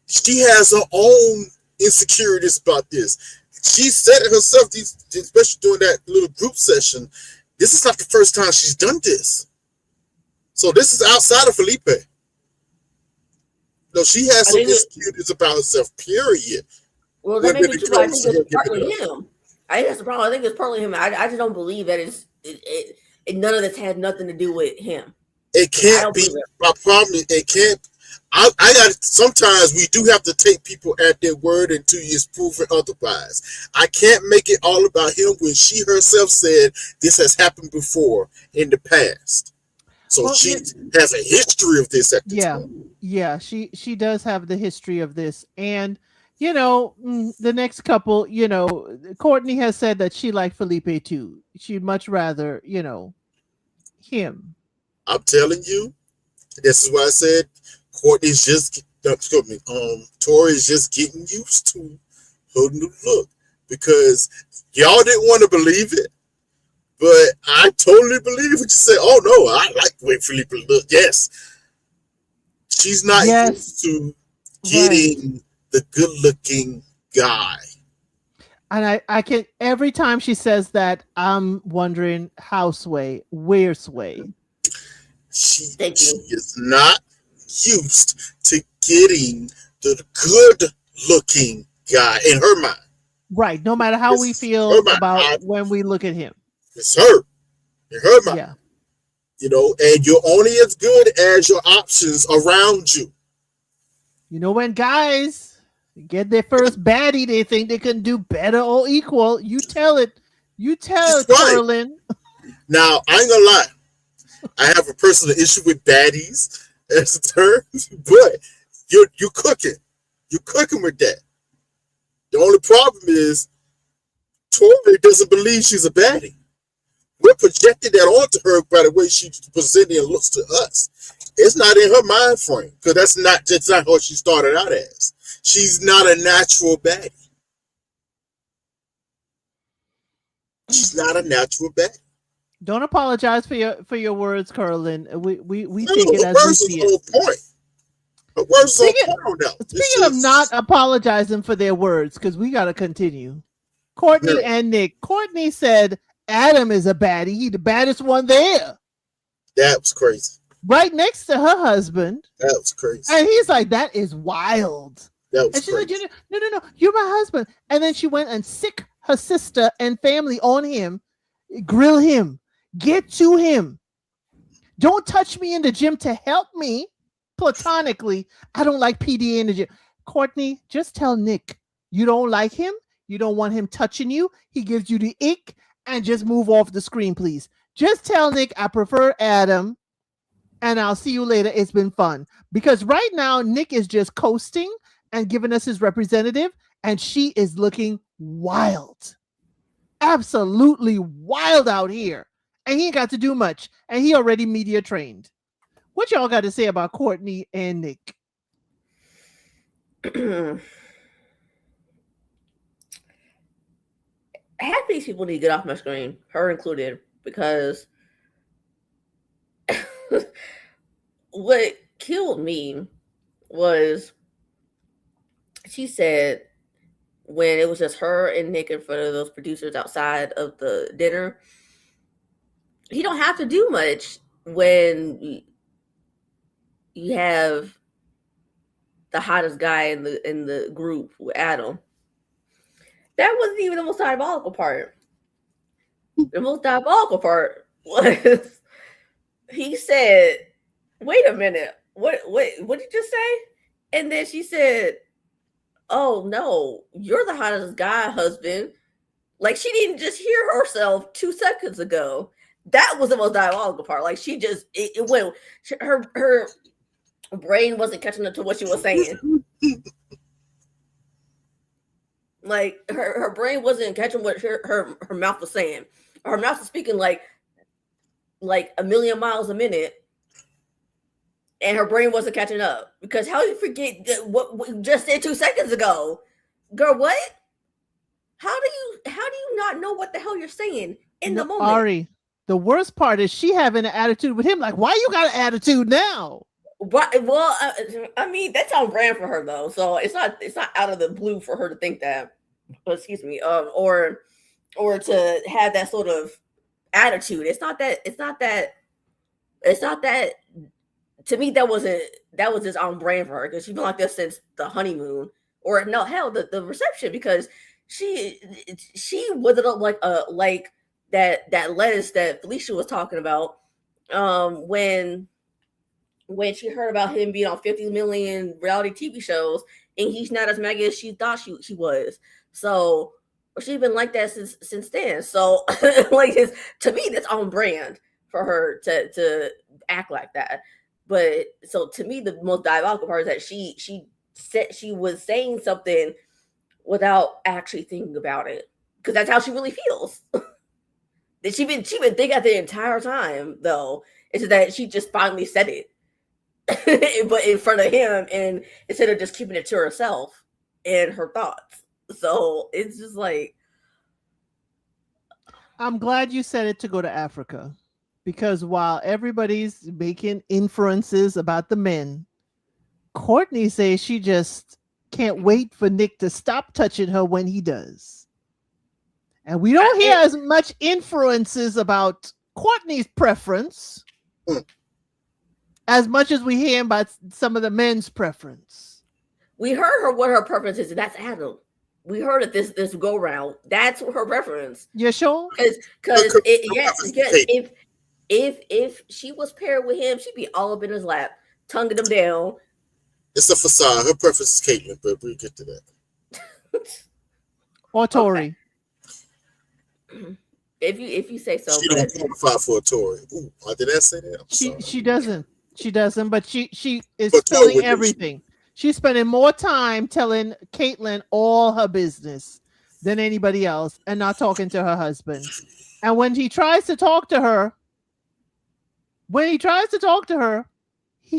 she has her own insecurities about this. She said it herself, especially during that little group session. This is not the first time she's done this. So this is outside of Felipe. No, she has some insecurities about herself, period. Well, that may be true, but I think it's partly him. I think that's the problem. I think it's partly him. I just don't believe that none of this had nothing to do with him. It can't be. My problem is it can't. I got sometimes we do have to take people at their word until it's proven otherwise. I can't make it all about him when she herself said this has happened before in the past. So she has a history of this at the time. Yeah, she does have the history of this. And the next couple, Courtney has said that she liked Felipe too. She'd much rather, him. I'm telling you, this is why I said Courtney's Tori's just getting used to her new look, because y'all didn't want to believe it, but I totally believe what you said. Oh no, I like the way Felipe look. Yes, she's not used to getting the good-looking guy. And I can, every time she says that, I'm wondering how Sway, where Sway? She is not used to getting the good-looking guy in her mind. Right. No matter how we feel about when we look at him. It's her. In her mind. Yeah. And you're only as good as your options around you. When guys get their first baddie, they think they can do better or equal. You tell it. You tell it, Carlin. Now, I ain't gonna lie. I have a personal issue with baddies as a term, but you're cooking. You're cooking with that. The only problem is Tori doesn't believe she's a baddie. We're projecting that onto her by the way she's presenting and looks to us. It's not in her mind frame, because that's not what she started out as. She's not a natural baddie. She's not a natural baddie. Don't apologize for your words, Carlin. We take it as we see it. Speaking of not apologizing for their words, because we got to continue. Courtney and Nick. Courtney said Adam is a baddie. He the baddest one there. That was crazy. Right next to her husband. That was crazy. And he's like, that is wild. That was and she's crazy. like, no, you're my husband. And then she went and sick her sister and family on him, grill him, get to him. Don't touch me in the gym to help me platonically. I don't like PDA in the gym. Courtney, just tell Nick you don't like him. You don't want him touching you. He gives you the ick, and just move off the screen, please. Just tell Nick I prefer Adam, and I'll see you later. It's been fun. Because right now, Nick is just coasting and giving us his representative, and she is looking wild. absolutely wild out here, and he ain't got to do much, and he already media trained. What y'all got to say about Courtney and Nick? Half these people need to get off my screen, her included, because what killed me was she said when it was just her and Nick in front of those producers outside of the dinner, you don't have to do much when you have the hottest guy in the group with Adam. That wasn't even the most diabolical part. The most diabolical part was he said, "Wait a minute, what did you just say?" And then she said, "Oh no, you're the hottest guy, husband." Like she didn't just hear herself 2 seconds ago. That was the most diabolical part. Like she just it went. Her brain wasn't catching up to what she was saying. Like her brain wasn't catching what her mouth was saying. Her mouth was speaking like a million miles a minute, and her brain wasn't catching up. Because how do you forget what you just said 2 seconds ago, girl? What? How do you not know what the hell you're saying in the moment? Ari, the worst part is she having an attitude with him. Like, why you got an attitude now? Right. Well, I mean, that's on brand for her though, so it's not out of the blue for her to think that. Excuse me. Or to have that sort of attitude. It's not that. To me, that was just on brand for her because she's been like this since the honeymoon, or no, hell, the reception, because she withered up like that lettuce that Felicia was talking about when she heard about him being on 50 million reality TV shows, and he's not as mega as she thought she was. So she's been like that since then. So like to me, that's on brand for her to act like that. But so to me, the most diabolical part is that she said she was saying something without actually thinking about it, because that's how she really feels. That she been thinking that the entire time, though. It's that she just finally said it. But in front of him, and instead of just keeping it to herself and her thoughts. So it's just like, I'm glad you said it to go to Africa, because while everybody's making inferences about the men, Courtney says she just can't wait for Nick to stop touching her when he does. And we don't hear as much inferences about Courtney's preference as much as we hear about some of the men's preference. We heard what her preference is, and that's Adam. We heard it this go round. That's her preference. You sure? Because if she was paired with him, she'd be all up in his lap, tonguing him down. It's a facade. Her preference is Caitlyn, but we'll get to that. Or Tori. Okay. If you say so. She don't qualify for a Tori. Ooh, did I say that? She doesn't. She doesn't, but she is spilling everything. She's spending more time telling Caitlyn all her business than anybody else and not talking to her husband. And when he tries to talk to her,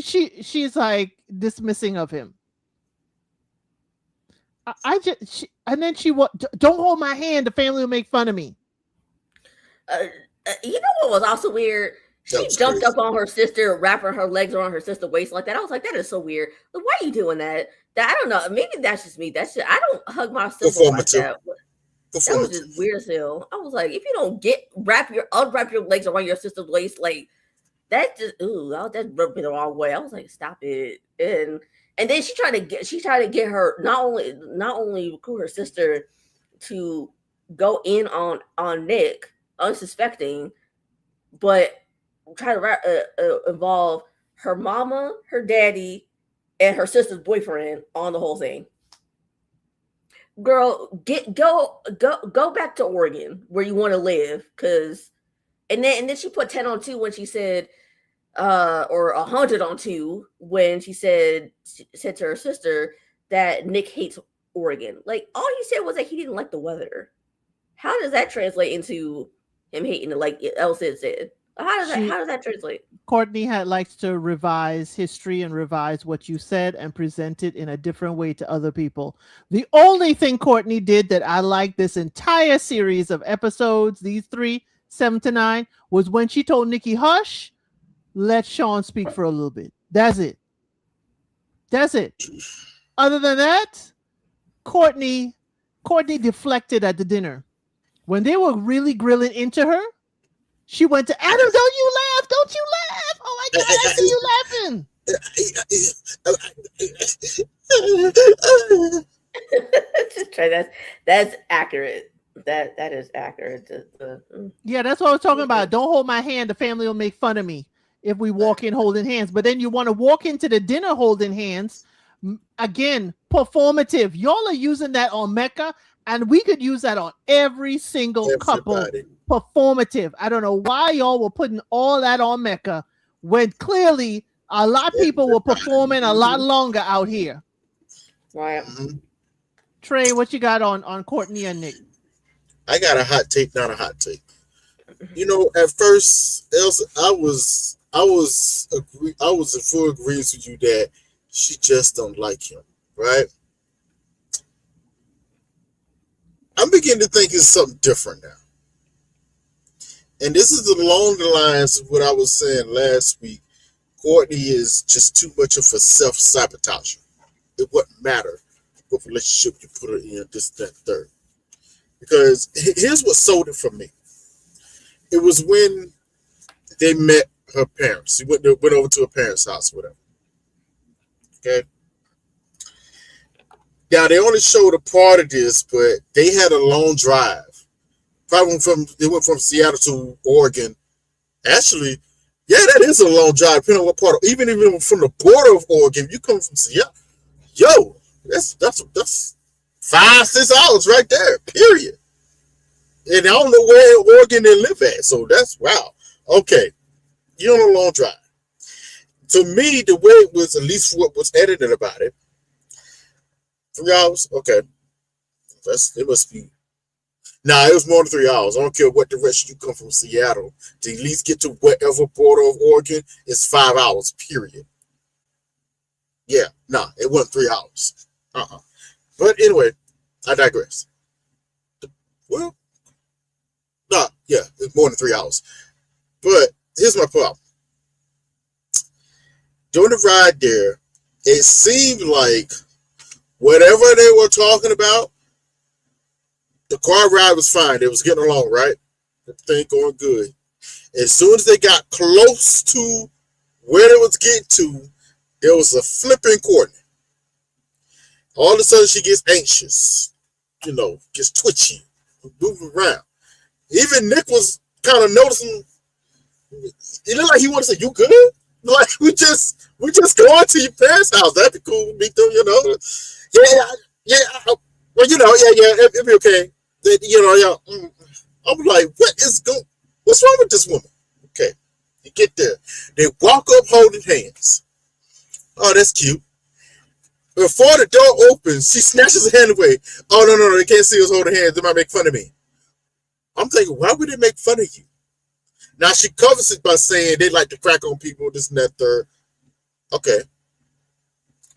she's like dismissing of him. And then don't hold my hand. The family will make fun of me. You know what was also weird? She jumped up on her sister, wrapping her legs around her sister's waist like that. I was like, that is so weird. Like, why are you doing that? I don't know. Maybe that's just me. I don't hug my sister like that. That was just weird as hell. I was like, if you don't unwrap your legs around your sister's waist, like that just that rubbed me the wrong way. I was like, stop it. And then she tried to get her not only recruit her sister to go in on Nick, unsuspecting, but try to involve her mama, her daddy, and her sister's boyfriend on the whole thing. Girl, go back to Oregon where you want to live, and then she put 10 on 2 when she said, or 100 on 2 when she said to her sister that Nick hates Oregon. Like, all he said was that he didn't like the weather. How does that translate into him hating it like El Cid said? How does that translate? Courtney likes to revise history and revise what you said and present it in a different way to other people. The only thing Courtney did that I like this entire series of episodes, these 3, 7 to 9, was when she told Nikki, hush, let Sean speak for a little bit. That's it. That's it. Other than that, Courtney deflected at the dinner. When they were really grilling into her, she went to Adam, don't you laugh, don't you laugh. Oh my God, I see you laughing. That's accurate. That is accurate. Yeah, that's what I was talking about. Don't hold my hand. The family will make fun of me if we walk in holding hands. But then you want to walk into the dinner holding hands. Again, performative. Y'all are using that on Mecca, and we could use that on every single couple. Performative. I don't know why y'all were putting all that on Mecca when clearly a lot of people were performing a lot longer out here. Right. Trey, what you got on Courtney and Nick? I got a hot take, not a hot take. You know, at first, Elsa, I was in full agreement with you that she just don't like him, right? I'm beginning to think it's something different now. And this is along the lines of what I was saying last week. Courtney is just too much of a self-sabotager. It wouldn't matter what relationship you put her in, this, that, third. Because here's what sold it for me. It was when they met her parents. She went over to her parents' house, whatever. Okay. Now they only showed a part of this, but they had a long drive. Probably they went from Seattle to Oregon. Actually, yeah, that is a long drive, depending on what part. Even from the border of Oregon, you come from Seattle. Yo, that's 5-6 hours right there. Period. And I don't know where Oregon they live at, so that's wow. Okay, you're on a long drive. To me, the way it was, at least what was edited about it, 3 hours. Okay, it must be. Nah, it was more than 3 hours. I don't care what direction you come from Seattle to at least get to whatever border of Oregon. It's 5 hours. Period. Yeah, nah, it wasn't 3 hours. But anyway, I digress. Well, nah, yeah, it's more than 3 hours. But here's my problem. During the ride there, it seemed like whatever they were talking about, the car ride was fine. They was getting along, right? Everything going good. As soon as they got close to where they was getting to, there was a flipping Courtney. All of a sudden, she gets anxious, gets twitchy, moving around. Even Nick was kind of noticing. It looked like he wanted to say, "You good?" Like we just going to your parents' house. That'd be cool. Meet them, Yeah. Well, it'd be okay. I'm like, what's wrong with this woman? Okay, you get there. They walk up holding hands. Oh, that's cute. Before the door opens, she snatches her hand away. Oh, no, they can't see us holding hands. They might make fun of me. I'm thinking, why would they make fun of you? Now, she covers it by saying they like to crack on people, this and that, third. Okay.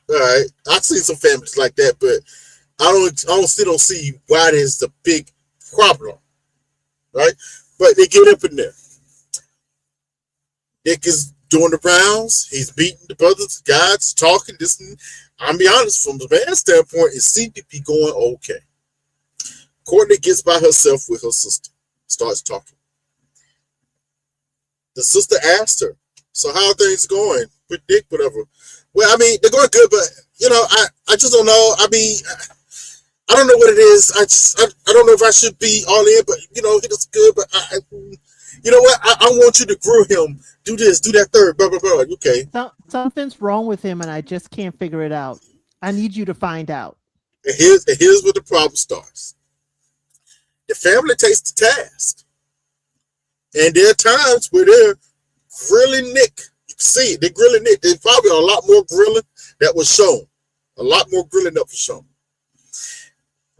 All right. I've seen some families like that, but I still don't see why there's the big problem, right? But they get up in there. Nick is doing the rounds. He's beating the brothers, guys, talking this. And I'll be honest, from the man's standpoint, it seemed to be going okay. Courtney gets by herself with her sister, starts talking. The sister asked her, "So how are things going with Nick, whatever?" Well, I mean, they're going good, but I just don't know. I mean, I don't know what it is. I don't know if I should be all in, but he does good. But you know what? I want you to grill him. Do this, do that, third, blah blah blah. Okay. Something's wrong with him, and I just can't figure it out. I need you to find out. And here's where the problem starts. The family takes the task, and there are times where they're grilling Nick. You can see it. They're grilling Nick. There's probably a lot more grilling that was shown. A lot more grilling that was shown.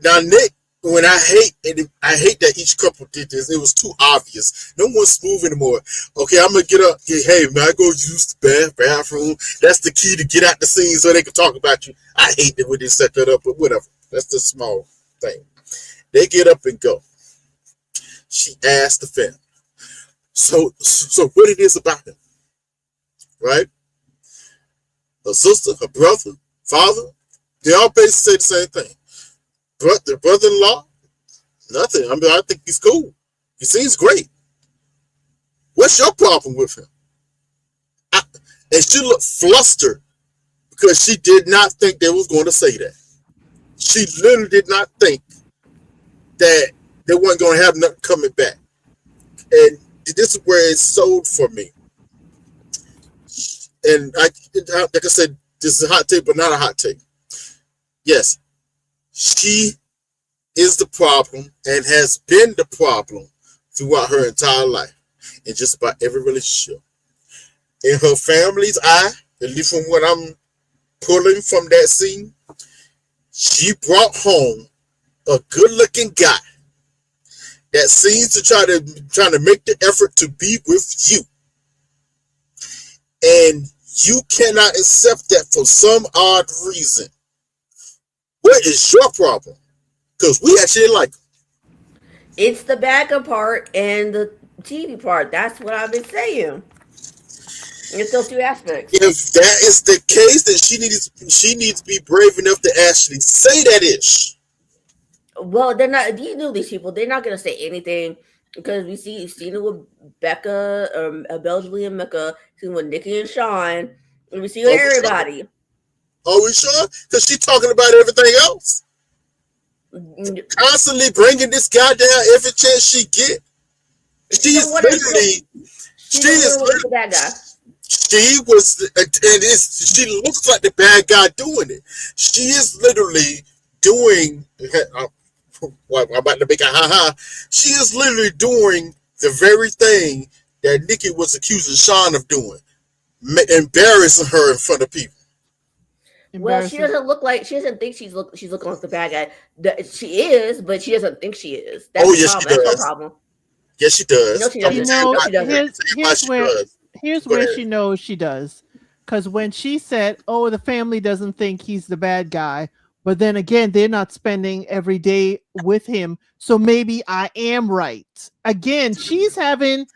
Now, Nick, when I hate that each couple did this. It was too obvious. No one's smooth anymore. Okay, I'm gonna get up. Hey, man, I go use the bathroom. That's the key to get out the scene so they can talk about you. I hate that when they set that up, but whatever. That's the small thing. They get up and go. She asked the family. So what it is about him, right? Her sister, her brother, father, they all basically say the same thing. Their brother-in-law, nothing. I mean, I think he's cool. He seems great. What's your problem with him? And she looked flustered because she did not think they was going to say that. She literally did not think that they weren't going to have nothing coming back. And this is where it's sold for me. And like I said, this is a hot take, but not a hot take. Yes. She is the problem and has been the problem throughout her entire life in just about every relationship. In her family's eye, at least from what I'm pulling from that scene, she brought home a good-looking guy that seems to try to make the effort to be with you. And you cannot accept that for some odd reason. What is your problem? Because we actually like them. It's the backup part and the TV part. That's what I've been saying. It's those two aspects. If that is the case, then she needs to be brave enough to actually say that ish. Well, they're not. You know these people. They're not going to say anything because you've seen it with Becca, Belgium and Mecca, seen with Nikki and Sean, and we see with everybody. Sure? Are we sure? Because she's talking about everything else. Constantly bringing this guy down every chance she get. She is literally the bad guy. She looks like the bad guy doing it. She is literally doing. I'm about to make a ha-ha. She is literally doing the very thing that Nikki was accusing Sean of doing, embarrassing her in front of people. Well, she doesn't think she's looking like the bad guy. She is, but she doesn't think she is. That's yes, she does. That's her problem. Yes, she does. No, she doesn't. Here's where she knows she does. Because when she said, "Oh, the family doesn't think he's the bad guy," but then again, they're not spending every day with him, so maybe I am right. Again, she's having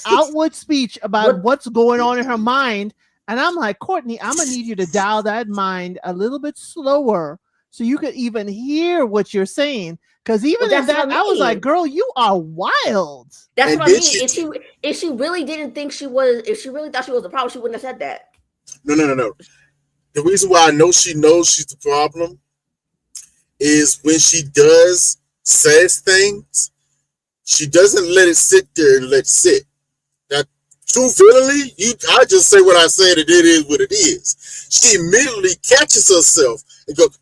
outward speech about what's going on in her mind. And I'm like, Courtney, I'm going to need you to dial that mind a little bit slower so you could even hear what you're saying. Because even in that, I was like, girl, you are wild. That's what I mean. If she really didn't think she was, if she really thought she was the problem, she wouldn't have said that. No. The reason why I know she knows she's the problem is when she says things, she doesn't let it sit there and let it sit. Now, truthfully, I just say what I said and it is what it is. She immediately catches herself and goes,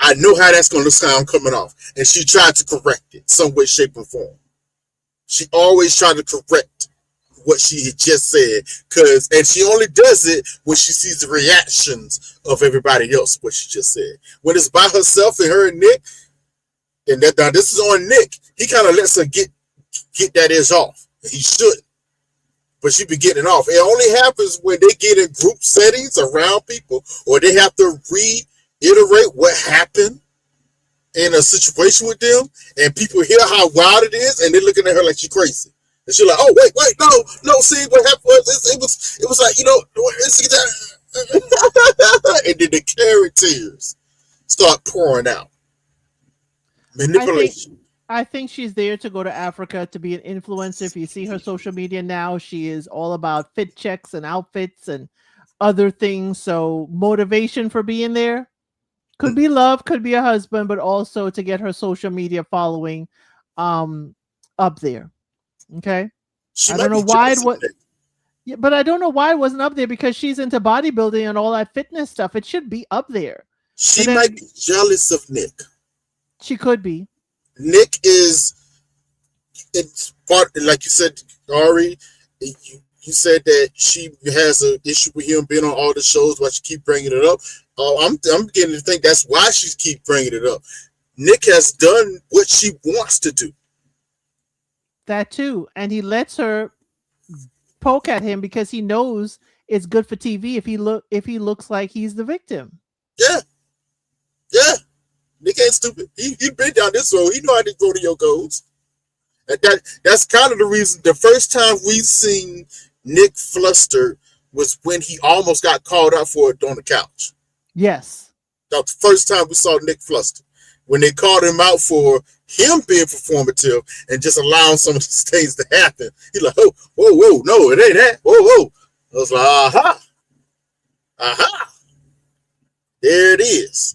I know how that's going to sound coming off. And she tried to correct it some way, shape, or form. She always tried to correct what she had just said. And she only does it when she sees the reactions of everybody else, what she just said. When it's by herself and her and Nick, and now this is on Nick, he kind of lets her get that edge off. He shouldn't. But she be getting off. It only happens when they get in group settings around people, or they have to reiterate what happened in a situation with them, and people hear how wild it is, and they're looking at her like she's crazy. And she's like, "Oh, wait, no, see what happened was it was like, and then the carrot tears start pouring out. Manipulation. I think she's there to go to Africa to be an influencer. If you see her social media now, she is all about fit checks and outfits and other things. So motivation for being there could be love, could be a husband, but also to get her social media following up there. Okay. I don't know why it was. Yeah, but I don't know why it wasn't up there because she's into bodybuilding and all that fitness stuff. It should be up there. She might be jealous of Nick. She could be. Nick it's part, like you said, Ari, you said that she has an issue with him being on all the shows. Why she keep bringing it up? I'm beginning to think that's why she keep bringing it up. Nick has done what she wants to do. That too. And he lets her poke at him because he knows it's good for TV if he looks like he's the victim. Yeah. Yeah. Nick ain't stupid. He been down this road. He know how these rodeo goes. And that's kind of the reason. The first time we seen Nick flustered was when he almost got called out for it on the couch. Yes. That was the first time we saw Nick flustered. When they called him out for him being performative and just allowing some of these things to happen. He's like, oh, whoa, no, it ain't that. Whoa. I was like, aha. There it is.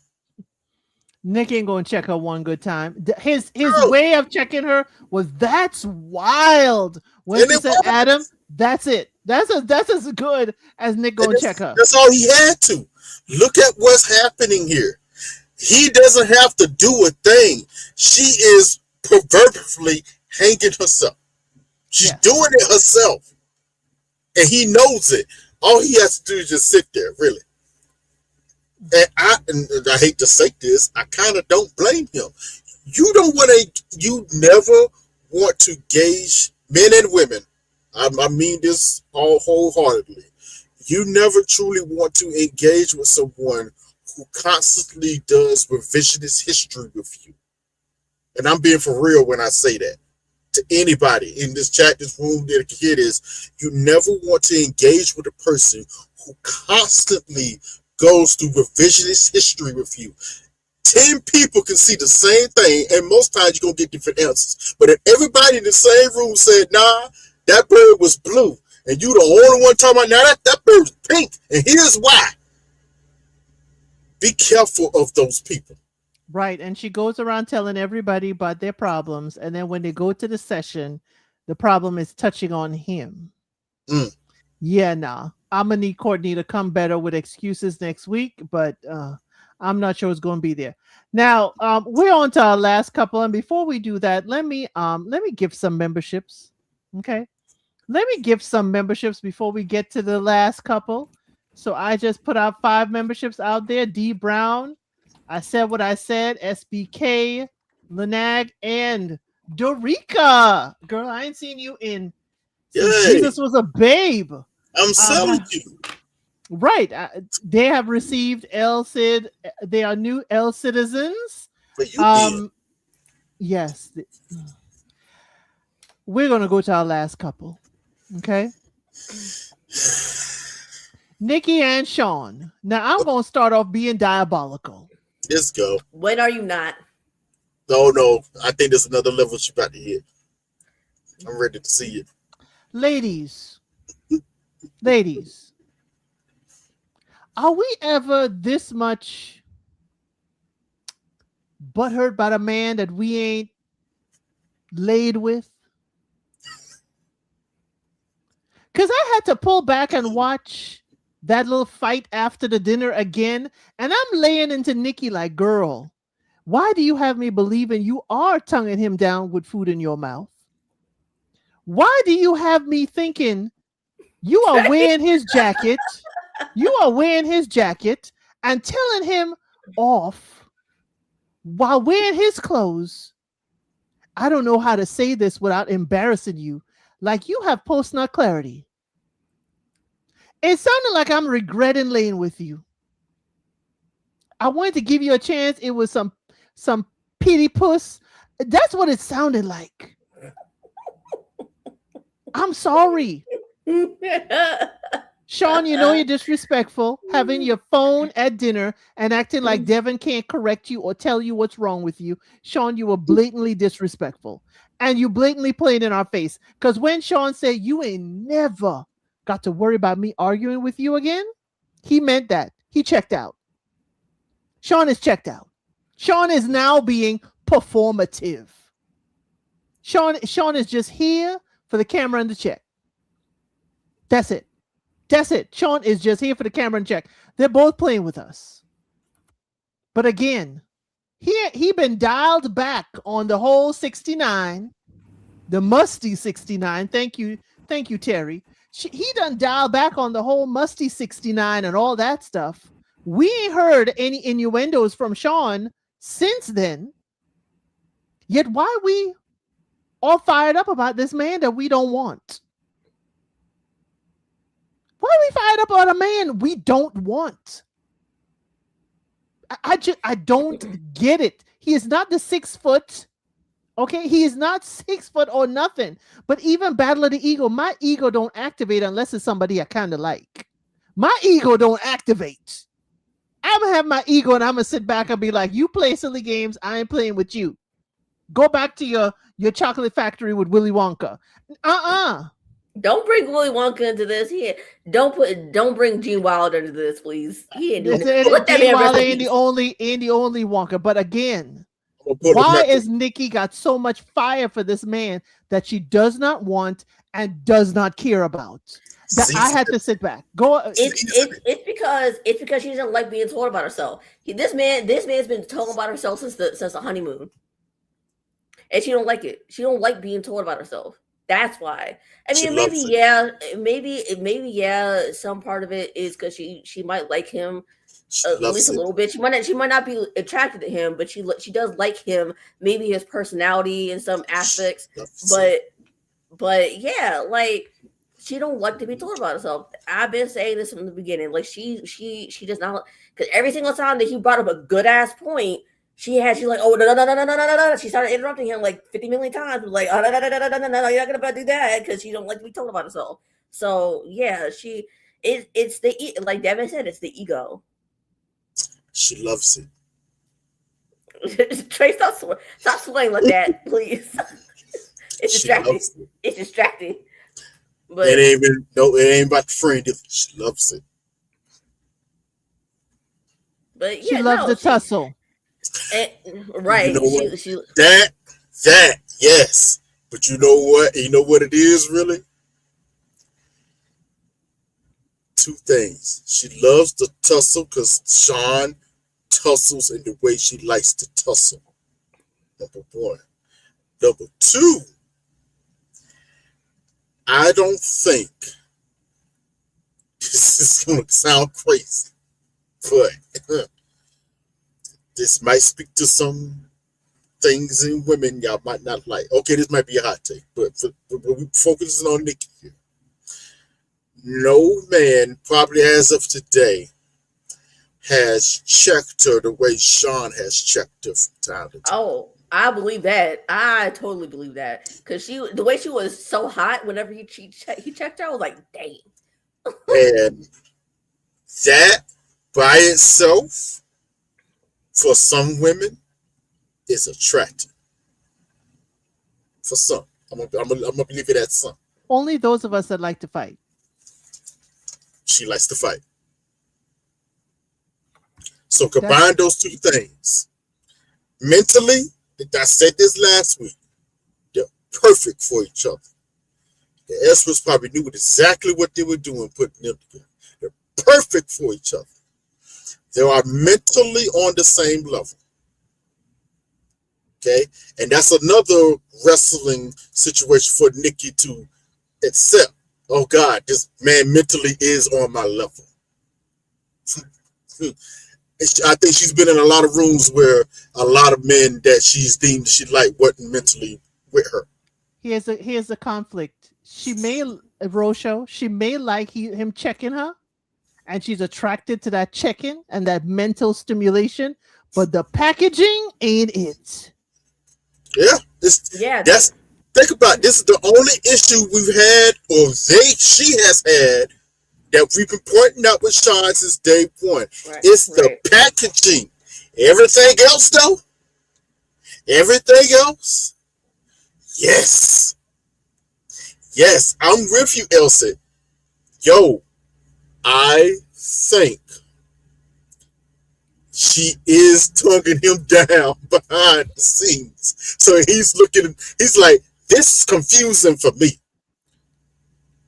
Nick ain't gonna check her one good time. His way of checking her was that's wild. When he said Adam, that's it. That's as good as Nick gonna check her. That's all he had to. Look at what's happening here. He doesn't have to do a thing. She is perversely hanging herself. She's doing it herself. And he knows it. All he has to do is just sit there, really. And I hate to say this, I kind of don't blame him. You never want to gauge men and women. I mean this all wholeheartedly. You never truly want to engage with someone who constantly does revisionist history with you. And I'm being for real when I say that. To anybody in this chat, this room that can hear this, you never want to engage with a person who constantly goes through revisionist history with you. 10 people can see the same thing, and most times you're going to get different answers. But if everybody in the same room said, nah, that bird was blue, and you the only one talking about, now that bird's pink, and here's why. Be careful of those people. Right, and she goes around telling everybody about their problems, and then when they go to the session, the problem is touching on him. Yeah, nah. I'm gonna need Courtney to come better with excuses next week, but I'm not sure it's going to be there. Now, we're on to our last couple, and before we do that, let me give some memberships. Okay, let me give some memberships before we get to the last couple. So I just put out 5 memberships out there. D Brown, I said what I said. SBK, Lanag, and Dorica. Girl, I ain't seen you in since Jesus was a babe. I'm selling you. Right. They have received LCID. They are new L citizens. But you yes. We're going to go to our last couple. Okay. Nikki and Sean. Now, I'm going to start off being diabolical. Let's go. When are you not? No. I think there's another level she's about to hit. I'm ready to see it. Ladies, are we ever this much butthurt by the man that we ain't laid with? Because I had to pull back and watch that little fight after the dinner again, and I'm laying into Nikki like, girl, why do you have me believing you are tonguing him down with food in your mouth? Why do you have me thinking you are wearing his jacket? You are wearing his jacket and telling him off while wearing his clothes. I don't know how to say this without embarrassing you. Like you have post-nut clarity. It sounded like I'm regretting laying with you. I wanted to give you a chance. It was some pity puss. That's what it sounded like. I'm sorry. Sean, you know you're disrespectful, having your phone at dinner and acting like Devin can't correct you or tell you what's wrong with you. Sean, you were blatantly disrespectful. And you blatantly played in our face. Because when Sean said, you ain't never got to worry about me arguing with you again, he meant that. He checked out. Sean is checked out. Sean is now being performative. Sean is just here for the camera and the check. That's it. That's it. Sean is just here for the camera and check. They're both playing with us. But again, he been dialed back on the whole 69, the musty 69. Thank you, Terry. He done dialed back on the whole musty 69 and all that stuff. We ain't heard any innuendos from Sean since then. Yet why we all fired up about this man that we don't want? Why are we fired up about a man we don't want? I don't get it. He is not the 6 foot. Okay, he is not 6 foot or nothing. But even Battle of the Ego, my ego don't activate unless it's somebody I kind of like. My ego don't activate. I'm gonna have my ego and I'm gonna sit back and be like, you play silly games, I ain't playing with you. Go back to your chocolate factory with Willy Wonka. Don't bring Willy Wonka into this. Don't bring Gene Wilder into this, please. He ain't doing it. Let that man rest in ain't peace. the only Wonka. But again, why is Nikki got so much fire for this man that she does not want and does not care about? That I had to sit back. It's because she doesn't like being told about herself. This man's been told about herself since the honeymoon, and she don't like it. She don't like being told about herself. That's why. I mean, maybe some part of it is because she might like him at least a little bit. She might not be attracted to him, but she does like him. Maybe his personality in some aspects, but yeah, like she don't like to be told about herself. I've been saying this from the beginning. Like she does not, because every single time that he brought up a good ass point, she's like, oh no. She started interrupting him like 50 million times. Like, oh no, you're not gonna do that because she don't like to be told about herself. So yeah, it's the, like Devin said, it's the ego. She loves it. Trey, stop swaying like that, please. It's distracting. It's distracting. But it ain't about the friend. She loves it. But yeah, she loves the tussle. Right. You know that yes. But you know what? You know what it is really? Two things. She loves the tussle because Sean tussles in the way she likes to tussle. Number one. Number two, I don't think this is going to sound crazy, but this might speak to some things in women y'all might not like. Okay, this might be a hot take, but we're focusing on Nikki here. No man, probably as of today, has checked her the way Sean has checked her from time to time. Oh, I believe that. I totally believe that. Because the way she was so hot whenever he checked her, I was like, dang. And that by itself, for some women, is attractive. For some. I'm gonna leave it at some. Only those of us that like to fight. She likes to fight. So combine those two things. Mentally, I said this last week, they're perfect for each other. The Espers probably knew exactly what they were doing putting them together. They're perfect for each other. They are mentally on the same level. Okay? And that's another wrestling situation for Nikki to accept. Oh God, this man mentally is on my level. I think she's been in a lot of rooms where a lot of men that she's deemed she liked wasn't mentally with her. Here's a conflict. She may like him checking her, and she's attracted to that checking and that mental stimulation, but the packaging ain't it. Yeah, think about it. This is the only issue we've had, or she has had, that we've been pointing out with Sean since day one. Right, it's the packaging. Everything else, though, yes, I'm with you, Elsie. Yo, I think she is tonguing him down behind the scenes. So he's like, this is confusing for me.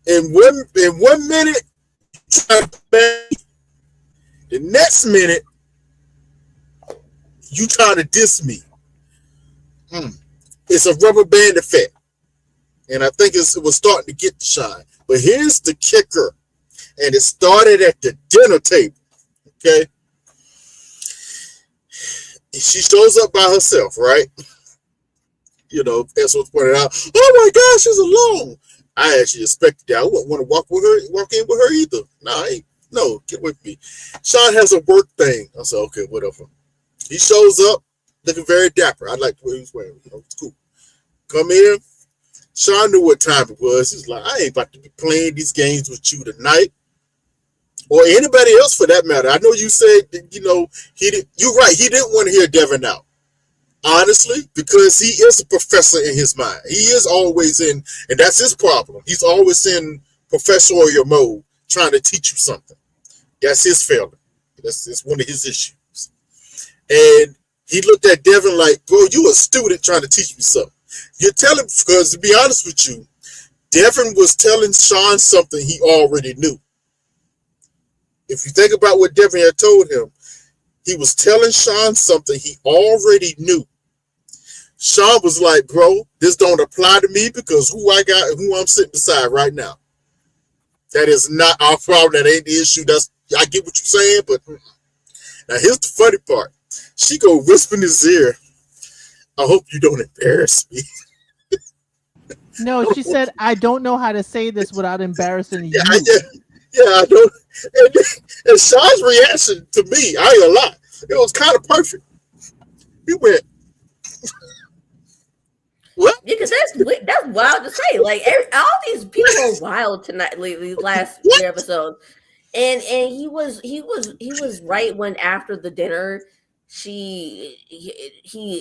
In one minute, the next minute, you trying to diss me. It's a rubber band effect. And I think it was starting to get the shine. But here's the kicker. And it started at the dinner table. Okay? She shows up by herself, right? as was pointed out, oh my gosh, she's alone. I actually expected that. I wouldn't want to walk in with her either. No, get with me. Sean has a work thing. I said, okay, whatever. He shows up looking very dapper. I like what he was wearing. It's cool. Come in. Sean knew what time it was. He's like, I ain't about to be playing these games with you tonight. Or anybody else for that matter. I know you said, you're right. He didn't want to hear Devin out. Honestly, because he is a professor in his mind. He is always in, and that's his problem. He's always in professorial mode, trying to teach you something. That's his failure. That's one of his issues. And he looked at Devin like, bro, you a student trying to teach me something. You're telling, because to be honest with you, Devin was telling Sean something he already knew. If you think about what Devin had told him, he was telling Sean something he already knew. Sean was like, bro, this don't apply to me because who I'm sitting beside right now. That is not our problem. That ain't the issue. I get what you're saying, but now here's the funny part. She go whisper in his ear, I hope you don't embarrass me. No, she said, I don't know how to say this without embarrassing you. Yeah, I don't. And Sean's reaction to me, I ain't gonna lie, it was kind of perfect. He went, what? Yeah, because that's wild to say. Like all these people are wild tonight. These last three episodes, and he was right when after the dinner, he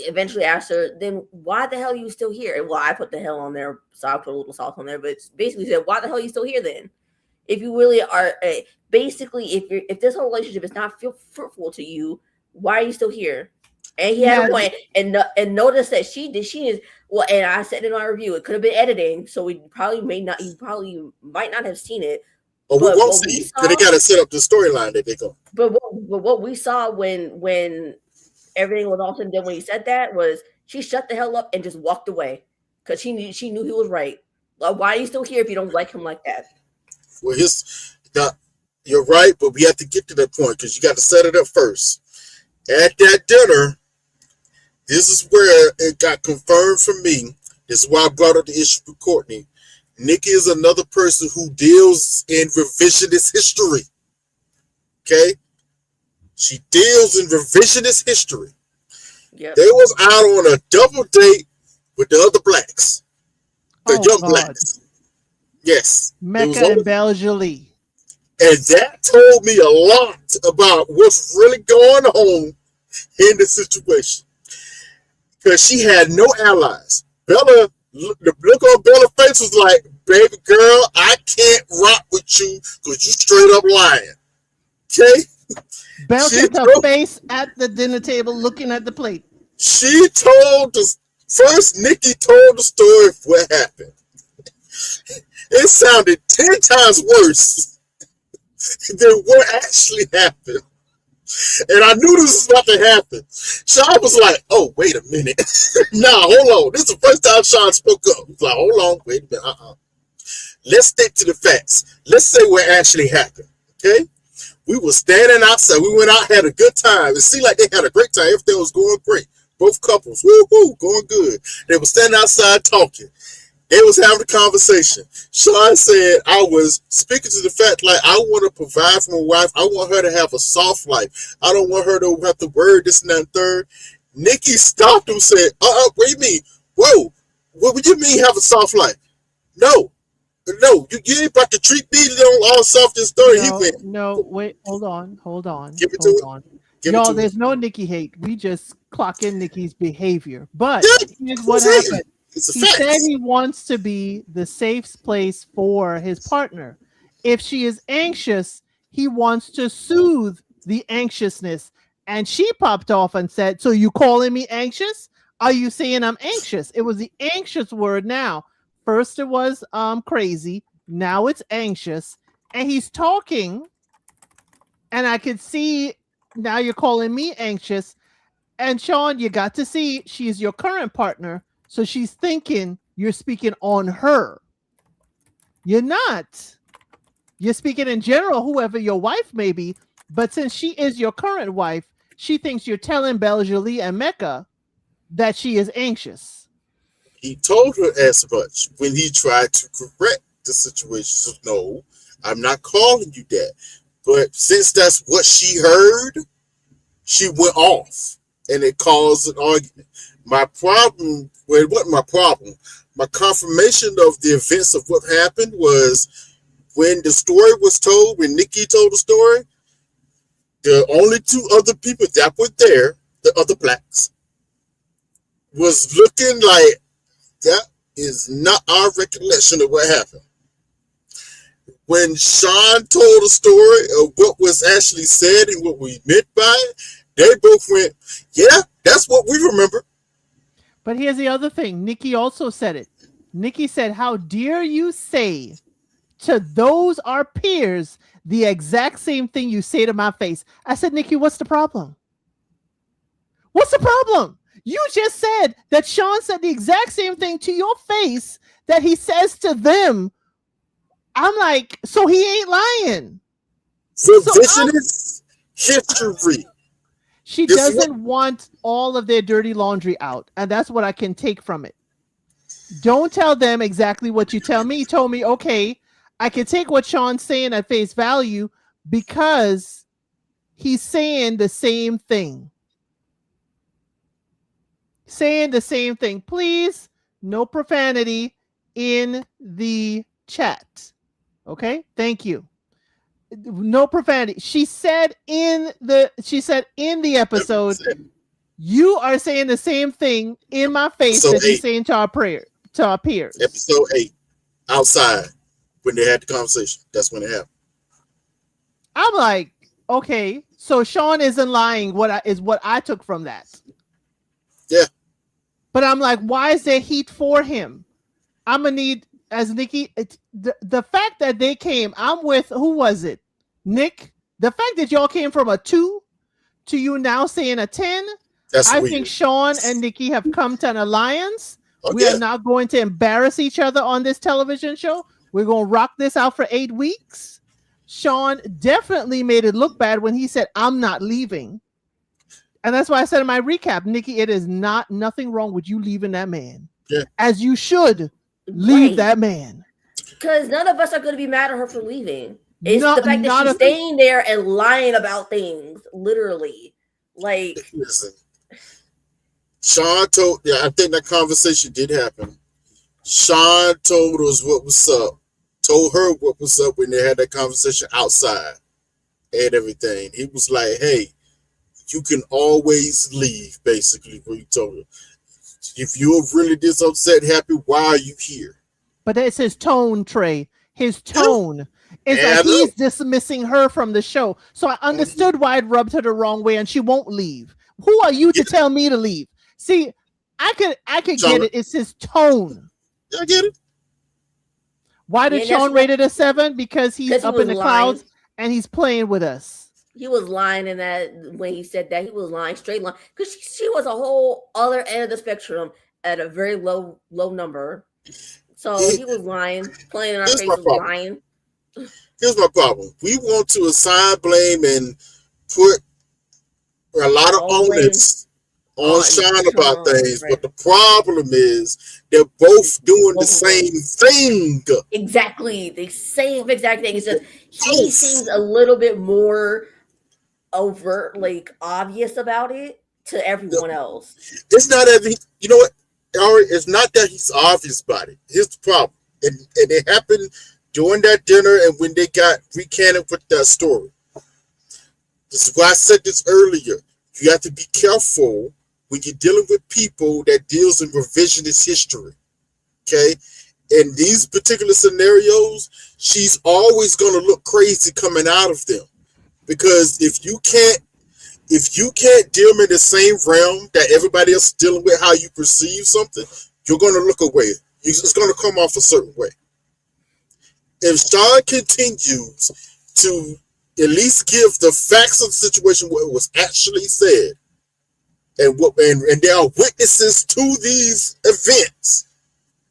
eventually asked her, then why the hell are you still here? Well, I put the hell on there, so I put a little salt on there, but it's basically said, why the hell are you still here then? If you really are, basically, if this whole relationship is not fruitful to you, why are you still here? And he had a point, and notice that she is well. And I said in my review, it could have been editing, so you probably might not have seen it. Oh, we won't see it because they got to set up the storyline that they go. But what we saw when everything was all said and done, when he said that, was she shut the hell up and just walked away because she knew he was right. Like, why are you still here if you don't like him like that? Well, you're right, but we have to get to that point because you got to set it up first. At that dinner, this is where it got confirmed for me. This is why I brought up the issue with Courtney. Nikki is another person who deals in revisionist history. Okay? She deals in revisionist history. Yep. They was out on a double date with the other blacks. The young blacks. Yes. Mecca and Beljolie. And that told me a lot about what's really going on in the situation. Because she had no allies. Bella, the look on Bella's face was like, baby girl, I can't rock with you because you straight up lying. Okay? Bella kept her face at the dinner table looking at the plate. She told Nikki told the story of what happened. It sounded 10 times worse than what actually happened. And I knew this was about to happen. Sean was like, oh, wait a minute. Nah, hold on. This is the first time Sean spoke up. He's like, hold on, wait a minute. Let's stick to the facts. Let's say what actually happened. Okay? We were standing outside. We went out, had a good time. It seemed like they had a great time. Everything was going great. Both couples, woo-hoo, going good. They were standing outside talking. They was having a conversation. Sean said, I was speaking to the fact, like, I want to provide for my wife. I want her to have a soft life. I don't want her to have to worry this and that and third. Nikki stopped him and said, what do you mean? Whoa, what do you mean have a soft life? No, you ain't about to treat me all soft and third. Wait, hold on. Give it to it. Y'all, there's no Nikki hate. We just clock in Nikki's behavior. But here's what happened. He said he wants to be the safe place for his partner. If she is anxious, he wants to soothe the anxiousness. And she popped off and said, so you calling me anxious? Are you saying I'm anxious? It was the anxious word now. First it was crazy. Now it's anxious. And he's talking. And I could see now you're calling me anxious. And Sean, you got to see she's your current partner. So she's thinking you're speaking on her. You're not. You're speaking in general, whoever your wife may be. But since she is your current wife, she thinks you're telling Beljolie and Mecca that she is anxious. He told her as much when he tried to correct the situation. So, no, I'm not calling you that. But since that's what she heard, she went off, and it caused an argument. My problem, well, it wasn't my problem. My confirmation of the events of what happened was when the story was told, when Nikki told the story, the only two other people that were there, the other blacks, was looking like that is not our recollection of what happened. When Sean told the story of what was actually said and what we meant by it, they both went, yeah, that's what we remember. But here's the other thing. Nikki also said it. Nikki said, how dare you say to those our peers the exact same thing you say to my face? I said, Nikki, what's the problem? What's the problem? You just said that Sean said the exact same thing to your face that he says to them. I'm like, so he ain't lying. Revisionist history. She doesn't want all of their dirty laundry out. And that's what I can take from it. Don't tell them exactly what you tell me. You told me, okay, I can take what Sean's saying at face value because he's saying the same thing. Saying the same thing. Please, no profanity in the chat. Okay, thank you. No profanity. She said in the episode, you are saying the same thing in my face that you're saying to our peers. Episode 8, outside, when they had the conversation. That's when it happened. I'm like, okay, so Sean isn't lying. What I took from that. Yeah. But I'm like, why is there heat for him? I'm gonna need, as Nikki, the fact that they came, I'm with, who was it? Nick? The fact that y'all came from a 2 to you now saying a 10, I think Sean and Nikki have come to an alliance. We are not going to embarrass each other on this television show. We're going to rock this out for 8 weeks. Sean definitely made it look bad when he said, I'm not leaving. And that's why I said in my recap, Nikki, it is nothing wrong with you leaving that man. Yeah. As you should leave that man. Because none of us are going to be mad at her for leaving. It's the fact that she's staying there and lying about things, literally. Like, listen, Sean told, I think that conversation did happen. Sean told us what was up, told her what was up when they had that conversation outside and everything. He was like, hey, you can always leave, basically, what he told her. If you're really this upset, happy, why are you here? But that's his tone, Trey. His tone. It's like he's dismissing her from the show. So I understood why it rubbed her the wrong way and she won't leave. Who are you to tell me to leave? See, I could get it. It's his tone. I get it. Why did Sean rate it a 7? Because he's up in the clouds and he's playing with us. He was lying in that when he said that. He was lying, straight line, because she was a whole other end of the spectrum at a very low number. So he was lying, playing in our faces, lying. Here's my problem. We want to assign blame and put a lot of onus on Sean about things, right. But the problem is they're both doing the same thing. Exactly, the same exact thing. It's just he seems a little bit more overt, like obvious about it to everyone else. It's not you know what, Ari, it's not that he's obvious about it. Here's the problem, and it happened during that dinner and when they got recanted with that story. This is why I said this earlier. You have to be careful when you're dealing with people that deals in revisionist history. Okay? In these particular scenarios, she's always going to look crazy coming out of them. Because if you can't deal in the same realm that everybody else is dealing with, how you perceive something, you're going to look away. It's going to come off a certain way. If Sean continues to at least give the facts of the situation, what was actually said, and there are witnesses to these events,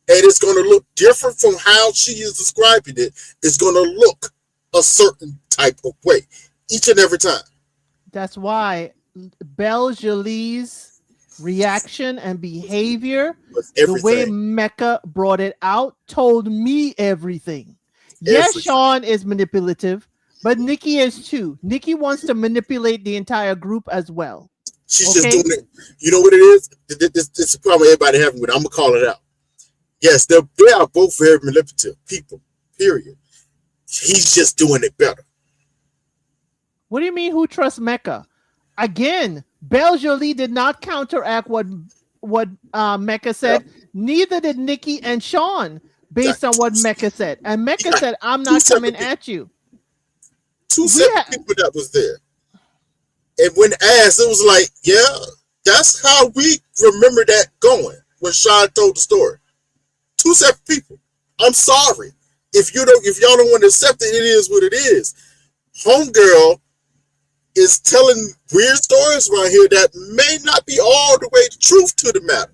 and it's going to look different from how she is describing it. It's going to look a certain type of way each and every time. That's why Belle Jolie's reaction and behavior, With the way everything. Mecca brought it out told me everything. Yes, Everything. Sean is manipulative, but Nikki is too. Nikki wants to manipulate the entire group as well. She's just Okay? doing it. You know what it is? This is the problem everybody having with it. I'm gonna call it out. Yes, they are both very manipulative people. Period. He's just doing it better. What do you mean? Who trusts Mecca? Again, Belle Jolie did not counteract what Mecca said. Yeah. Neither did Nikki and Sean, based on what Mecca said. And Mecca got said, "I'm two not separate coming at you." Two separate people that was there. And when asked, it was like, yeah, that's how we remember that going when Sean told the story. Two separate people. I'm sorry. If y'all don't want to accept it, it is what it is. Homegirl is telling weird stories around here that may not be all the way the truth to the matter.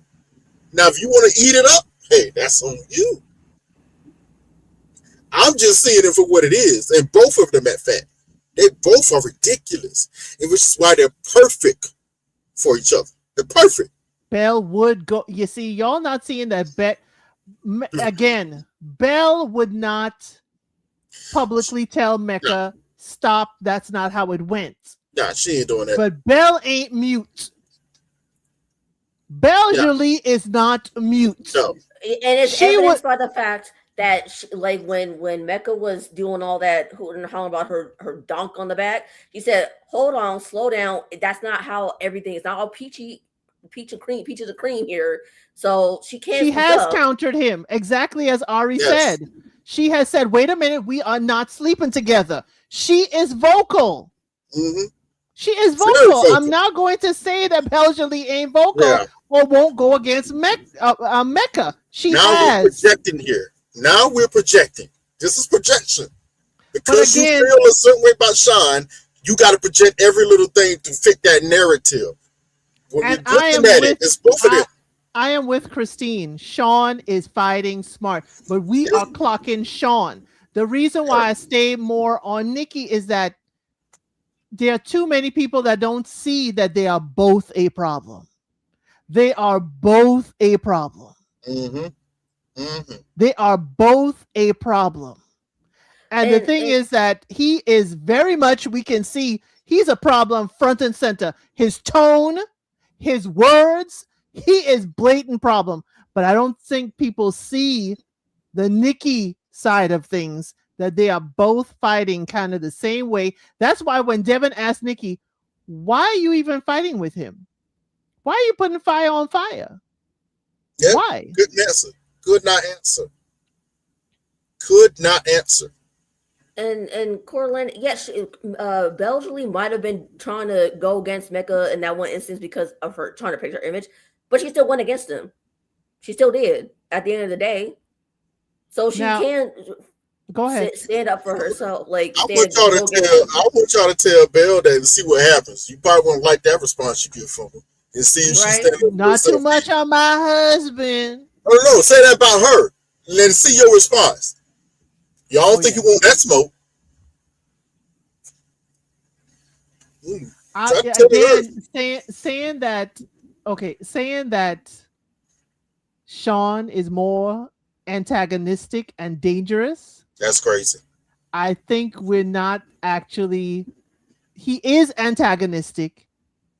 Now, if you want to eat it up, hey, that's on you. I'm just seeing it for what it is. And both of them at fact. They both are ridiculous. And which is why they're perfect for each other. They're perfect. Belle would go. You see, y'all not seeing that. Again, Belle would not publicly tell Mecca, "Stop. That's not how it went." Nah, she ain't doing that. But Belle ain't mute. Belle Jolie is not mute. No. And it's evidenced by the fact that like when Mecca was doing all that hooting and hollering about her dunk on the back, he said, "Hold on, slow down. That's not how everything is. Not all peaches and cream here." So she can't. She has countered him exactly as Ari said. She has said, "Wait a minute, we are not sleeping together." She is vocal. Mm-hmm. She is vocal. I'm not going to say that Belle Jolie ain't vocal or won't go against Mecca. She now we're projecting here. Now we're projecting. This is projection. Because you feel a certain way about Sean, you got to project every little thing to fit that narrative. When and we're looking at it, it's both of them. I am with Christine. Sean is fighting smart, but we are clocking Sean. The reason why I stay more on Nikki is that there are too many people that don't see that they are both a problem. They are both a problem. Mm-hmm. Mm-hmm. They are both a problem. And the thing is that he is very much, we can see he's a problem front and center. His tone, his words, he is blatant problem. But I don't think people see the Nikki side of things, that they are both fighting kind of the same way. That's why when Devin asked Nikki, "Why are you even fighting with him? Why are you putting fire on fire?" Yeah, why? Good answer. Could not answer. Could not answer. And Corlin, yes, Belle Jolie might have been trying to go against Mecca in that one instance because of her trying to protect her image, but she still went against him. She still did at the end of the day. So she can go ahead, stand up for herself. Like I want y'all to tell Belle that and see what happens. You probably won't like that response you get from her, and see if she's standing not too much on my husband. Oh no, say that about her. And then see your response. Y'all don't think you want that smoke? Again, saying that Sean is more antagonistic and dangerous. That's crazy. I think we're not actually. He is antagonistic.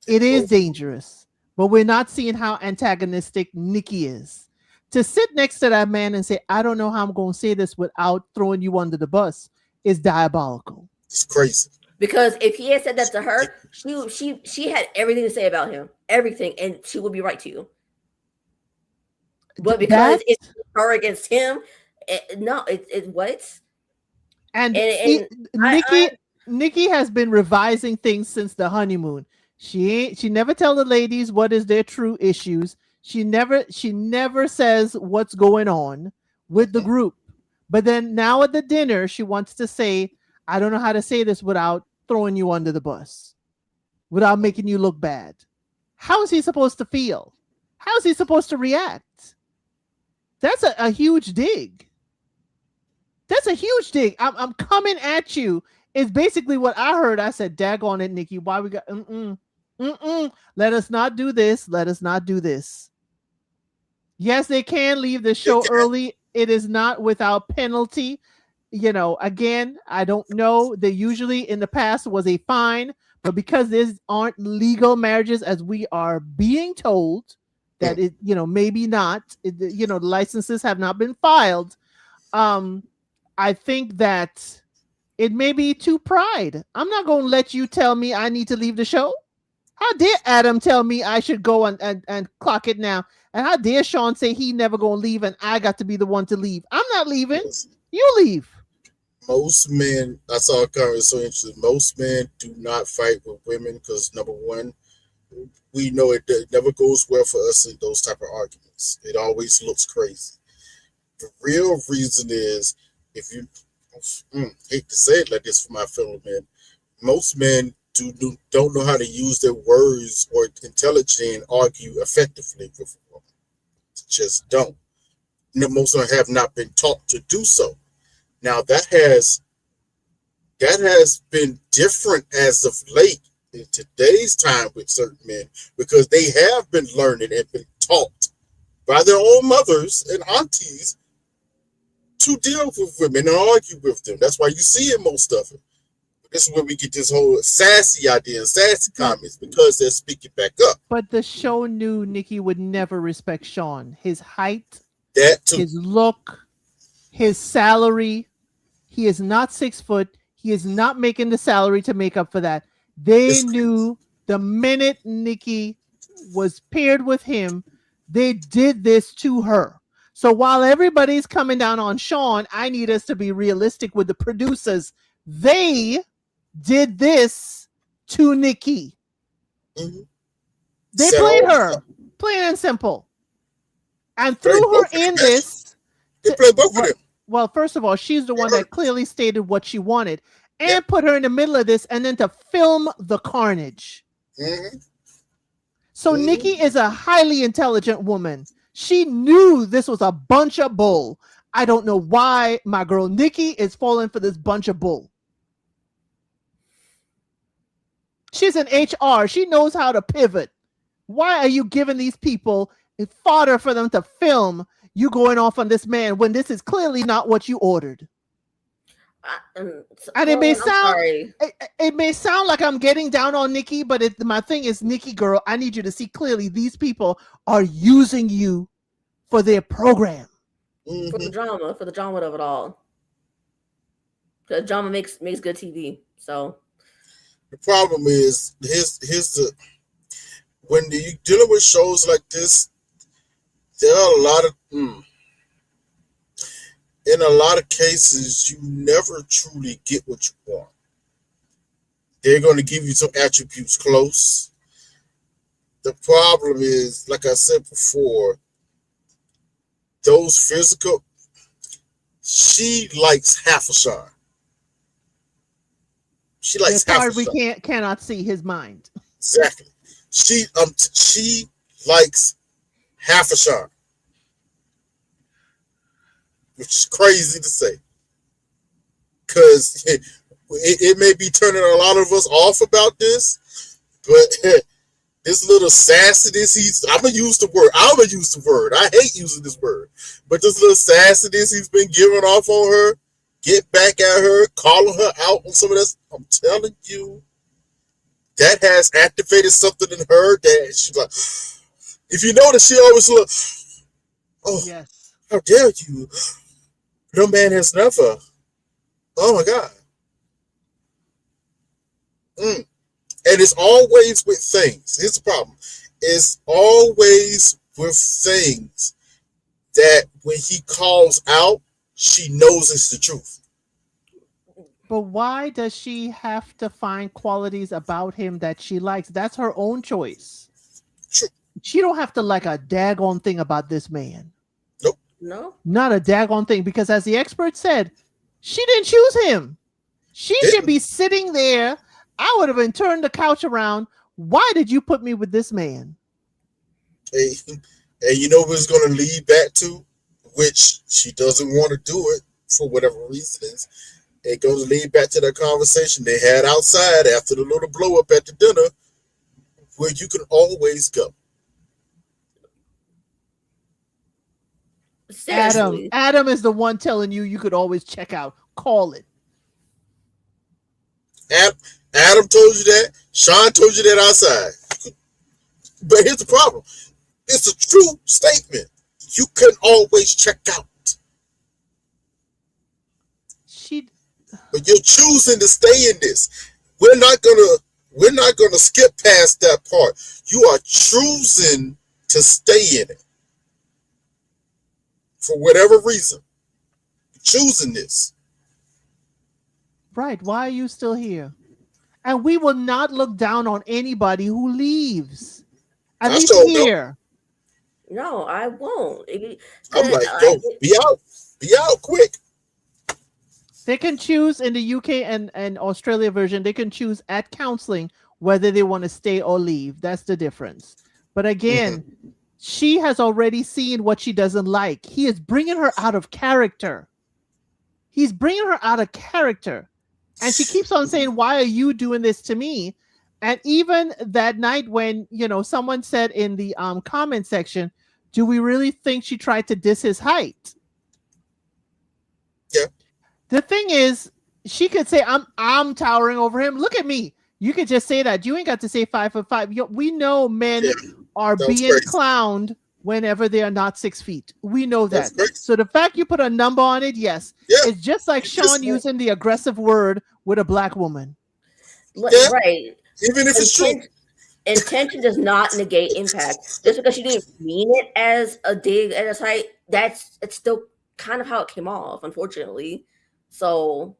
It is dangerous, but we're not seeing how antagonistic Nikki is. To sit next to that man and say, "I don't know how I'm going to say this without throwing you under the bus," is diabolical. It's crazy. Because if he had said that to her, she had everything to say about him, everything, and she would be right to you. But because it's her against him, it's what? And Nikki has been revising things since the honeymoon. She never tell the ladies what is their true issues. She never says what's going on with the group. But then now at the dinner, she wants to say, "I don't know how to say this without throwing you under the bus, without making you look bad." How is he supposed to feel? How is he supposed to react? That's a huge dig. That's a huge dig. I'm coming at you is basically what I heard. I said, "Daggone it, Nikki. Why we got Let us not do this. Let us not do this. Yes, they can leave the They show can. early. It is not without penalty. Again, I don't know. They usually in the past was a fine, but because these aren't legal marriages as we are being told that it, maybe not, the licenses have not been filed. I think that it may be too pride. I'm not going to let you tell me I need to leave the show. How dare Adam tell me I should go and clock it now? And how dare Sean say he never gonna leave and I got to be the one to leave? I'm not leaving. Yes. You leave. Most men, I saw a comment so interesting. Most men do not fight with women because number one, we know it never goes well for us in those type of arguments. It always looks crazy. The real reason is if you hate to say it like this for my fellow men, most men don't know how to use their words or intelligently and argue effectively with a woman. Just don't. Most of them have not been taught to do so. Now that has been different as of late in today's time with certain men because they have been learning and been taught by their own mothers and aunties to deal with women and argue with them. That's why you see it most of it. This is where we get this whole sassy idea and sassy comments because they're speaking back up. But the show knew Nikki would never respect Sean. His height, That too. his look, his salary. He is not 6 foot. He is not making the salary to make up for that. They knew the minute Nikki was paired with him, they did this to her. So while everybody's coming down on Sean, I need us to be realistic with the producers. They did this to Nikki. Mm-hmm. They played her, plain and simple, and threw her in this. They played both of them. Well, first of all, she's the one that clearly stated what she wanted and put her in the middle of this and then to film the carnage. Mm-hmm. So Nikki is a highly intelligent woman. She knew this was a bunch of bull. I don't know why my girl Nikki is falling for this bunch of bull. She's in HR. She knows how to pivot. Why are you giving these people fodder for them to film you going off on this man when this is clearly not what you ordered? And it may sound like I'm getting down on Nikki, but my thing is, Nikki girl, I need you to see clearly these people are using you for their program. For the drama of it all. Because drama makes good TV. So the problem is when you're dealing with shows like this, there are a lot of in a lot of cases you never truly get what you want. They're going to give you some attributes close. The problem is, like I said before, those physical, she likes half a Sean. She likes half a Sean. We cannot see his mind. Exactly. She likes half a Sean, which is crazy to say, because it may be turning a lot of us off about this, but this little sassiness I'm gonna use the word. I hate using this word, but this little sassiness he's been giving off on her, get back at her, calling her out on some of this. I'm telling you, that has activated something in her that she's like, if you notice, she always look, oh, yes, how dare you? No man has never. Oh my God. And it's always with things. Here's the problem. It's always with things that when he calls out, she knows it's the truth. But why does she have to find qualities about him that she likes? That's her own choice. True. She don't have to like a daggone thing about this man. Nope. No. Not a daggone thing, because as the expert said, she didn't choose him. She should be sitting there. I would have been turned the couch around. Why did you put me with this man? Hey, and you know what it's going to lead back to, which she doesn't want to do it for whatever reason is. It goes to lead back to that conversation they had outside after the little blow up at the dinner, where you can always go. Seriously. Adam is the one telling you could always check out. Call it. Adam told you that. Sean told you that outside. But here's the problem. It's a true statement. You can always check out. But you're choosing to stay in this. We're not gonna skip past that part. You are choosing to stay in it. For whatever reason. Choosing this. Right. Why are you still here? And we will not look down on anybody who leaves. At least here. No, I won't. I'm like, go, be out quick. They can choose in the UK and Australia version, they can choose at counseling whether they want to stay or leave. That's the difference. But again, she has already seen what she doesn't like. He is bringing her out of character. He's bringing her out of character. And she keeps on saying, why are you doing this to me? And even that night when, someone said in the comment section, do we really think she tried to diss his height? Yeah. The thing is, she could say, I'm towering over him. Look at me. You could just say that. You ain't got to say 5'5". We know men are being clowned whenever they are not 6 feet. We know that. So the fact you put a number on it, yes. Yeah. It's just like Sean using the aggressive word with a black woman. Yeah. Right. Even if it's true. Intention does not negate impact. Just because she didn't mean it as a dig at his height, it's still kind of how it came off, unfortunately. So,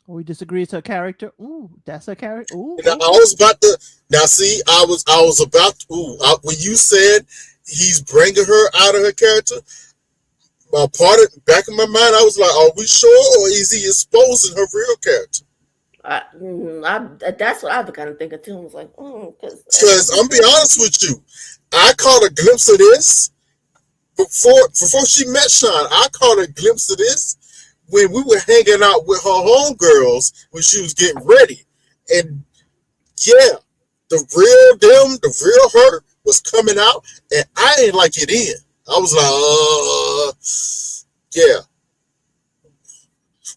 we disagree. It's her character. Ooh, that's her character. Ooh. Now, I was about to. Now, see, I was about to. When you said he's bringing her out of her character, back in my mind, I was like, are we sure, or is he exposing her real character? That's what I've kind of thinking too. I was like, because I'm be honest with you, I caught a glimpse of this before she met Sean. I caught a glimpse of this when we were hanging out with her homegirls when she was getting ready, and yeah, the real her was coming out, and I didn't like it in. I was like, yeah.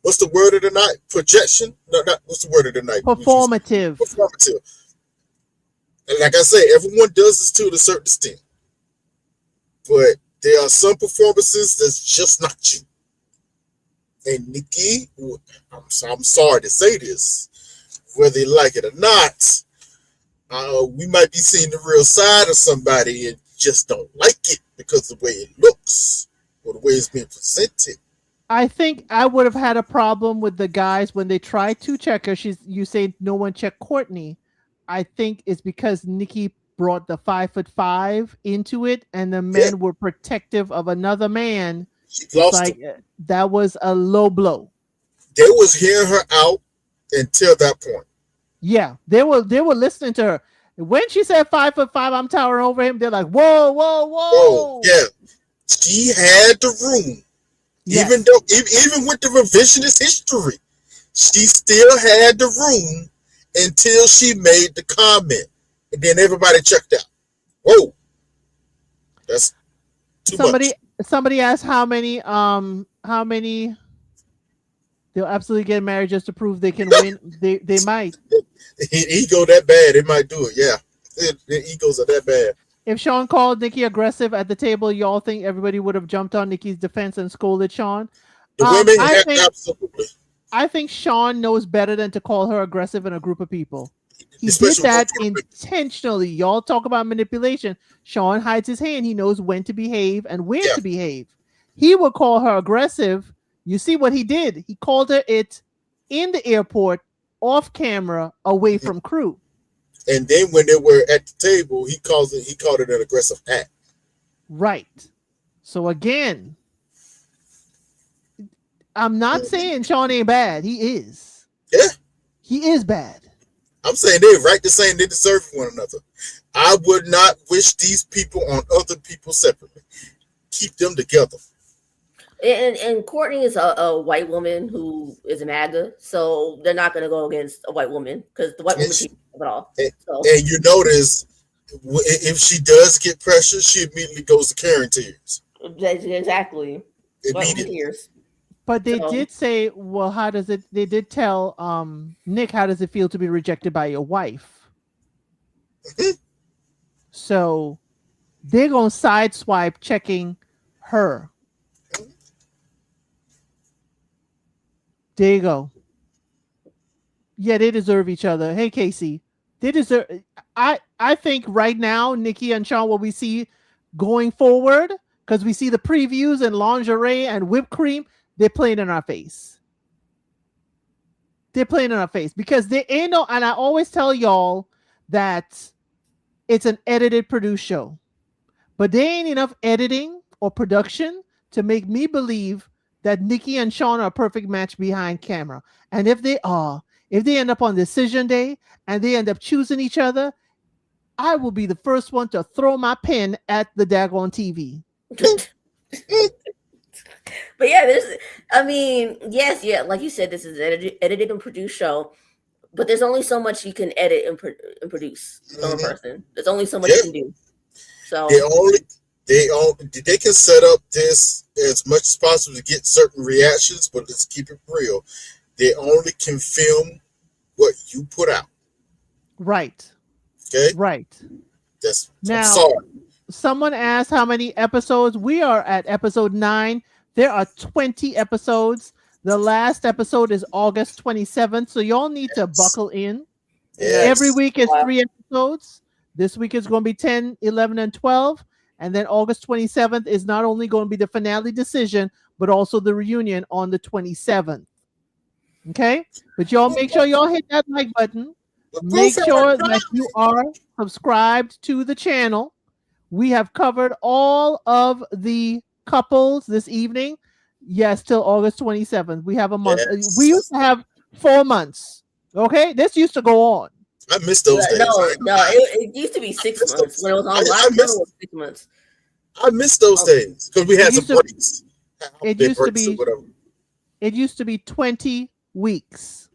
What's the word of the night? Projection? No, not what's the word of the night? Performative. Performative. And like I say, everyone does this to a certain extent. But there are some performances that's just not you. And Nikki, I'm sorry to say this, whether you like it or not, we might be seeing the real side of somebody and just don't like it because of the way it looks or the way it's being presented. I think I would have had a problem with the guys when they tried to check her. You say no one checked Courtney. I think it's because Nikki brought the 5'5" into it, and the men were protective of another man. She lost that was a low blow. They was hearing her out until that point. Yeah, they were listening to her. When she said 5'5", I'm towering over him. They're like, whoa, whoa, whoa. Yeah, she had the room. Yes. Even with the revisionist history, she still had the room until she made the comment, and then everybody checked out. Whoa, that's too much. Somebody asked how many they'll absolutely get married just to prove they can win. They might. Ego that bad, it might do it. Yeah, the egos are that bad. If Sean called Nikki aggressive at the table, y'all think everybody would have jumped on Nikki's defense and scolded Sean? The women, absolutely. I think Sean knows better than to call her aggressive in a group of people. He did that intentionally. Y'all talk about manipulation. Sean hides his hand. He knows when to behave and where to behave. He would call her aggressive. You see what he did? He called her it in the airport, off camera, away from crew. And then when they were at the table, he called it an aggressive act. Right. So again, I'm not saying Sean ain't bad. He is. Yeah. He is bad. I'm saying they're right the same. They deserve one another. I would not wish these people on other people separately. Keep them together. And Courtney is a white woman who is an MAGA, so they're not going to go against a white woman because the white woman of it all. And, So and you notice if she does get pressure, she immediately goes to carrying tears. exactly. Immediately. Tears. But they So- did say, well, how does it? They did tell Nick, how does it feel to be rejected by your wife? So they're gonna sideswipe checking her. There you go. Yeah, they deserve each other. Hey, Casey, they deserve. I think right now, Nikki and Sean, what we see going forward, because we see the previews and lingerie and whipped cream, they're playing in our face. They're playing in our face because they ain't no. And I always tell y'all that it's an edited, produced show, but there ain't enough editing or production to make me believe that Nikki and Sean are a perfect match behind camera. And if they are, if they end up on decision day and they end up choosing each other, I will be the first one to throw my pen at the daggone TV. But yeah, yes, yeah, like you said, this is an edited and produced show, but there's only so much you can edit and produce from a person. There's only so much you can do. So they can set up this as much as possible to get certain reactions, but let's keep it real. They only can film what you put out. Right. Okay. Right. That's now. I'm sorry. Someone asked how many episodes. We are at episode 9. There are 20 episodes. The last episode is August 27th. So y'all need to buckle in. Yes. Every week is 3 episodes. This week is going to be 10, 11, and 12. And then August 27th is not only going to be the finale decision, but also the reunion on the 27th. Okay? But y'all make sure y'all hit that like button. Make sure that you are subscribed to the channel. We have covered all of the couples this evening. Yes, till August 27th. We have a month. Yes. We used to have 4 months. Okay? This used to go on. I missed those days. It used to be 6 months. When it was on live, it was 6 months. I missed those days because we had some breaks. It used to be 20 weeks.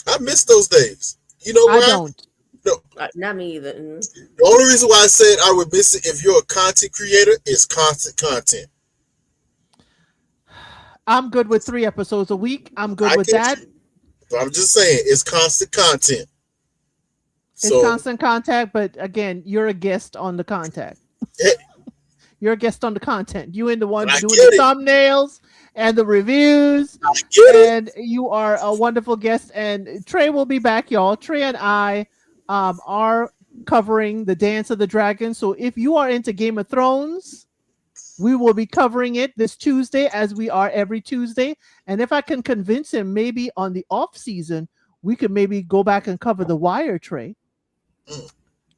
I missed those days. You know why? I don't. No, not me either. The only reason why I said I would miss it if you're a content creator is constant content. I'm good with 3 episodes a week. I'm good with that. But I'm just saying it's constant content. It's constant contact, but again, you're a guest on the contact. You're a guest on the content. You and the one doing the thumbnails and the reviews. And you are a wonderful guest. And Trey will be back, y'all. Trey and I are covering the Dance of the Dragon. So if you are into Game of Thrones, we will be covering it this Tuesday, as we are every Tuesday. And if I can convince him, maybe on the off season, we could maybe go back and cover The Wire, Trey.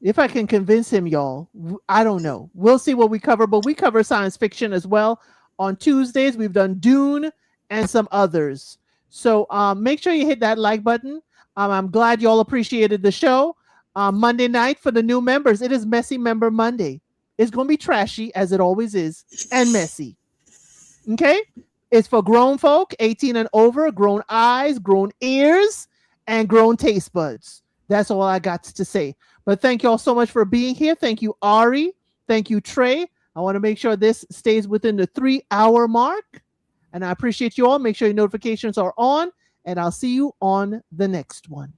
If I can convince him, y'all, I don't know. We'll see what we cover, but we cover science fiction as well. On Tuesdays, we've done Dune and some others. So make sure you hit that like button. I'm glad y'all appreciated the show. Monday night for the new members, it is Messy Member Monday. It's going to be trashy, as it always is, and messy. Okay? It's for grown folk, 18 and over, grown eyes, grown ears, and grown taste buds. That's all I got to say. But thank you all so much for being here. Thank you, Ari. Thank you, Trey. I want to make sure this stays within the 3-hour mark. And I appreciate you all. Make sure your notifications are on. And I'll see you on the next one.